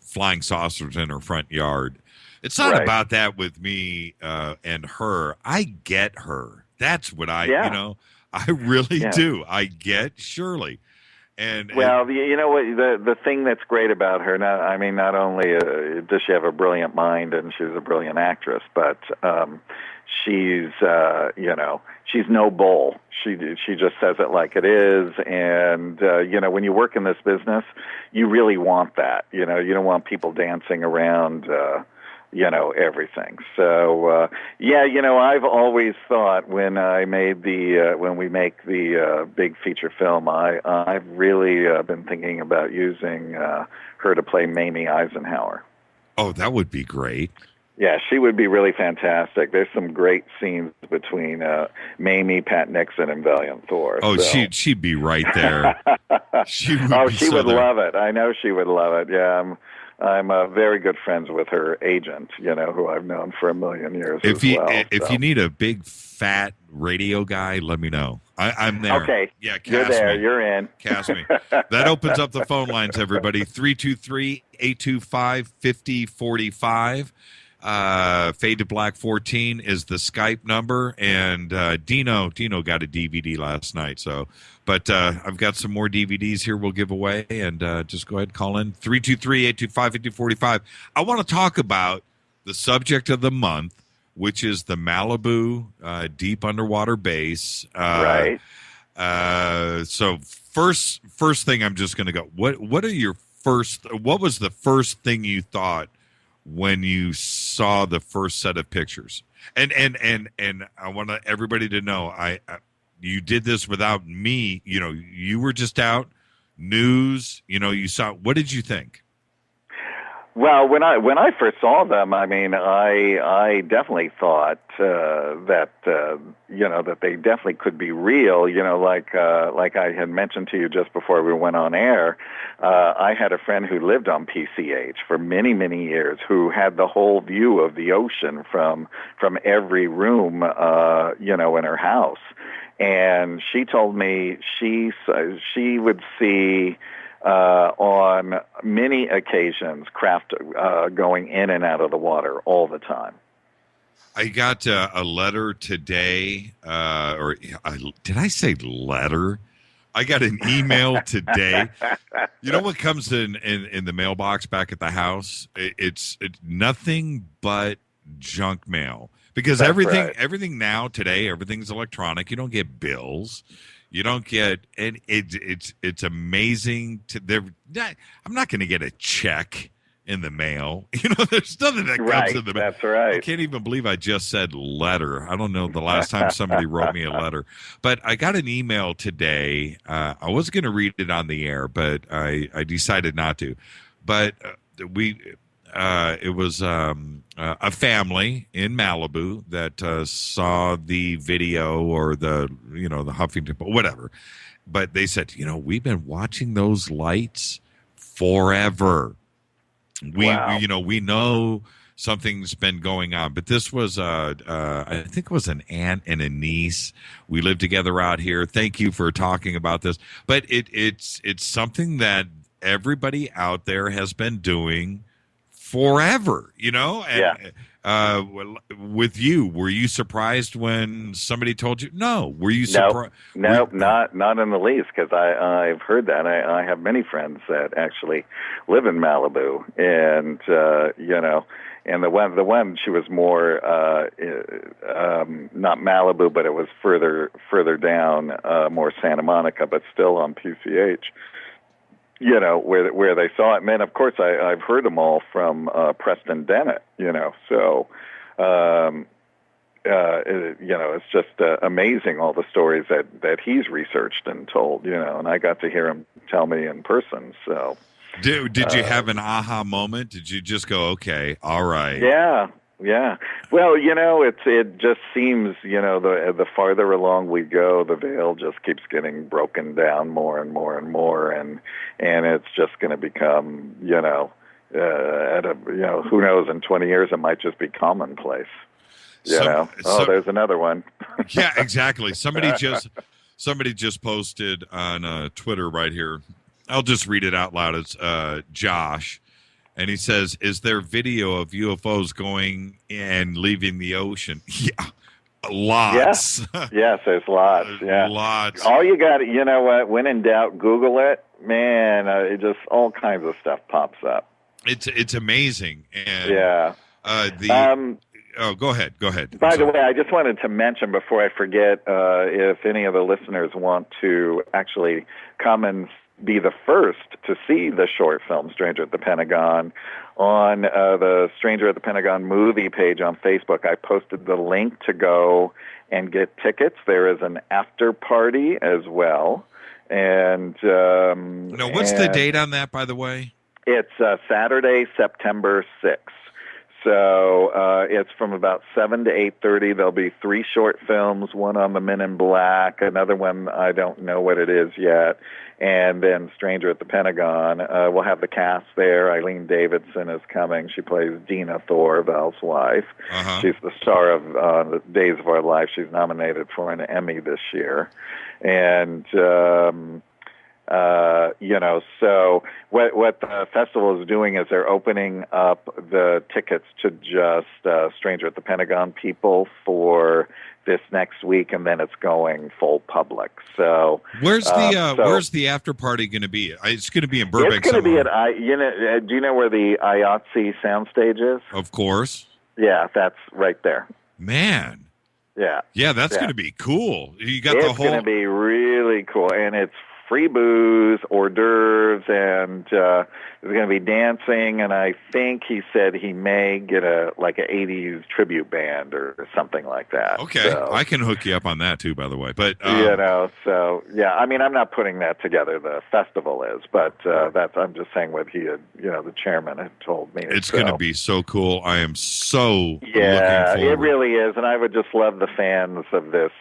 flying saucers in her front yard. It's not about that with me and her. I get her. That's what I really do. I get Shirley. You know what? The thing that's great about her, not only does she have a brilliant mind and she's a brilliant actress, but she's no bull. She just says it like it is, and when you work in this business, you really want that. You don't want people dancing around. Everything. So, I've always thought when we make the big feature film, I've really been thinking about using her to play Mamie Eisenhower. Oh, that would be great. Yeah, she would be really fantastic. There's some great scenes between Mamie, Pat Nixon, and Valiant Thor. Oh, so. She'd be right there. She would love it. I know she would love it. Yeah, I'm very good friends with her agent, who I've known for a million years. If you need a big fat radio guy, let me know. I'm there. Okay. Yeah, cast you're there. me. You're in. Cast me. That opens up the phone lines, everybody. 323-825-5045. Fade to Black 14 is the Skype number, and Dino got a DVD last night. But I've got some more DVDs here we'll give away, and just go ahead and call in 323-825-5045. I want to talk about the subject of the month, which is the Malibu deep underwater base. Right. So first thing, I'm just going to go. What was the first thing you thought when you saw the first set of pictures? And I want everybody to know, you did this without me. You were just out, news. You saw. What did you think? Well, when I first saw them, I definitely thought that they definitely could be real. Like I had mentioned to you just before we went on air, I had a friend who lived on PCH for many, many years, who had the whole view of the ocean from every room, in her house, and she told me she would see. On many occasions, craft going in and out of the water all the time. I got a letter today, did I say letter? I got an email today. You know what comes in the mailbox back at the house? It's nothing but junk mail. Because That's everything now today, everything's electronic. You don't get bills. You don't get, and it's amazing. I'm not going to get a check in the mail. There's nothing that comes in the mail. That's right. I can't even believe I just said letter. I don't know the last time somebody wrote me a letter, but I got an email today. I was going to read it on the air, but I decided not to. But it was a family in Malibu that saw the video or the Huffington Post, whatever. But they said, we've been watching those lights forever. We know something's been going on. But this was, I think it was an aunt and a niece. We live together out here. Thank you for talking about this. But it's something that everybody out there has been doing forever, and with you, were you surprised when somebody told you? No. Were you surprised? Nope, not in the least, because I've heard that. I have many friends that actually live in Malibu, and and the one she was more not Malibu, but it was further down, more Santa Monica, but still on PCH. Where they saw it. Man, of course, I've heard them all from Preston Dennett, so, it's just amazing all the stories that he's researched and told, and I got to hear him tell me in person, so. Did you have an aha moment? Did you just go, okay, all right? Yeah. Well, it just seems, the farther along we go, the veil just keeps getting broken down more and more and more, and it's just going to become, who knows, in 20 years it might just be commonplace. There's another one. Yeah, exactly. Somebody just posted on Twitter right here. I'll just read it out loud. It's Josh. And he says, is there video of UFOs going and leaving the ocean? Yeah, lots. Yes, there's lots. Yeah. Lots. All you got, you know what, when in doubt, Google it. Man, it just all kinds of stuff pops up. It's amazing. And yeah. Go ahead. By the way, I just wanted to mention before I forget, if any of the listeners want to actually come and be the first to see the short film Stranger at the Pentagon on the Stranger at the Pentagon movie page on Facebook. I posted the link to go and get tickets. There is an after party as well. And what's the date on that, by the way? It's Saturday, September 6th. So it's from about 7 to 8:30. There'll be 3 short films, one on the Men in Black, another one I don't know what it is yet, and then Stranger at the Pentagon. We'll have the cast there. Eileen Davidson is coming. She plays Dina Thor, Val's wife. Uh-huh. She's the star of The Days of Our Life. She's nominated for an Emmy this year. And so what the festival is doing is they're opening up the tickets to just Stranger at the Pentagon people for this next week, and then it's going full public. So where's the after party going to be? It's going to be in Burbank. It's going to be at do you know where the IATSE soundstage is? Of course. Yeah, that's right there. Man. Yeah, that's going to be cool. You got it's the whole. It's going to be really cool, and it's free booze, hors d'oeuvres, and there's going to be dancing. And I think he said he may get an 80s tribute band or something like that. Okay, so, I can hook you up on that too, by the way. But so yeah, I mean, I'm not putting that together. The festival is, but I'm just saying what he had. The chairman had told me. It's going to be so cool. I am so looking forward. It really is, and I would just love the fans of this.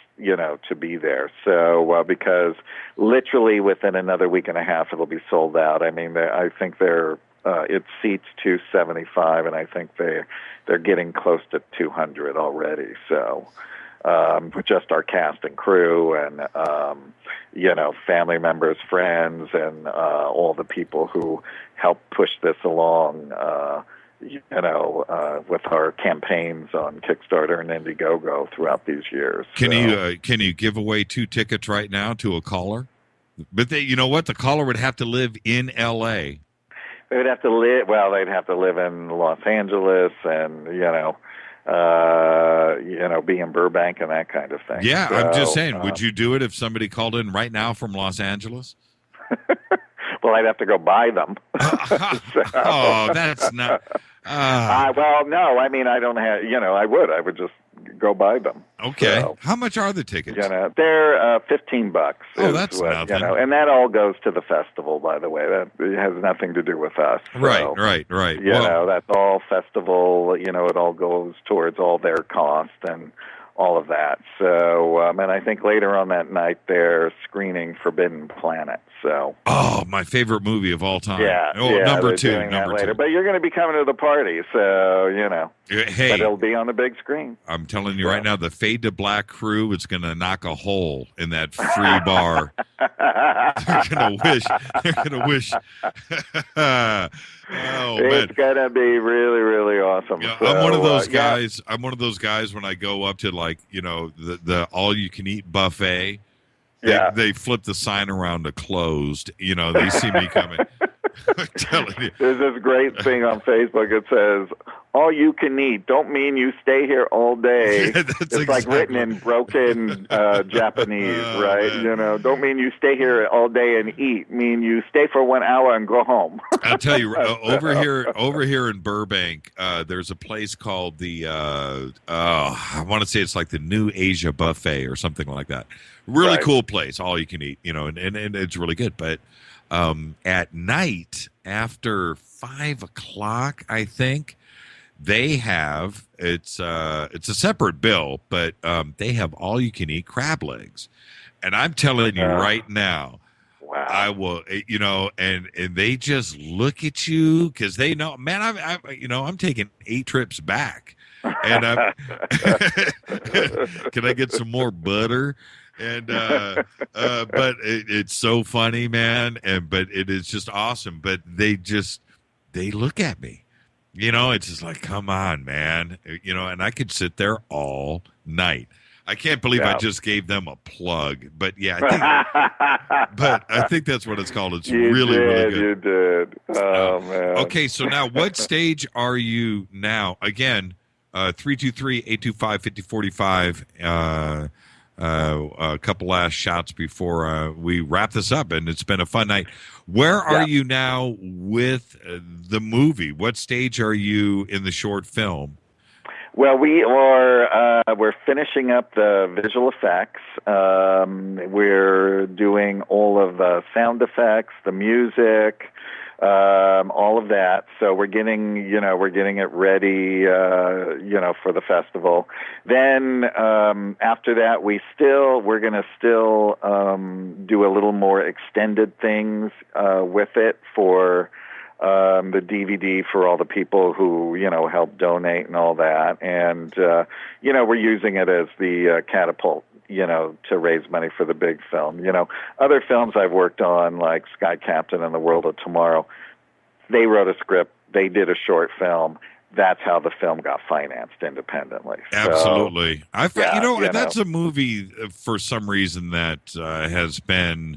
To be there. So, because literally within another week and a half, it'll be sold out. I mean, I think it seats 275, and I think they're getting close to 200 already. So, just our cast and crew and, family members, friends, and all the people who help push this along, with our campaigns on Kickstarter and Indiegogo throughout these years. Can you give away 2 tickets right now to a caller? But you know what? The caller would have to live in L.A. They would have to live. Well, they'd have to live in Los Angeles, and be in Burbank and that kind of thing. Yeah, So, I'm just saying, would you do it if somebody called in right now from Los Angeles? Well, I'd have to go buy them. Oh, that's not... well, no, I mean, I don't have, I would just go buy them. Okay. So, How much are the tickets? They're $15. Oh, that's nothing. And that all goes to the festival, by the way. That it has nothing to do with us. So, Right. That's all festival, it all goes towards all their cost and all of that. So, and I think later on that night they're screening Forbidden Planet. So, my favorite movie of all time. Number two. Number two. But you're going to be coming to the party, so Hey, but it'll be on the big screen. I'm telling you right now, the Fade to Black crew is going to knock a hole in that free bar. They're going to wish. It's going to be really, really awesome. Yeah, so, I'm one of those guys. I'm one of those guys when I go up to the all you can eat buffet. They flip the sign around to closed. They see me coming. I'm telling you. There's this great thing on Facebook. It says, "All you can eat." Don't mean you stay here all day. It's like written in broken Japanese, right? Don't mean you stay here all day and eat. Mean you stay for 1 hour and go home. I'll tell you, over here in Burbank, there's a place called the I want to say it's like the New Asia Buffet or something like that. Really cool place, all you can eat, and it's really good. But at night after 5 o'clock, I think they have it's a separate bill, but they have all you can eat crab legs, and I'm telling you right now, wow. I will, and they just look at you because they know, man, I'm taking 8 trips back, and can I get some more butter? And but it's so funny, man. But it is just awesome. But they look at me, It's just like, come on, man, And I could sit there all night. I can't believe I just gave them a plug. But I think that's what it's called. It's really good. You did. Oh man. Okay, so now what stage are you now? Again, 323-825-5045. A couple last shots before we wrap this up, and it's been a fun night. Where are you now with the movie? What stage are you in the short film? Well, we're finishing up the visual effects. We're doing all of the sound effects, the music, all of that. So we're getting it ready, for the festival. Then after that, we're going to still do a little more extended things with it for the DVD for all the people who help donate and all that. And we're using it as the catapult. To raise money for the big film. Other films I've worked on, like Sky Captain and The World of Tomorrow, they wrote a script, they did a short film. That's how the film got financed independently. Absolutely. So, that's a movie for some reason that has been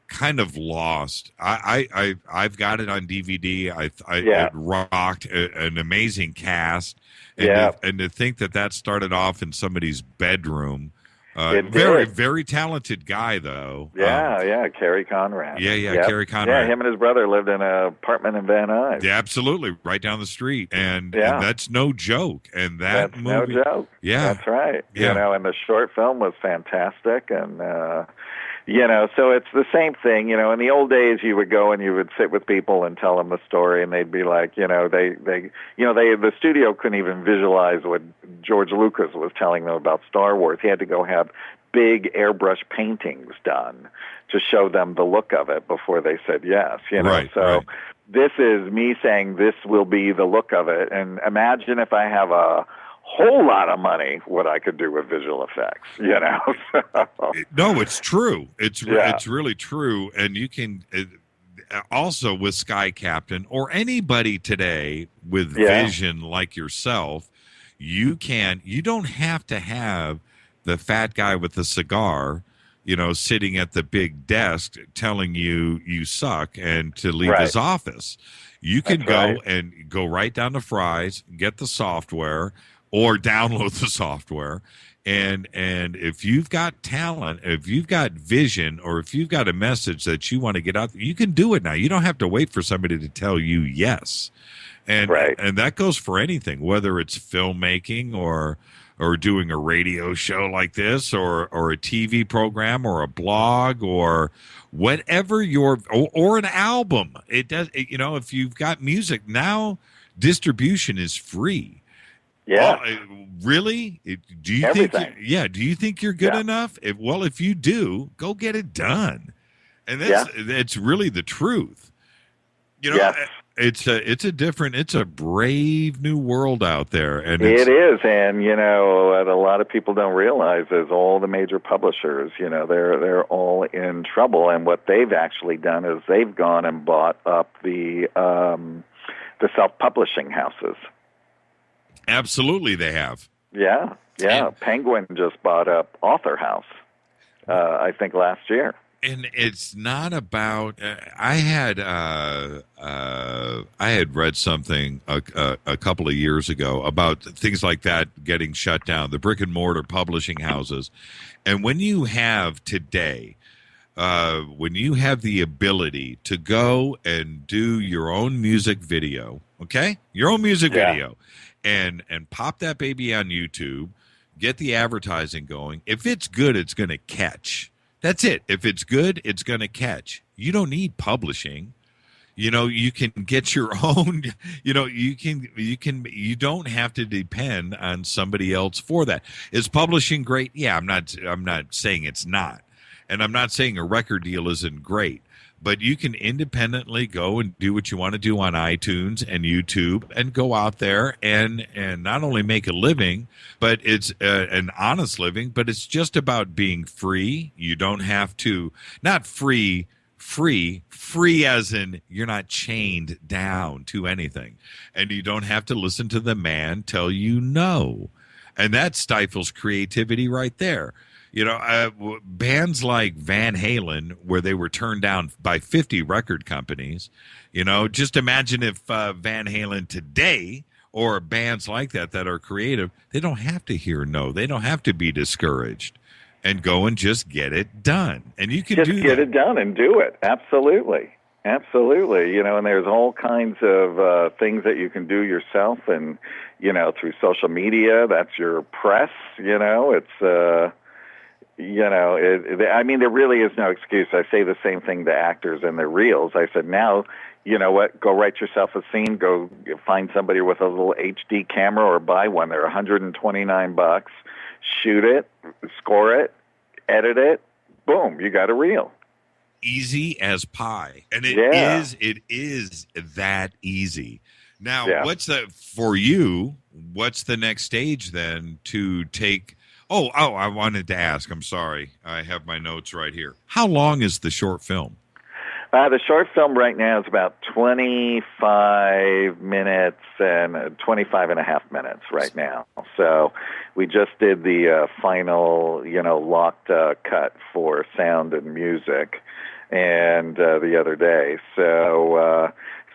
kind of lost. I've got it on DVD. It rocked, an amazing cast. And to think that started off in somebody's bedroom. Very, very talented guy, though. Kerry Conrad. Kerry Conrad. Yeah, him and his brother lived in an apartment in Van Nuys. Yeah, absolutely, right down the street, and that's no joke. And that's movie, no joke. Yeah, that's right. Yeah. And the short film was fantastic, and so it's the same thing. In the old days, you would go and you would sit with people and tell them the story, and they'd be like, the studio couldn't even visualize what George Lucas was telling them about Star Wars. He had to go have big airbrush paintings done to show them the look of it before they said yes. Right. This is me saying this will be the look of it, and imagine if I have a whole lot of money, what I could do with visual effects, No, it's true. It's really true. And you can also with Sky Captain or anybody today with vision like yourself, you don't have to have the fat guy with the cigar, sitting at the big desk telling you suck and to leave his office. You can go and go right down to Fry's, get the software, or download the software. And if you've got talent, if you've got vision, or if you've got a message that you want to get out, you can do it now. You don't have to wait for somebody to tell you yes. And and that goes for anything, whether it's filmmaking or doing a radio show like this, or a TV program, or a blog, or whatever or an album. It does. If you've got music now, distribution is free. Yeah. Really? Do you Everything. think? Do you think you're good enough? If you do, go get it done. And that's really the truth. It's a brave new world out there, and it is. And what a lot of people don't realize is all the major publishers, they're all in trouble. And what they've actually done is they've gone and bought up the self-publishing houses. Absolutely, they have. Yeah. Penguin just bought up Author House, I think last year. And it's not about. I had read something a couple of years ago about things like that getting shut down, the brick and mortar publishing houses, and when you have today. When you have the ability to go and do your own music video, your own music video, and pop that baby on YouTube, get the advertising going. If it's good, it's going to catch. That's it. If it's good, it's going to catch. You don't need publishing. You can get your own, you don't have to depend on somebody else for that. Is publishing great? Yeah, I'm not saying it's not. And I'm not saying a record deal isn't great, but you can independently go and do what you want to do on iTunes and YouTube, and go out there and not only make a living, but it's an honest living, but it's just about being free. You don't have to, not free as in you're not chained down to anything, and you don't have to listen to the man tell you no. And that stifles creativity right there. Bands like Van Halen, where they were turned down by 50 record companies, just imagine if Van Halen today, or bands like that are creative, they don't have to hear no. They don't have to be discouraged, and go and just get it done. And you can just get it done and do it. Absolutely. And there's all kinds of things that you can do yourself, and, through social media, that's your press, it's... there really is no excuse. I say the same thing to actors in their reels. I said, now, you know what, go write yourself a scene, go find somebody with a little HD camera, or buy one. They're $129. Shoot it, score it, edit it, boom, you got a reel. Easy as pie. And it is that easy. Now, what's the next stage then to take... Oh, I wanted to ask. I'm sorry. I have my notes right here. How long is the short film? The short film right now is about 25 minutes and 25 and a half minutes right now. So we just did the final, locked cut for sound and music, and the other day.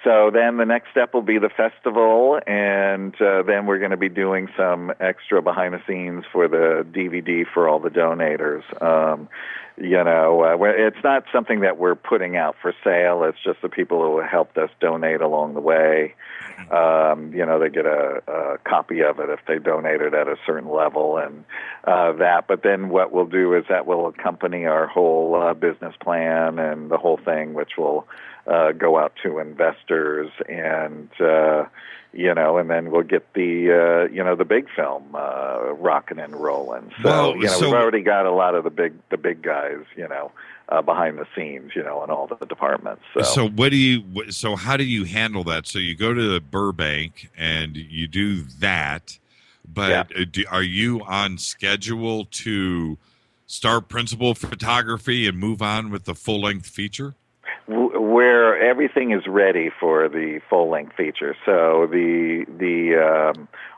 So then the next step will be the festival, and then we're going to be doing some extra behind the scenes for the DVD for all the donators. It's not something that we're putting out for sale. It's just the people who helped us donate along the way. They get a copy of it if they donated at a certain level, and that. But then what we'll do is that will accompany our whole business plan and the whole thing, which will go out to investors, and and then we'll get the big film rocking and rolling. So we've already got a lot of the big guys, behind the scenes, in all the departments. So how do you handle that? So you go to Burbank and you do that, but are you on schedule to start principal photography and move on with the full-length feature? Where everything is ready for the full-length feature. So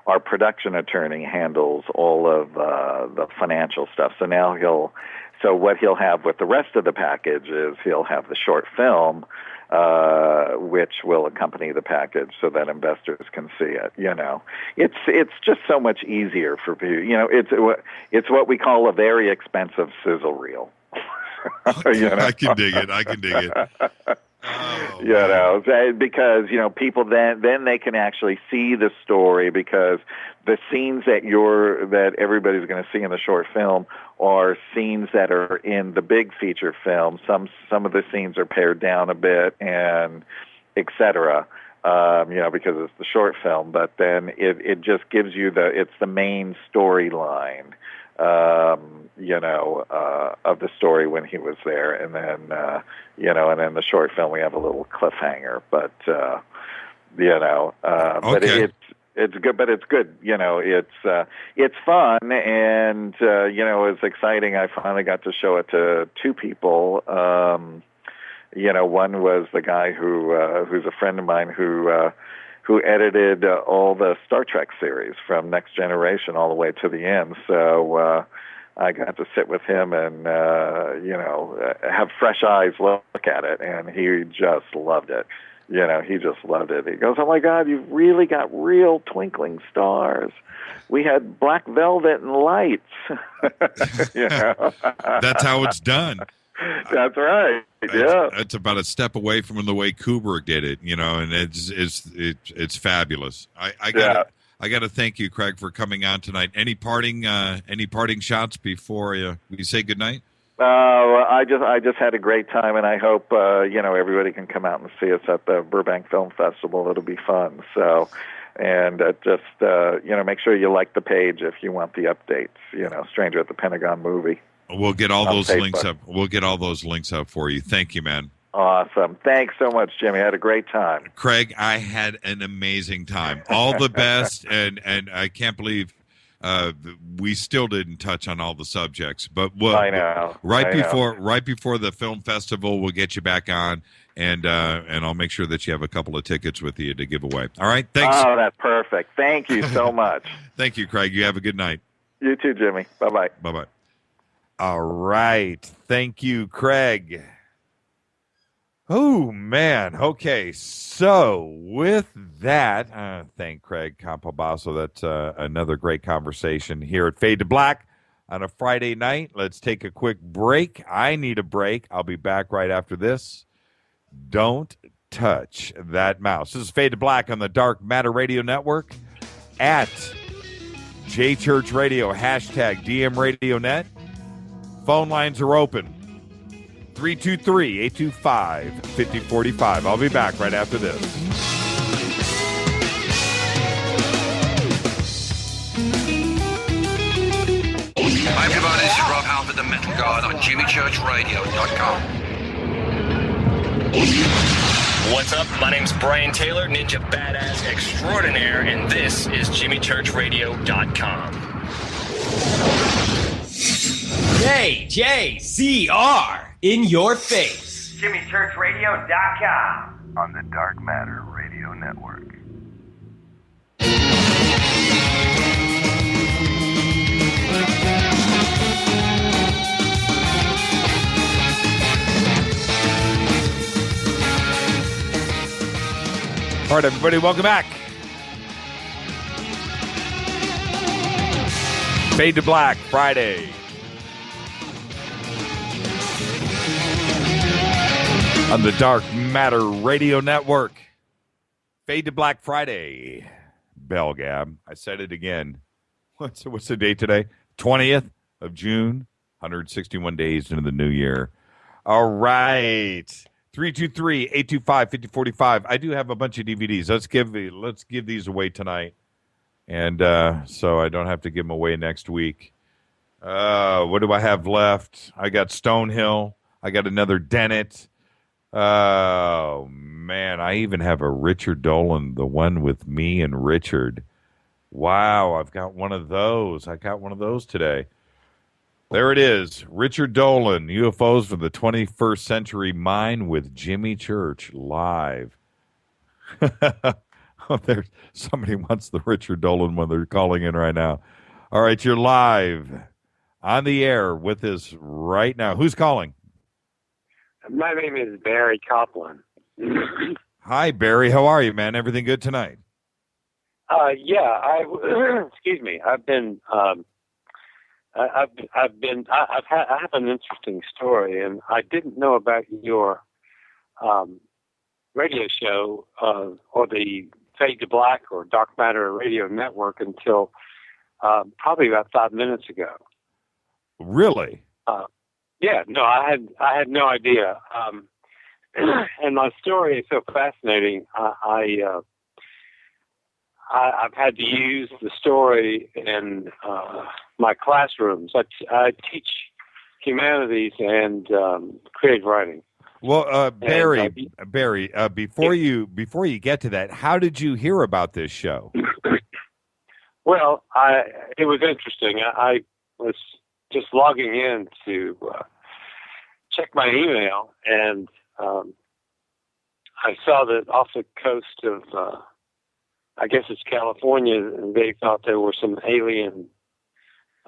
our production attorney handles all of the financial stuff. So now what he'll have with the rest of the package is he'll have the short film, which will accompany the package so that investors can see it. It's just so much easier for people. It's what we call a very expensive sizzle reel. I can dig it. Because people then they can actually see the story, because the scenes that everybody's going to see in the short film are scenes that are in the big feature film. Some of the scenes are pared down a bit, and etc. Because it's the short film. But then it just gives you it's the main storyline. Of the story when he was there, and then and in the short film we have a little cliffhanger, but but it's good, but it's good, it's fun, and it's exciting. I finally got to show it to two people. One was the guy who's a friend of mine who edited all the Star Trek series from Next Generation all the way to the end. So I got to sit with him and, have fresh eyes look at it, and he just loved it. He just loved it. He goes, "Oh my God, you've really got real twinkling stars. We had black velvet and lights." That's how it's done. That's right. Yeah, it's about a step away from the way Kubrick did it, and it's fabulous. I got to thank you, Craig, for coming on tonight. Any parting shots before we say goodnight? I just had a great time, and I hope everybody can come out and see us at the Burbank Film Festival. It'll be fun. So, and just make sure you like the page if you want the updates. Stranger at the Pentagon movie. We'll get all those links up. We'll get all those links up for you. Thank you, man. Awesome. Thanks so much, Jimmy. I had a great time. Craig, I had an amazing time. All the best, and I can't believe we still didn't touch on all the subjects. But I know. Right before the film festival, we'll get you back on, and I'll make sure that you have a couple of tickets with you to give away. All right. Thanks. Oh, that's perfect. Thank you so much. Thank you, Craig. You have a good night. You too, Jimmy. Bye-bye. Bye-bye. All right. Thank you, Craig. Oh, man. Okay. So with that, thank Craig Campobasso. That's another great conversation here at Fade to Black on a Friday night. Let's take a quick break. I need a break. I'll be back right after this. Don't touch that mouse. This is Fade to Black on the Dark Matter Radio Network at JChurch Radio, hashtag DMRadioNet. Phone lines are open. 323-825-5045. I'll be back right after this. Hi everybody, this is Rob Halford, the Metal God on JimmyChurchRadio.com. What's up? My name's Brian Taylor, Ninja Badass Extraordinaire, and this is JimmyChurchRadio.com. JJCR in your face. JimmyChurchRadio.com on the Dark Matter Radio Network. All right, everybody, welcome back. Fade to Black Friday. On the Dark Matter Radio Network. Fade to Black Friday. Bell Gab. I said it again. What's the date today? 20th of June. 161 days into the new year. All right. 323-825-5045. I do have a bunch of DVDs. Let's give these away tonight. And so I don't have to give them away next week. What do I have left? I got Stonehill. I got another Dennett. Oh, man. I even have a Richard Dolan, the one with me and Richard. Wow, I've got one of those. I got one of those today. There it is. Richard Dolan, UFOs from the 21st Century Mind with Jimmy Church live. There's somebody wants the Richard Dolan one. They're calling in right now. All right, you're live on the air with us right now. Who's calling? My name is Barry Copeland. Hi, Barry. How are you, man? Everything good tonight? Excuse me. I have an interesting story, and I didn't know about your radio show or the Fade to Black or Dark Matter Radio Network until probably about 5 minutes ago. Really? I had no idea. And my story is so fascinating. I've had to use the story in my classrooms. I teach humanities and creative writing. Well, Barry, before you get to that, how did you hear about this show? Well, it was interesting. I was just logging in to check my email, and I saw that off the coast of, I guess it's California, they thought there were some alien,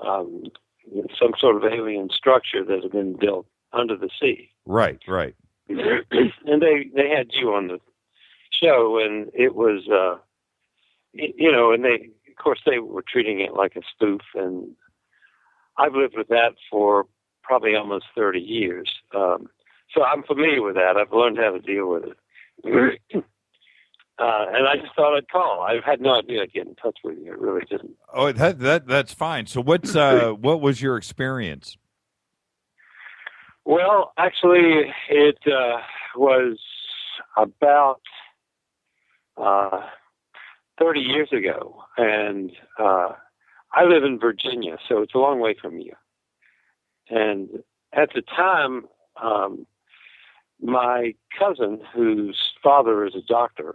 some sort of alien structure that had been built under the sea. Right. And they had you on the show, and it was, and they, of course, they were treating it like a spoof, and I've lived with that for probably almost 30 years. So I'm familiar with that. I've learned how to deal with it. And I just thought I'd call. I had no idea I'd get in touch with you. I really didn't. Oh, that's fine. So what was your experience? Well, actually, it was about 30 years ago, and I live in Virginia, so it's a long way from you. And at the time, my cousin, whose father is a doctor,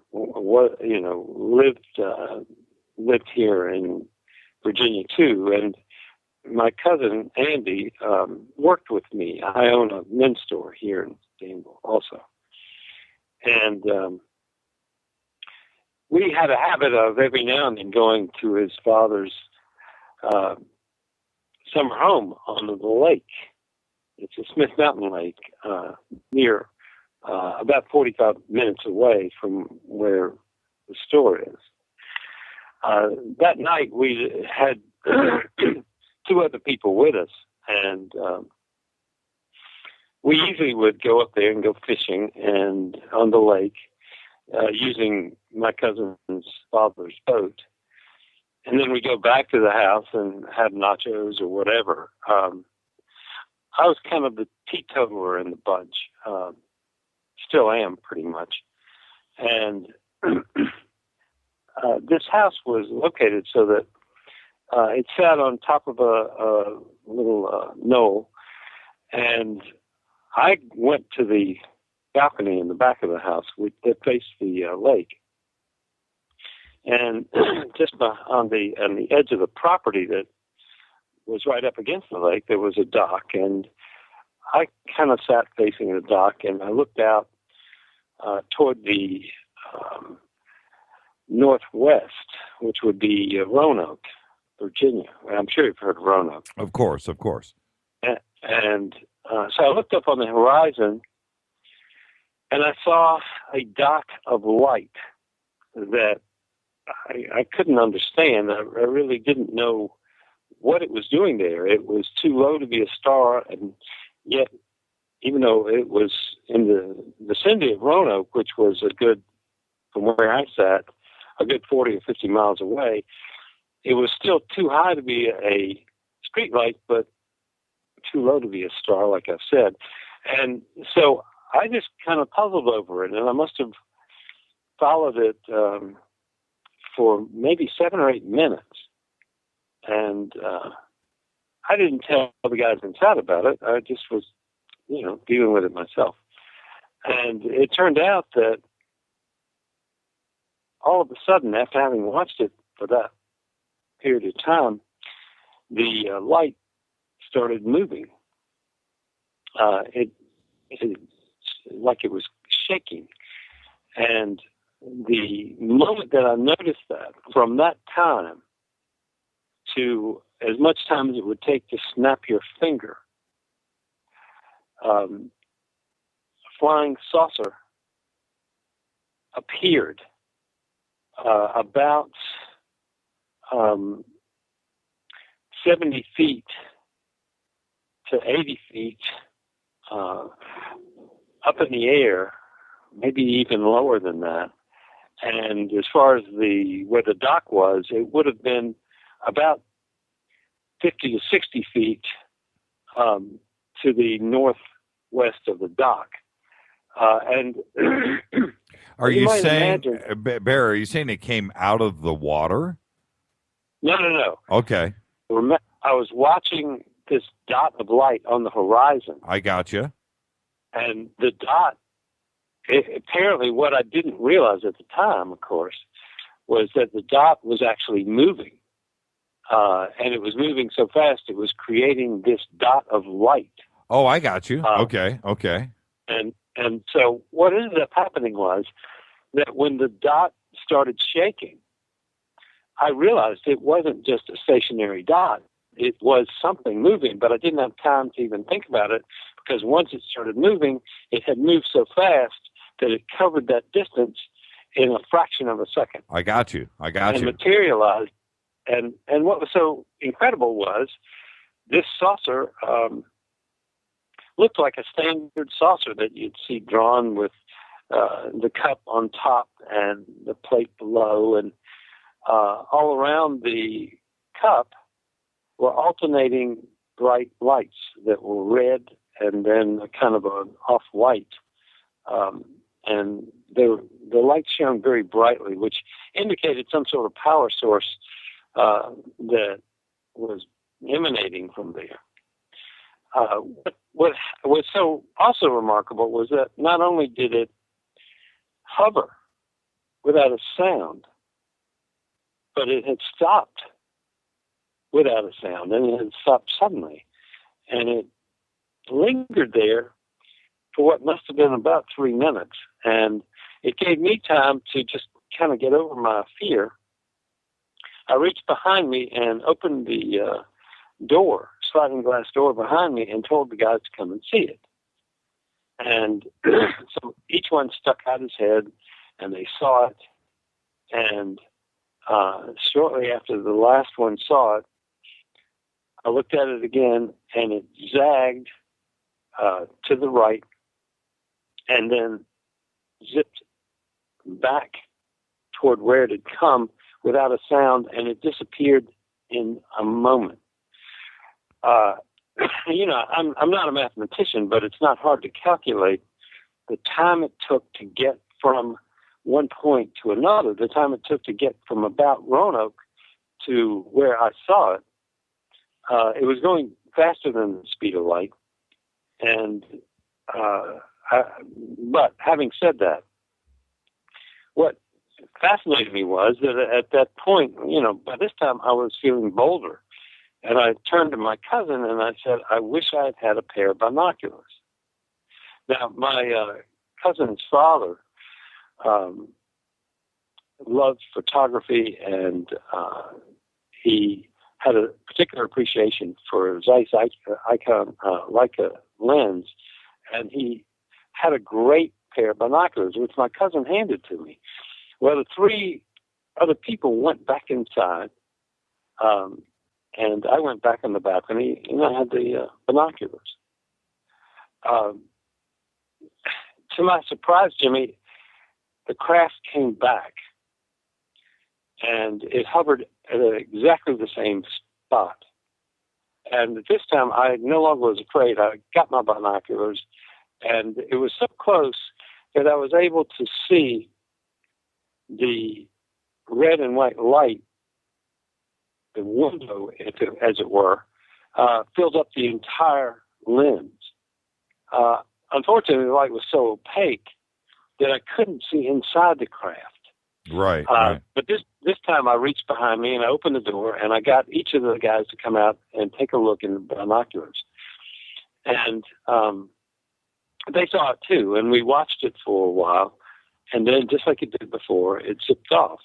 lived here in Virginia too, and my cousin Andy worked with me. I own a men's store here in Danville also, and we had a habit of every now and then going to his father's summer home on the lake. It's a Smith Mountain Lake near about 45 minutes away from where the store is. That night we had two other people with us, and we usually would go up there and go fishing and on the lake using my cousin's father's boat. And then we go back to the house and have nachos or whatever. I was kind of the teetotaler in the bunch. Still am, pretty much. And this house was located so that it sat on top of a little knoll. And I went to the balcony in the back of the house that faced the lake. And just on the edge of the property that was right up against the lake, there was a dock, and I kind of sat facing the dock, and I looked out toward the northwest, which would be Roanoke, Virginia. I'm sure you've heard of Roanoke. Of course. And so I looked up on the horizon, and I saw a dot of light that I couldn't understand. I really didn't know what it was doing there. It was too low to be a star, and yet, even though it was in the vicinity of Roanoke, which was from where I sat, a good 40 or 50 miles away, it was still too high to be a street light, but too low to be a star, like I've said. And so I just kind of puzzled over it, and I must have followed it for maybe 7 or 8 minutes. And I didn't tell the guys inside about it. I just was, dealing with it myself. And it turned out that all of a sudden, after having watched it for that period of time, the light started moving. It like it was shaking. And the moment that I noticed that, from that time to as much time as it would take to snap your finger, a flying saucer appeared about 70 feet to 80 feet up in the air, maybe even lower than that. And as far as where the dock was, it would have been about 50 to 60 feet to the northwest of the dock. And are you saying, Barry, are you saying it came out of the water? No. Okay. I was watching this dot of light on the horizon. I got you. And the dot, apparently what I didn't realize at the time, of course, was that the dot was actually moving. And it was moving so fast, it was creating this dot of light. Oh, I got you. Okay. And so what ended up happening was that when the dot started shaking, I realized it wasn't just a stationary dot. It was something moving, but I didn't have time to even think about it because once it started moving, it had moved so fast that it covered that distance in a fraction of a second. I got you. And materialized. And what was so incredible was this saucer looked like a standard saucer that you'd see drawn with the cup on top and the plate below, and all around the cup were alternating bright lights that were red and then kind of an off-white. And the lights shone very brightly, which indicated some sort of power source that was emanating from there. What was so also remarkable was that not only did it hover without a sound, but it had stopped without a sound, and it had stopped suddenly. And it lingered there for what must have been about 3 minutes. And it gave me time to just kind of get over my fear. I reached behind me and opened the sliding glass door behind me, and told the guys to come and see it. And so each one stuck out his head, and they saw it. And shortly after the last one saw it, I looked at it again, and it zagged to the right and then zipped back toward where it had come without a sound, and it disappeared in a moment. I'm not a mathematician, but it's not hard to calculate the time it took to get from one point to another, the time it took to get from about Roanoke to where I saw it. It was going faster than the speed of light. And, but having said that, what fascinated me was that at that point, by this time I was feeling bolder. And I turned to my cousin and I said, I wish I had had a pair of binoculars. Now, my cousin's father loved photography, and he had a particular appreciation for Zeiss Icon Leica lens, and he had a great pair of binoculars, which my cousin handed to me. Well, the 3 other people went back inside, and I went back on the balcony, and I had the binoculars. To my surprise, Jimmy, the craft came back, and it hovered at exactly the same spot. And this time, I no longer was afraid. I got my binoculars, and it was so close that I was able to see the red and white light, the window, as it were, filled up the entire lens. Unfortunately, the light was so opaque that I couldn't see inside the craft. Right. But this time I reached behind me and I opened the door, and I got each of the guys to come out and take a look in the binoculars. And they saw it too, and we watched it for a while, and then just like it did before, it zipped off.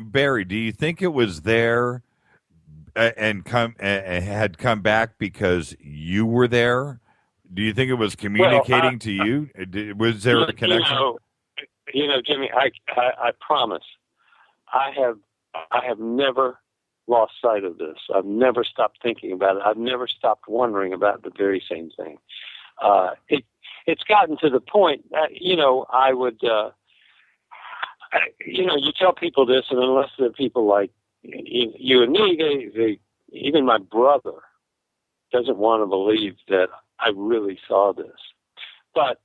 Barry, do you think it was there and had come back because you were there? Do you think it was communicating to you? Was there a connection? Jimmy, I promise, I have never lost sight of this. I've never stopped thinking about it. I've never stopped wondering about the very same thing. It's gotten to the point that, I would, you tell people this, and unless they're people like you and me, they even my brother doesn't want to believe that I really saw this. But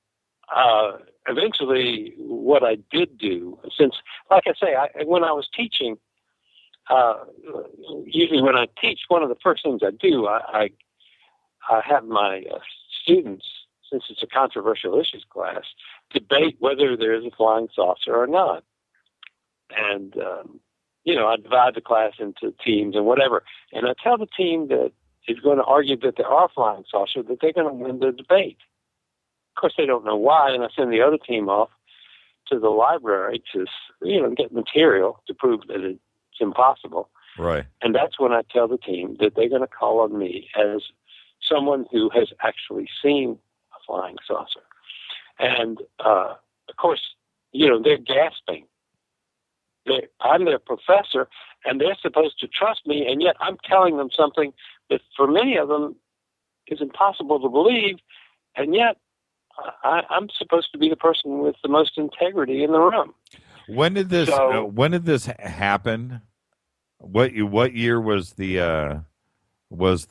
eventually, what I did do, since, like I say, when I was teaching, usually when I teach, one of the first things I do, I have my students, since it's a controversial issues class, debate whether there is a flying saucer or not. And, I divide the class into teams and whatever. And I tell the team that is going to argue that there are flying saucers, that they're going to win the debate. Of course, they don't know why, and I send the other team off to the library to, get material to prove that it's impossible. Right. And that's when I tell the team that they're going to call on me as someone who has actually seen a flying saucer. And, of course, they're gasping. I'm their professor, and they're supposed to trust me, and yet I'm telling them something that for many of them is impossible to believe, and yet I'm supposed to be the person with the most integrity in the room. When did this happen? What year was the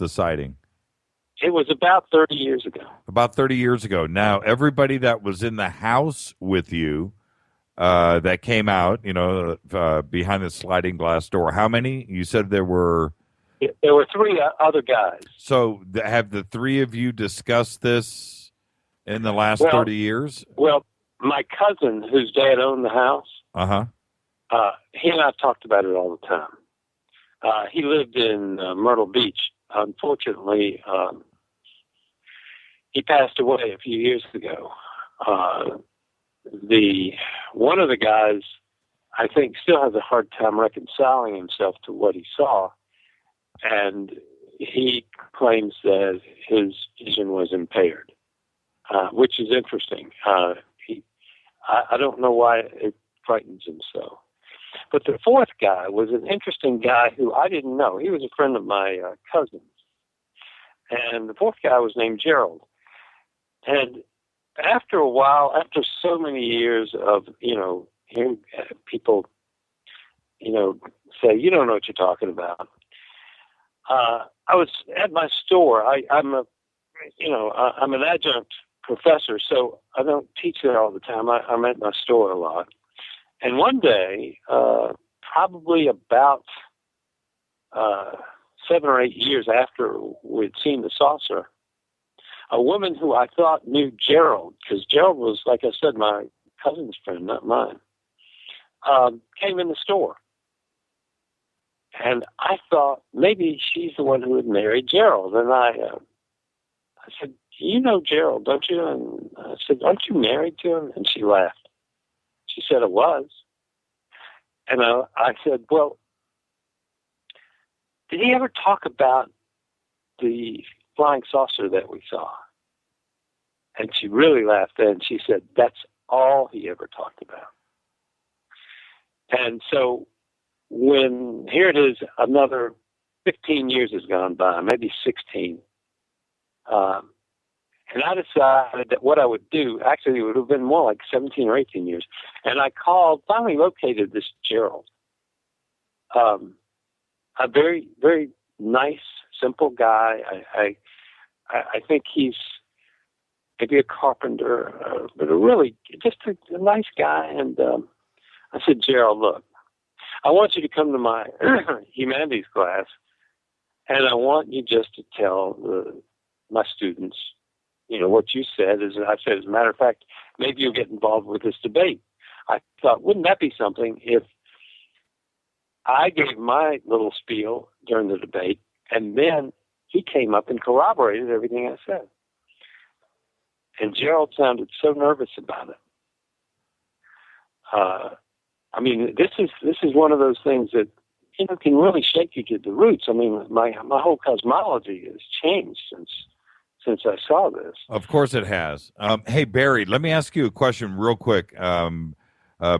sighting? It was about 30 years ago. About 30 years ago. Now, everybody that was in the house with you that came out, behind the sliding glass door, how many? You said there were... There were three other guys. So have the three of you discussed this in the last 30 years? Well, my cousin, whose dad owned the house, he and I talked about it all the time. He lived in Myrtle Beach. Unfortunately, he passed away a few years ago. One of the guys, I think, still has a hard time reconciling himself to what he saw, and he claims that his vision was impaired, which is interesting. I don't know why it frightens him so. But the fourth guy was an interesting guy who I didn't know. He was a friend of my cousin's. And the fourth guy was named Gerald. And after a while, after so many years of, hearing people, say, you don't know what you're talking about. I was at my store. I'm an adjunct professor, so I don't teach there all the time. I'm at my store a lot. And one day, probably about 7 or 8 years after we'd seen the saucer, a woman who I thought knew Gerald, because Gerald was, like I said, my cousin's friend, not mine, came in the store. And I thought maybe she's the one who had married Gerald. And I said, you know Gerald, don't you? And I said, aren't you married to him? And she laughed. She said it was. And I said, well, did he ever talk about the flying saucer that we saw? And she really laughed, and she said, that's all he ever talked about. And so here it is, another 15 years has gone by, maybe 16. And I decided that what I would do, actually it would have been more like 17 or 18 years. And I finally located this Gerald. A very, very nice, simple guy. I think he's maybe a carpenter, but really just a nice guy. And I said, Gerald, look, I want you to come to my humanities class, and I want you just to tell my students, what you said. As a matter of fact, maybe you'll get involved with this debate. I thought, wouldn't that be something if I gave my little spiel during the debate, and then he came up and corroborated everything I said. And Gerald sounded so nervous about it. This is one of those things that can really shake you to the roots. My whole cosmology has changed since since I saw this. Of course it has. Hey, Barry, let me ask you a question real quick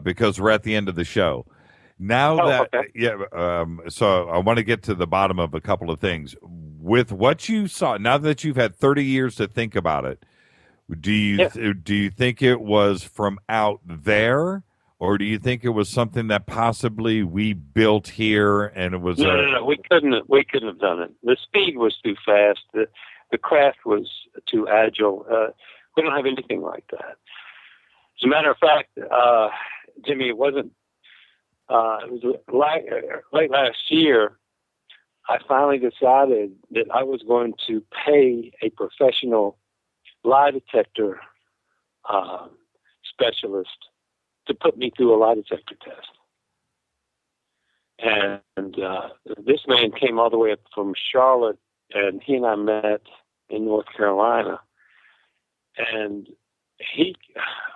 because we're at the end of the show. Now so I want to get to the bottom of a couple of things. With what you saw, now that you've had 30 years to think about it, do you think it was from out there, or do you think it was something that possibly we built here and it was? No. We couldn't have done it. The speed was too fast. The craft was too agile. We don't have anything like that. As a matter of fact, Jimmy, it wasn't. It was late last year. I finally decided that I was going to pay a professional lie detector specialist to put me through a lie detector test. And this man came all the way up from Charlotte, and he and I met in North Carolina. And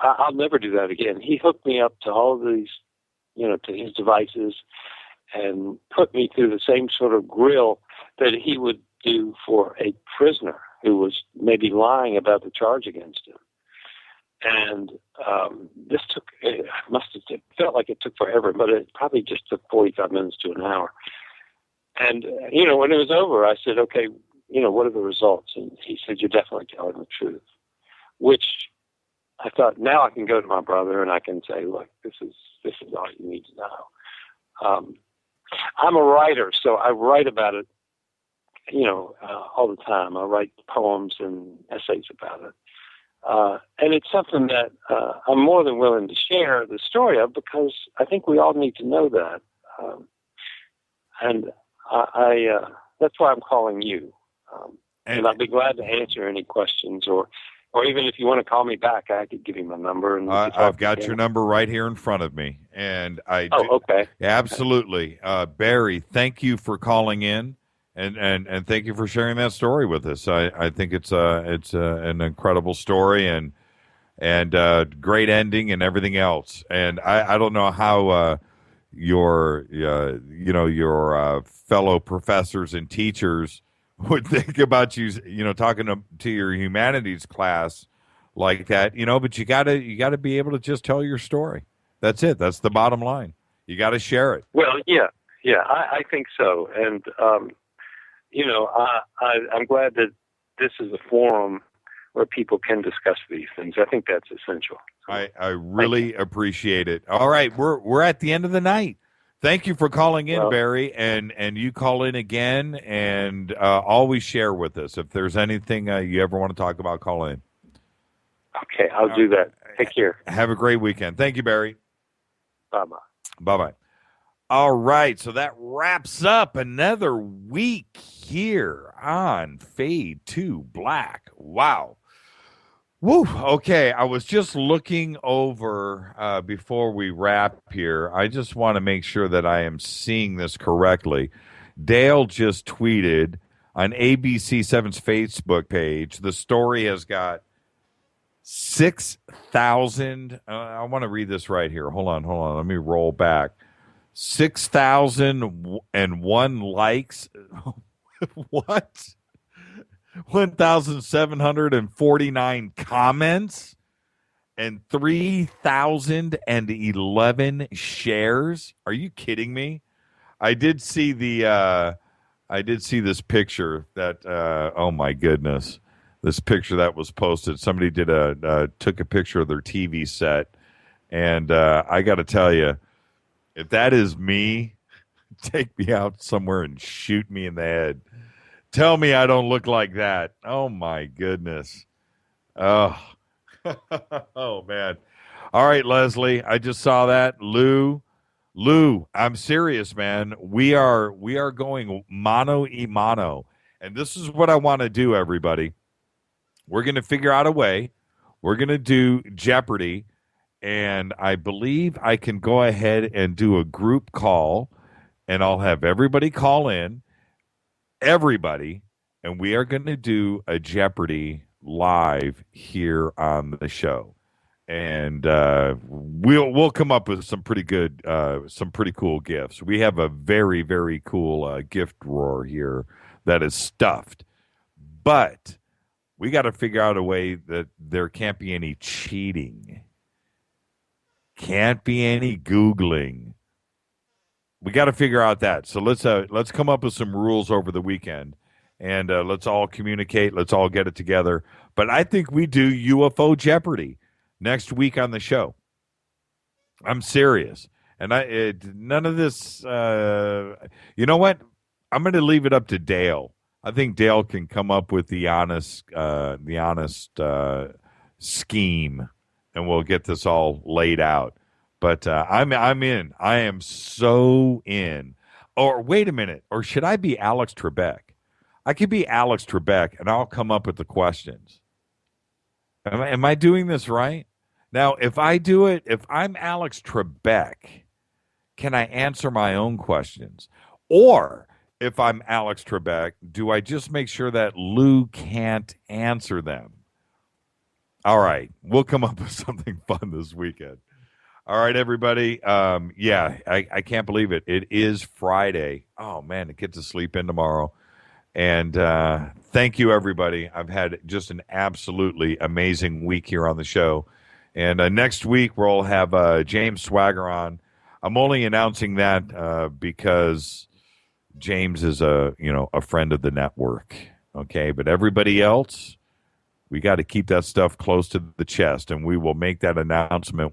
I'll never do that again. He hooked me up to all of these, to his devices, and put me through the same sort of grill that he would do for a prisoner who was maybe lying about the charge against him. And this felt like it took forever, but it probably just took 45 minutes to an hour. And, when it was over, I said, okay, what are the results? And he said, you're definitely telling the truth, which I thought, now I can go to my brother and I can say, look, this is all you need to know. I'm a writer, so I write about it, all the time. I write poems and essays about it. And it's something that I'm more than willing to share the story of, because I think we all need to know that. And that's why I'm calling you. And I'd be glad to answer any questions, or even if you want to call me back, I could give you my number. And I've got your number right here in front of me, and okay, absolutely, Barry. Thank you for calling in, and thank you for sharing that story with us. I think it's an incredible story, and great ending and everything else. And I don't know how your fellow professors and teachers would think about you, talking to your humanities class like that, but you gotta be able to just tell your story. That's it. That's the bottom line. You got to share it. Well, yeah, I think so. And, I'm glad that this is a forum where people can discuss these things. I think that's essential. I really appreciate it. All right. We're at the end of the night. Thank you for calling in, Barry, and you call in again, and always share with us. If there's anything you ever want to talk about, call in. Okay, I'll do that. Take care. Have a great weekend. Thank you, Barry. Bye-bye. Bye-bye. All right, so that wraps up another week here on Fade to Black. Wow. Woo. Okay, I was just looking over before we wrap here. I just want to make sure that I am seeing this correctly. Dale just tweeted on ABC7's Facebook page. The story has got 6,000. I want to read this right here. Hold on. Let me roll back. 6,001 likes. What? 1,749 comments and 3,011 shares. Are you kidding me? I did see this picture that oh my goodness, this picture that was posted. Somebody took a picture of their TV set, and I got to tell you, if that is me, take me out somewhere and shoot me in the head. Tell me I don't look like that. Oh, my goodness. Oh, oh man. All right, Leslie, I just saw that. Lou, I'm serious, man. We are going mano a mano. And this is what I want to do, everybody. We're going to figure out a way. We're going to do Jeopardy. And I believe I can go ahead and do a group call. And I'll have everybody call in. Everybody, and we are going to do a Jeopardy live here on the show, and we'll come up with some pretty cool gifts. We have a very, very cool gift drawer here that is stuffed, but We got to figure out a way that there can't be any cheating. Can't be any Googling. We got to figure out that. So let's come up with some rules over the weekend, and let's all communicate. Let's all get it together. But I think we do UFO Jeopardy next week on the show. I'm serious. And none of this, you know what? I'm going to leave it up to Dale. I think Dale can come up with the honest scheme, and we'll get this all laid out. But I'm in. I am so in. Or wait a minute. Or should I be Alex Trebek? I could be Alex Trebek, and I'll come up with the questions. Am I doing this right? Now, if I do it, if I'm Alex Trebek, can I answer my own questions? Or if I'm Alex Trebek, do I just make sure that Lou can't answer them? All right. We'll come up with something fun this weekend. All right, everybody. I can't believe it. It is Friday. Oh, man, I get to sleep in tomorrow. And thank you, everybody. I've had just an absolutely amazing week here on the show. And next week, we'll have James Swagger on. I'm only announcing that because James is a friend of the network. Okay, but everybody else, we got to keep that stuff close to the chest, and we will make that announcement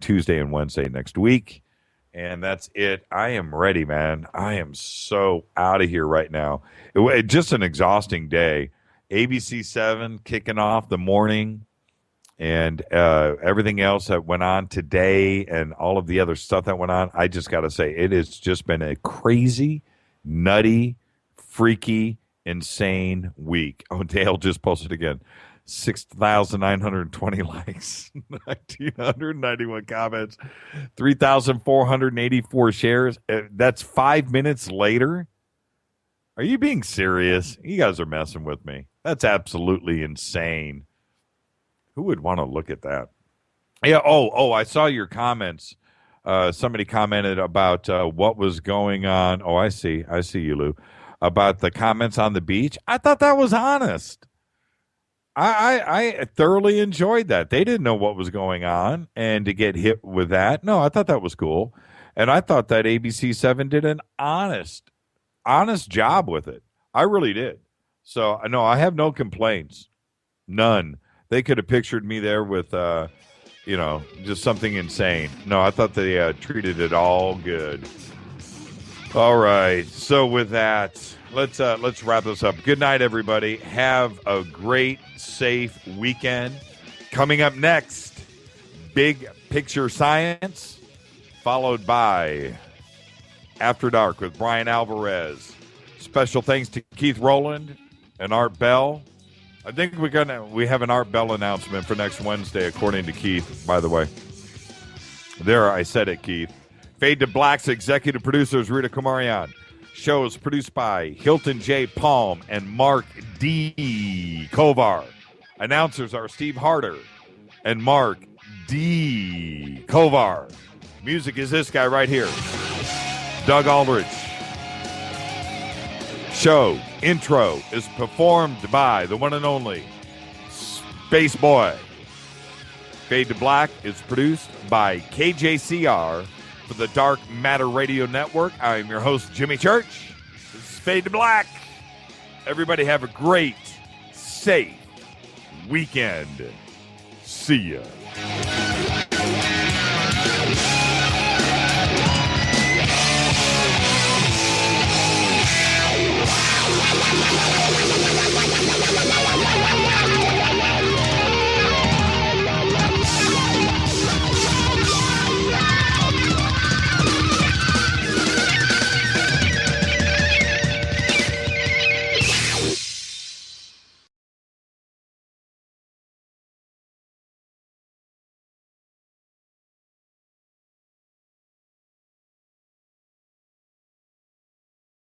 Tuesday and Wednesday next week. And that's it. I am ready, man. I am so out of here right now. It just an exhausting day. ABC 7 kicking off the morning, and everything else that went on today and all of the other stuff that went on. I just got to say, it has just been a crazy, nutty, freaky, insane week. Oh, Dale just posted again. 6,920 likes, 1,991 comments, 3,484 shares. That's 5 minutes later. Are you being serious? You guys are messing with me. That's absolutely insane. Who would want to look at that? Yeah. Oh, I saw your comments. Somebody commented about what was going on. Oh, I see you, Lou. About the comments on the beach. I thought that was honest. I thoroughly enjoyed that. They didn't know what was going on, and to get hit with that, no, I thought that was cool. And I thought that ABC 7 did an honest job with it. I really did. So, no, I have no complaints. None. They could have pictured me there with, just something insane. No, I thought they treated it all good. All right. So with that, let's wrap this up. Good night, everybody. Have a great, safe weekend. Coming up next, Big Picture Science, followed by After Dark with Brian Alvarez. Special thanks to Keith Rowland and Art Bell. I think we have an Art Bell announcement for next Wednesday, according to Keith, by the way. There, I said it, Keith. Fade to Black's executive producers, Rita Kumarian. Show is produced by Hilton J. Palm and Mark D. Kovar. Announcers are Steve Harder and Mark D. Kovar. Music is this guy right here, Doug Aldrich. Show intro is performed by the one and only Space Boy. Fade to Black is produced by KJCR for the Dark Matter Radio Network. I am your host, Jimmy Church. This is Fade to Black. Everybody have a great, safe weekend. See ya.